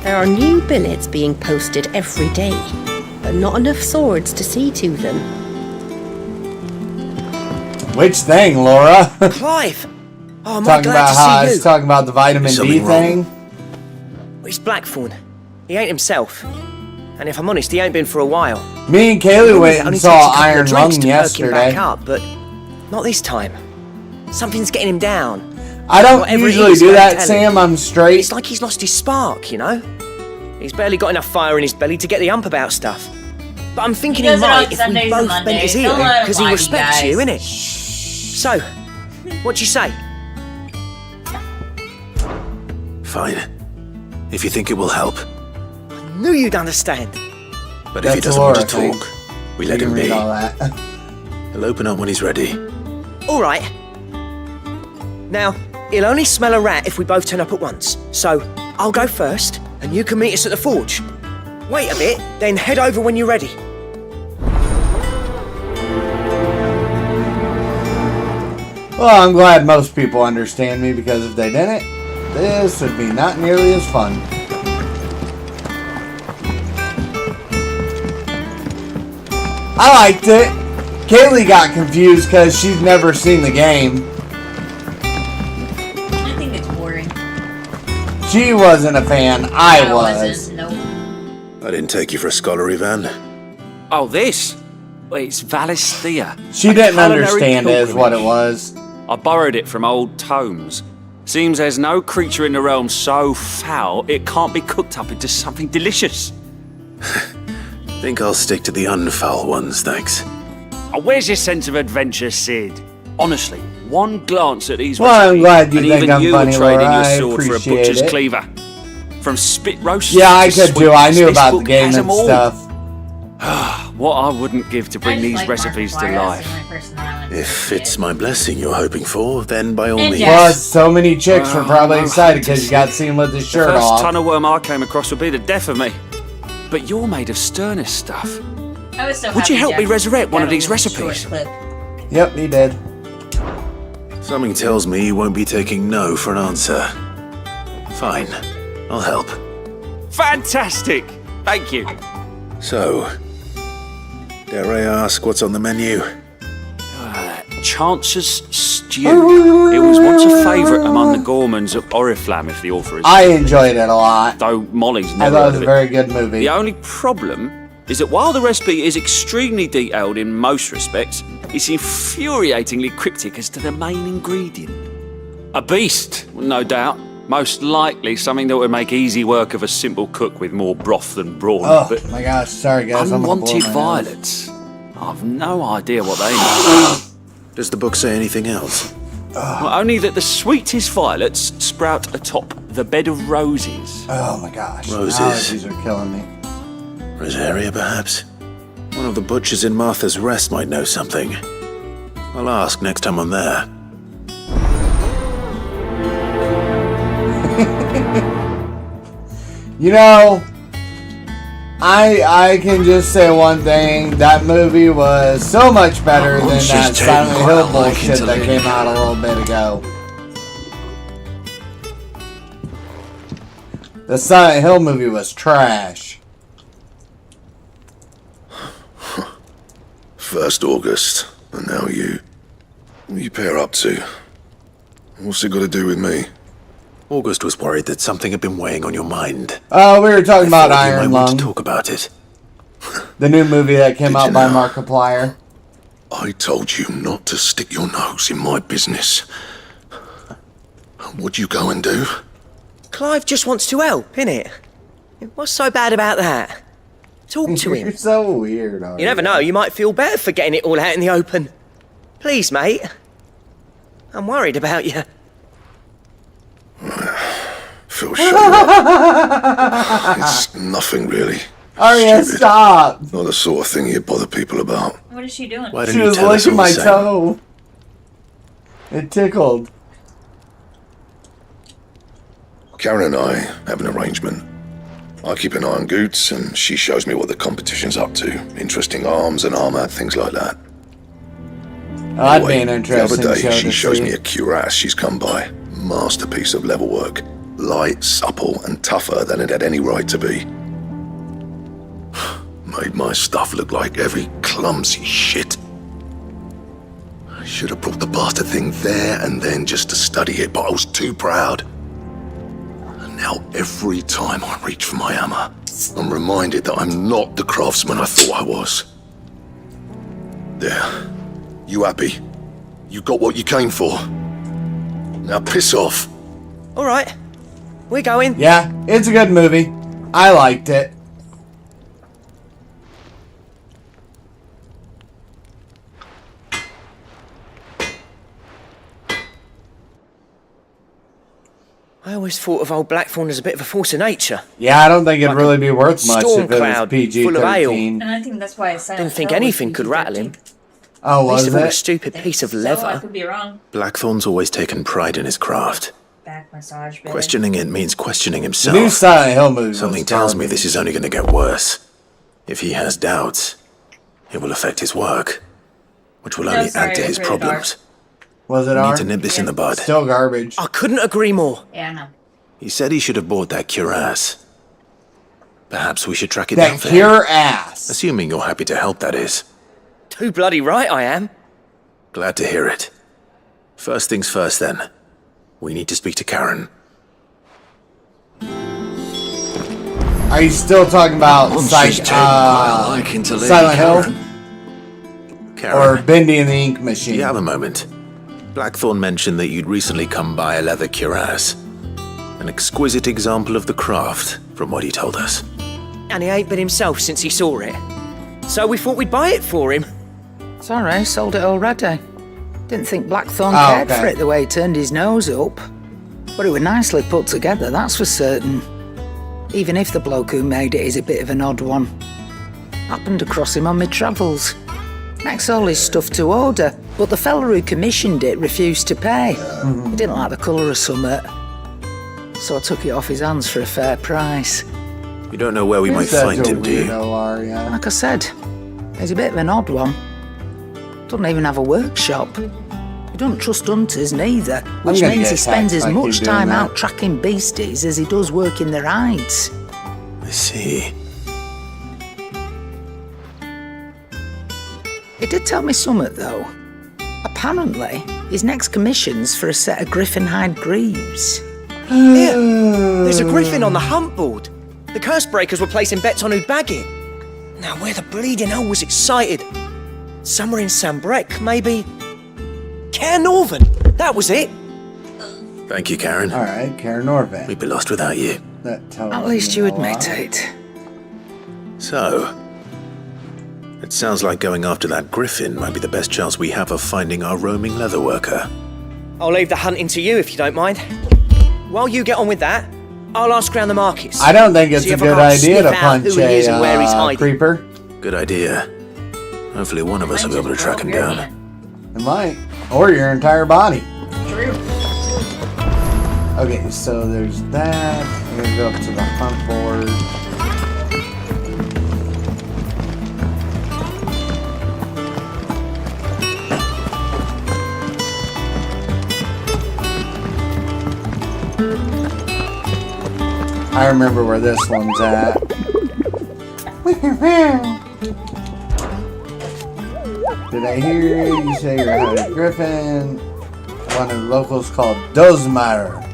There are new billets being posted every day, but not enough swords to see to them. Which thing, Laura? Clive! Oh, am I Talking glad about to how I see was you. talking about the vitamin D thing. It's Blackthorn. He ain't himself. And if I'm honest, he ain't been for a while. Me and Kaylee It went only and takes saw a couple of Iron drinks Lung to perk him back yesterday. up, but not this time. Something's getting him down. I don't Whatever it usually is, do don't that, tell him. Sam. I'm straight. It's like he's lost his spark, you know? He's barely got enough fire in his belly to get the ump about stuff. But I'm thinking he does it on might if we Sundays and both bent his Mondays. ear, Don't let him because he lie to you respects you, guys. innit? So, what you say? Fine. If you think it will help. Knew you'd understand. But if he That's doesn't want to Laura, I think. talk, we let You him can be. read all that. He'll open up when he's ready. All right. Now, he'll only smell a rat if we both turn up at once. So, I'll go first, and you can meet us at the forge. Wait a bit, then head over when you're ready. Well, I'm glad most people understand me because if they didn't, this would be not nearly as fun. I liked it. Kaylee got confused because she's never seen the game. I think it's boring. She wasn't a fan. I was. wasn't. Nope. I didn't take you for a scholar, Ivan. Oh, this? Well, it's Valisthea. She A didn't culinary understand it is what it pilgrimage. was. I borrowed it from old tomes. Seems there's no creature in the realm so foul it can't be cooked up into something delicious. Think I'll stick to the unfoul ones, thanks. Oh, where's your sense of adventure, Sid? Honestly, one glance at these Well, I'm recipes, glad you and think even I'm you funny, were trading Laura. your I sword for a appreciate butcher's it. cleaver. From spit roast Yeah, I to could do. I sweetness, knew this about the book game has and them all. stuff. What I wouldn't give to bring I just these like recipes to Markiplier, life. that's my personality. If it's my blessing you're hoping for, then by all And means. yes. Plus, so many chicks were Well, probably no excited hunters. because you got seen with his The shirt first off. tunnel worm I came across would be the death of me. But you're made of sternest stuff. I was so Would you happy help me Jack resurrect one got of these a short recipes? clip. Yep, he did. Something tells me you won't be taking no for an answer. Fine, I'll help. Fantastic! Thank you. So, dare I ask what's on the menu? Chance's Stew. It was once a favourite among the Gormans of Oriflamme, if the author is. I enjoyed it a lot. Though Molly's I never thought it heard was of a it. very good movie. The only problem is that while the recipe is extremely detailed in most respects, it's infuriatingly cryptic as to the main ingredient. A beast, no doubt, Most likely something that would make easy work of a simple cook with more broth than brawn. Oh but my gosh, sorry guys. I'm gonna blow unwanted my nose. violets. I've no idea what they mean. Does the book say anything else? Well, only that the sweetest violets sprout atop the bed of roses. Oh my gosh. Roses. Allergies are killing me. Rosaria, perhaps? One of the butchers in Martha's Rest might know something. I'll ask next time I'm there. You know, I can just say one thing. That movie was so much better than that Silent Hill bullshit that came out a little bit ago. The Silent Hill movie was trash. 1st August, and now you. What are you pair up to? What's it got to do with me? August was worried that something had been weighing on your mind. Oh, we were talking about I thought you Iron might want Lung, to talk about it. the new movie that came out by Markiplier. I told you not to stick your nose in my business. What'd you go and do? Clive just wants to help, innit? What's so bad about that? Talk to him. You're so weird. You never know, you might feel better for getting it all out in the open. Please, mate. I'm worried about you. Phil, shut up. It's nothing really. Arya, Stupid. stop. Not the sort of thing you bother people about. What is she doing? Why She didn't you was tell us licking all my the same? toe. It tickled. Karen and I have an arrangement. I keep an eye on Goots, and she shows me what the competition's up to. Interesting arms and armor, things like that. That'd be an The interesting other day, show she to shows see. me a cuirass she's come by. Masterpiece of level work. Light, supple, and tougher than it had any right to be. Made my stuff look like every clumsy shit. I should have brought the bastard thing there and then just to study it, but I was too proud. And now every time I reach for my hammer, I'm reminded that I'm not the craftsman I thought I was. There. You happy? You got what you came for. Now piss off. All right, we're going. Yeah, it's a good movie. I liked it. I always thought of old Blackthorn as a bit of a force of nature. Yeah, I don't think it'd Like really a be worth much storm if it was cloud full of ale. PG-13. And I think that's why I said. Didn't think anything could rattle him. Oh, Least was of all a it? stupid piece of So I leather. could be wrong. Blackthorn's always taken pride in his craft. Back massage. Baby. Questioning it means questioning The himself. new Silent Hill movie was Something tells me garbage. this is only going to get worse. If he has doubts, it will affect his work, which will No, only sorry, add to it's his rated R. problems. Was it We R? need to nip this in the bud. Still garbage. I couldn't agree more. Yeah, I know. He said he should have bought that cuirass. Perhaps we should track it That down for pure him. ass. Assuming you're happy to help, that is. Too bloody right I am. Glad to hear it. First things first, then. We need to speak to Karen. Are you still talking about Silent Hill? Karen, Or Bendy and the Ink Machine? do you have a moment? Blackthorn mentioned that you'd recently come by a leather cuirass. An exquisite example of the craft, from what he told us. And he ain't been himself since he saw it. So we thought we'd buy it for him. Sorry, sold it already. Didn't think Blackthorn Oh, cared okay. for it the way he turned his nose up. But it was nicely put together, that's for certain. Even if the bloke who made it is a bit of an odd one. Happened across him on my travels. Next all his stuff to order, but the fella who commissioned it refused to pay. He didn't like the colour of summit. So I took it off his hands for a fair price. You don't know where we might Such find a him, do you? weirdo, Arya. Like I said, he's a bit of an odd one. Doesn't even have a workshop. He don't trust hunters neither, which gonna means get he spends taxed as if I much keep doing time that. out tracking beasties as he does working their hides. I see. He did tell me something, though. Apparently, his next commission's for a set of griffin hide greaves. Here, there's a griffin on the hunt board. The curse breakers were placing bets on who'd bag it. Now, where the bleeding hell was it sighted? Somewhere in Sambrec, maybe. Cairn Northern, that was it. Thank you, Karen. All right, Karen Norvin. We'd be lost without you. That tells At least me you a admit lot. it. So, it sounds like going after that griffin might be the best chance we have of finding our roaming leather worker. I'll leave the hunting to you if you don't mind. While you get on with that, I'll ask around the markets. I don't think it's See a if I good can't idea sniff to out punch who he is and where he's a hiding. creeper. Good idea. Hopefully one of us will be able to track him down. It might. Or your entire body. True. Okay, so there's that. We're gonna go up to the hunt board. I remember where this one's at. Did I hear you say you're a griffin? One of the locals called Dozmeyer.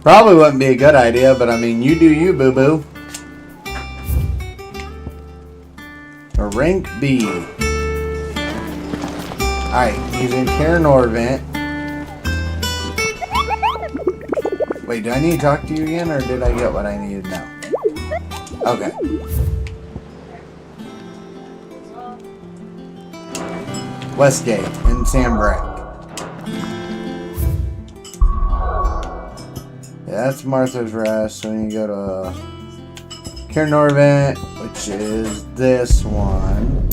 Probably wouldn't be a good idea, but I mean, you do you, boo-boo. A rank B. Alright, he's in Karen Norvent. Wait, do I need to talk to you again, or did I get what I needed to know? Okay. Westgate in Sandbreak. Yeah, that's Martha's Rest, so you go to Karen Norvent, which is this one.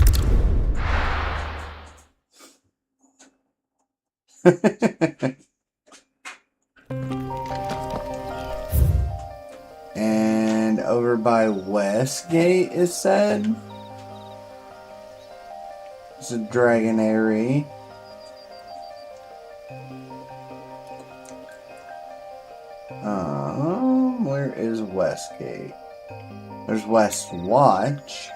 And over by Westgate, it said. It's a Dragonary. Where is Westgate? There's West Watch.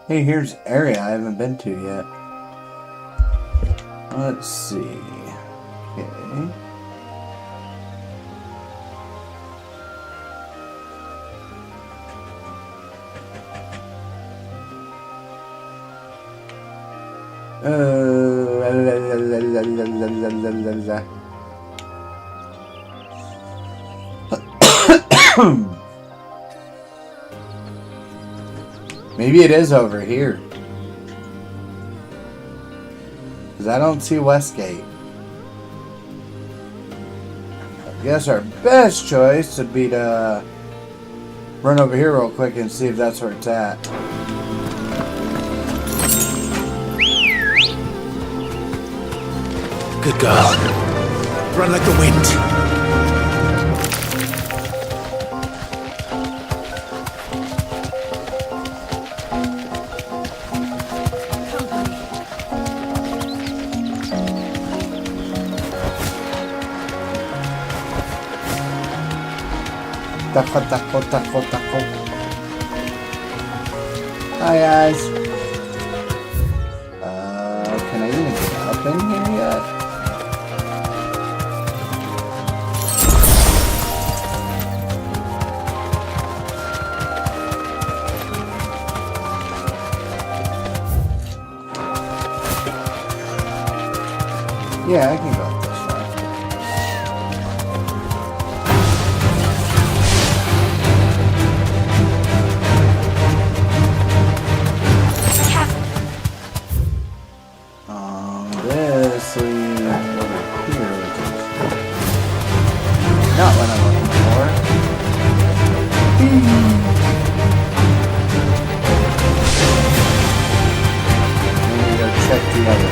Hey, here's area I haven't been to yet. Let's see. Okay. Maybe it is over here. Because I don't see Westgate. I guess our best choice would be to run over here real quick and see if that's where it's at. Good girl. Run like the wind. Taco, taco, taco, taco. Hi guys. Can I even get up in here yet? Yeah, I can go up this way. This leads over here, which is not what I'm looking for. Let me go check the other.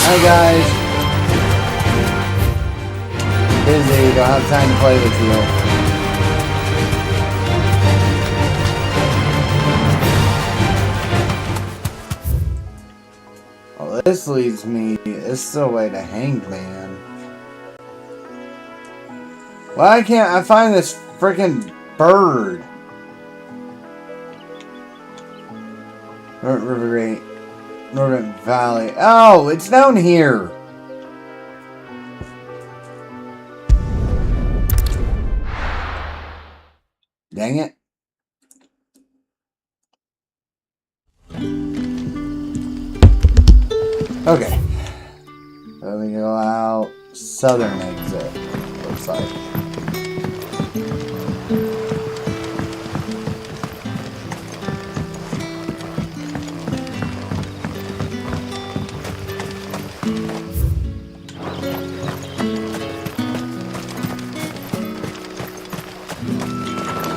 Hi guys. Busy, don't have time to play with you. Well, this leads me. This is the way to Hanged Man. Why can't I find this freaking bird? Rivergate. Northern Valley. Oh, it's down here. Dang it. Okay. So we go out southern exit, looks like.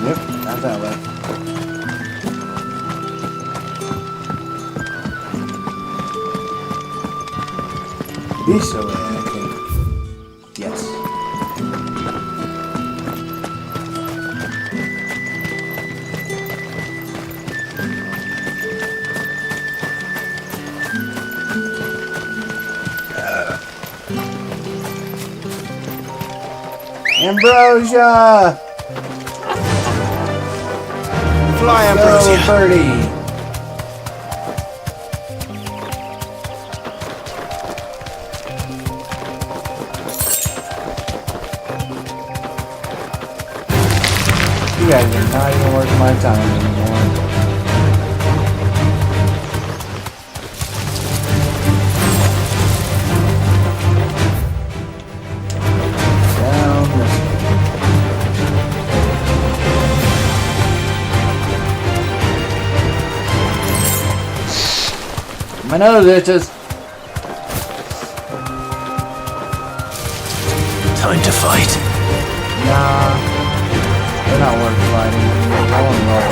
Yep, not that way. This way, I think. Yes. Ambrosia! Fly, Ambrosia. Go, birdie. You guys are not even worth my time anymore. Down this way. My nose itches. Time to fight. Nah. They're not worth fighting. I want to roll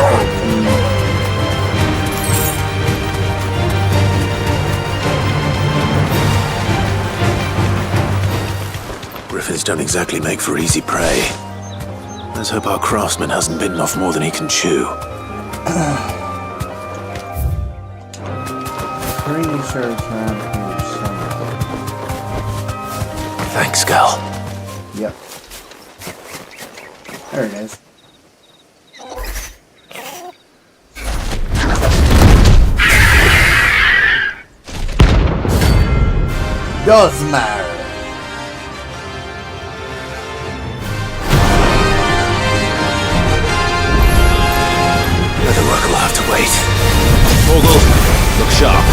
14. Griffins don't exactly make for easy prey. Let's hope our craftsman hasn't bitten off more than he can chew. Pretty sure it's around here somewhere. Thanks, Gal. Yep. There it is. Gosmar! The work will have to wait. Morgul, look sharp.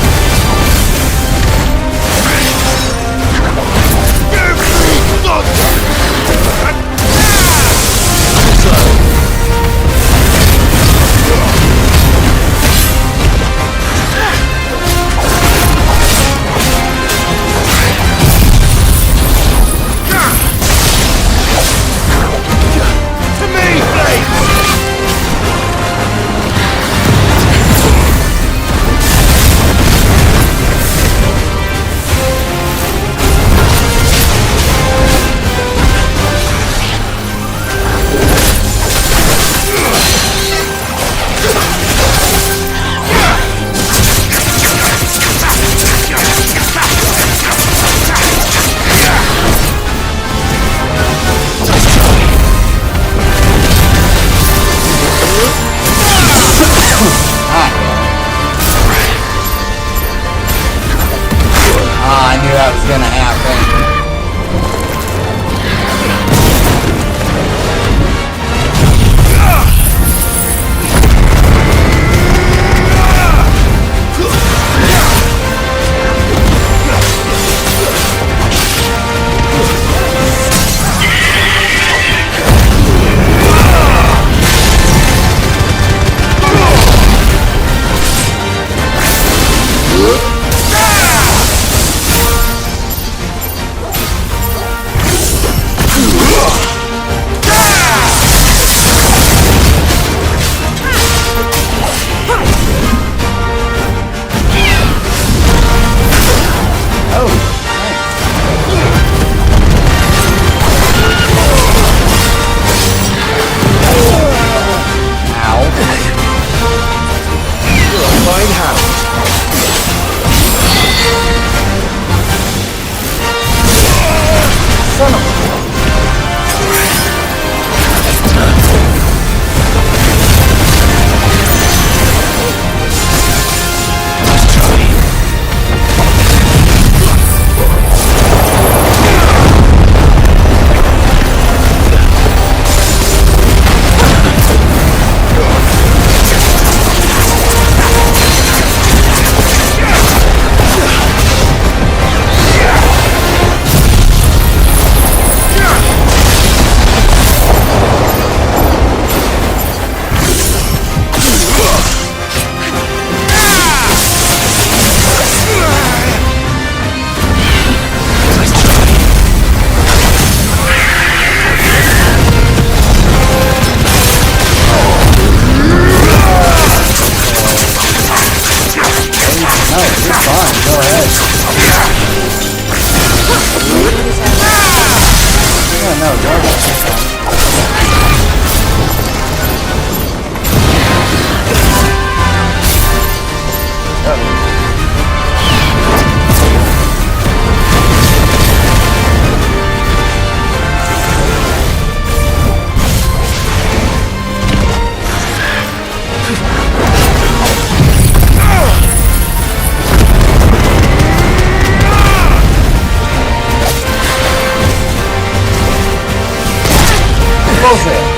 bullshit.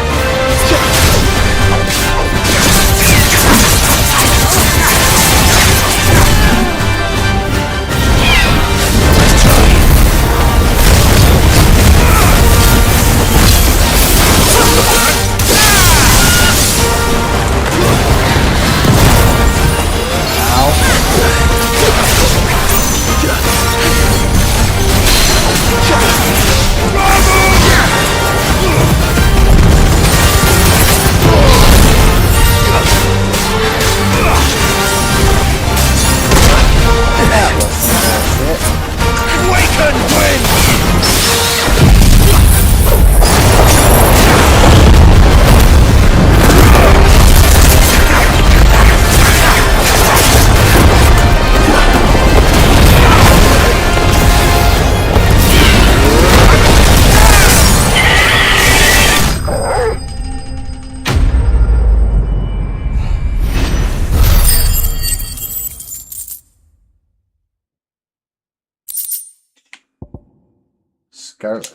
Scarlet.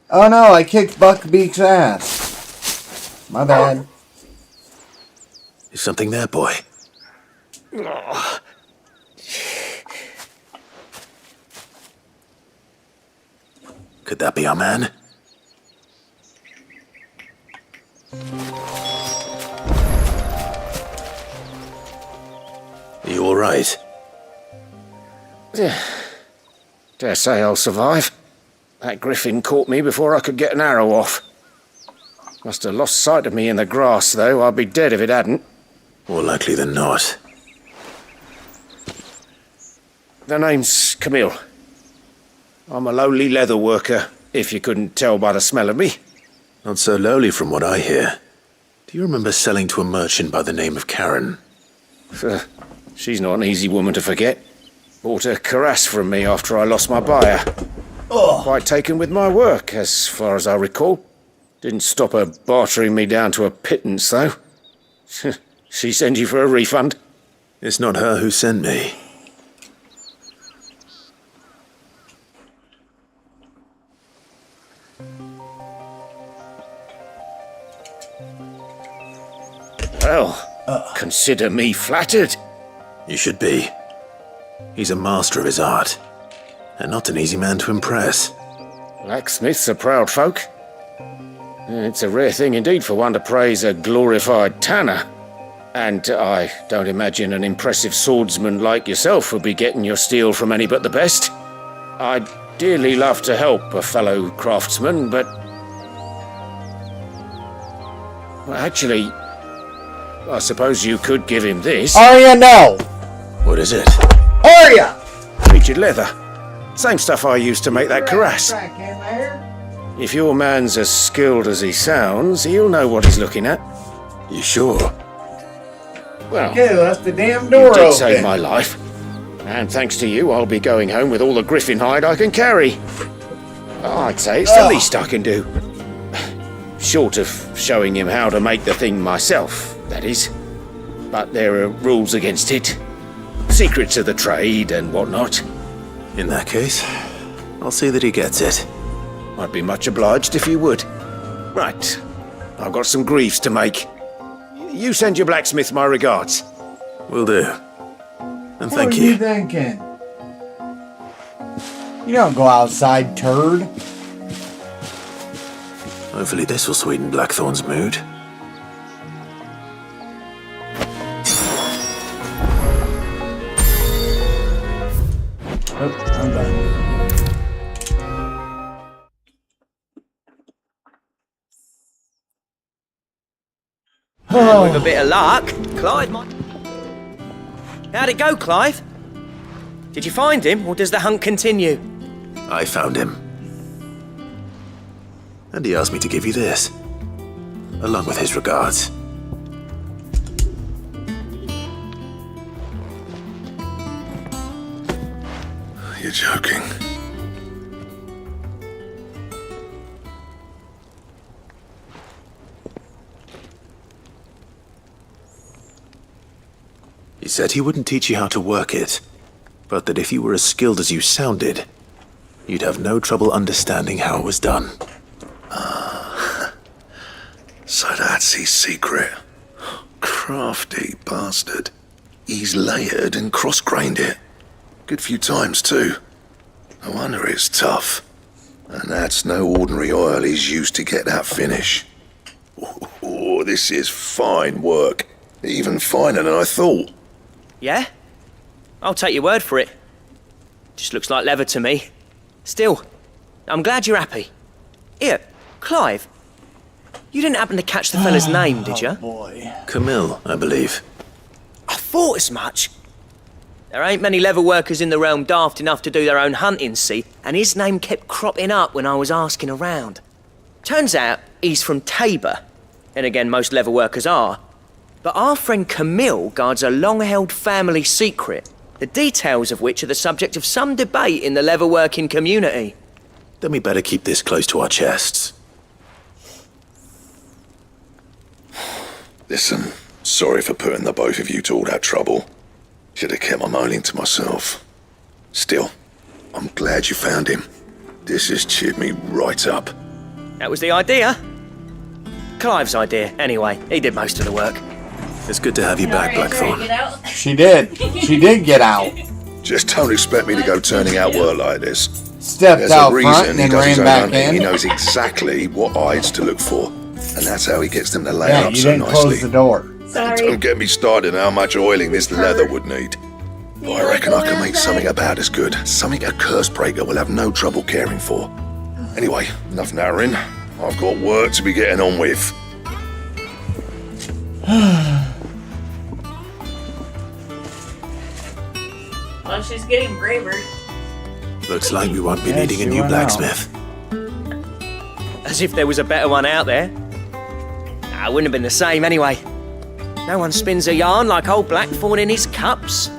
Oh no, I kicked Buckbeak's ass. My bad. Is something there, boy? Could that be our man? Are you alright? Dare say I'll survive. That griffin caught me before I could get an arrow off. Must have lost sight of me in the grass, though. I'd be dead if it hadn't. More likely than not. The name's Camille. I'm a lowly leather worker, if you couldn't tell by the smell of me. Not so lowly from what I hear. Do you remember selling to a merchant by the name of Karen? She's not an easy woman to forget. Bought a cuirass from me after I lost my buyer. Quite taken with my work, as far as I recall. Didn't stop her bartering me down to a pittance, though. She sent you for a refund? It's not her who sent me. Well, consider me flattered. You should be. He's a master of his art, and not an easy man to impress. Blacksmiths are proud folk. It's a rare thing indeed for one to praise a glorified tanner. And I don't imagine an impressive swordsman like yourself would be getting your steel from any but the best. I'd dearly love to help a fellow craftsman, but... Well, actually, I suppose you could give him this. Arya, no! What is it? Arya! Featured leather. Same stuff I used to make that cuirass. If your man's as skilled as he sounds, he'll know what he's looking at. You sure? Well, okay, left the damn door you did open. save my life. And thanks to you, I'll be going home with all the griffin hide I can carry. I'd say it's the least I can do. Short of showing him how to make the thing myself, that is. But there are rules against it. Secrets of the trade and whatnot. In that case, I'll see that he gets it. I'd be much obliged if you would. Right, I've got some greaves to make. You send your blacksmith my regards. Will do. And thank What are you. you thinking? You don't go outside, turd. Hopefully this will sweeten Blackthorn's mood. Oh, I'm done. And with a bit of luck, Clive might... How'd it go, Clive? Did you find him, or does the hunt continue? I found him. And he asked me to give you this, along with his regards. You're joking. He said he wouldn't teach you how to work it, but that if you were as skilled as you sounded, you'd have no trouble understanding how it was done. So that's his secret. Crafty bastard. He's layered and cross-grained it. Good few times, too. No wonder it's tough. And that's no ordinary oil he's used to get that finish. Oh, this is fine work. Even finer than I thought. Yeah? I'll take your word for it. Just looks like leather to me. Still, I'm glad you're happy. Here, Clive. You didn't happen to catch the fella's name, did you? Boy. Camille, I believe. I thought as much. There ain't many leather workers in the realm daft enough to do their own hunting, see, and his name kept cropping up when I was asking around. Turns out he's from Tabor, and again most leather workers are. But our friend Camille guards a long-held family secret, the details of which are the subject of some debate in the leather-working community. Then we better keep this close to our chests. Listen, sorry for putting the both of you to all that trouble. Should have kept my moaning to myself. Still, I'm glad you found him. This has cheered me right up. That was the idea. Clive's idea, anyway. He did most of the work. It's good to have you back, Blackthorn. She did. She did get out. Just don't expect me to go turning out work like this. Stepped There's out a front reason and he then does ran his own back hunting. in. He knows exactly what hides to look for. And that's how he gets them to lay Yeah, up you so didn't nicely. close the door. Don't get me started on how much oiling this leather would need. But I reckon I can make something about as good. Something a curse breaker will have no trouble caring for. Anyway, enough narrowing. I've got work to be getting on with. Well, she's getting braver. Looks like we won't be Yeah, needing a she new went out. blacksmith. As if there was a better one out there. Nah, it wouldn't have been the same anyway. No one spins a yarn like old Blackthorn in his cups.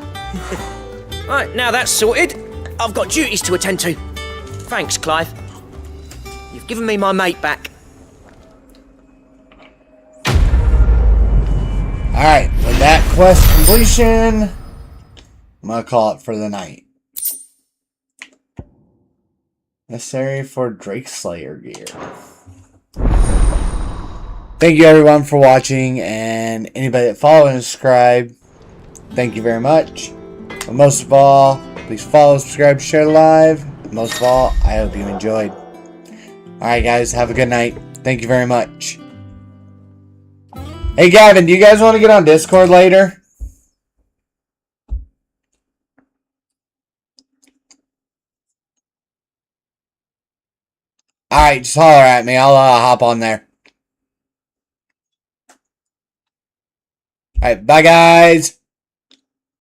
Right, now that's sorted, I've got duties to attend to. Thanks, Clive. You've given me my mate back. Alright, with that quest completion, I'm gonna call it for the night. Necessary for Drake Slayer gear. Thank you everyone for watching, and anybody that followed and subscribed, thank you very much. But most of all, please follow, subscribe, share live. And most of all, I hope you enjoyed. Alright guys, have a good night. Thank you very much. Hey Gavin, do you guys want to get on Discord later? Alright, just holler at me. I'll hop on there. Alright, bye guys.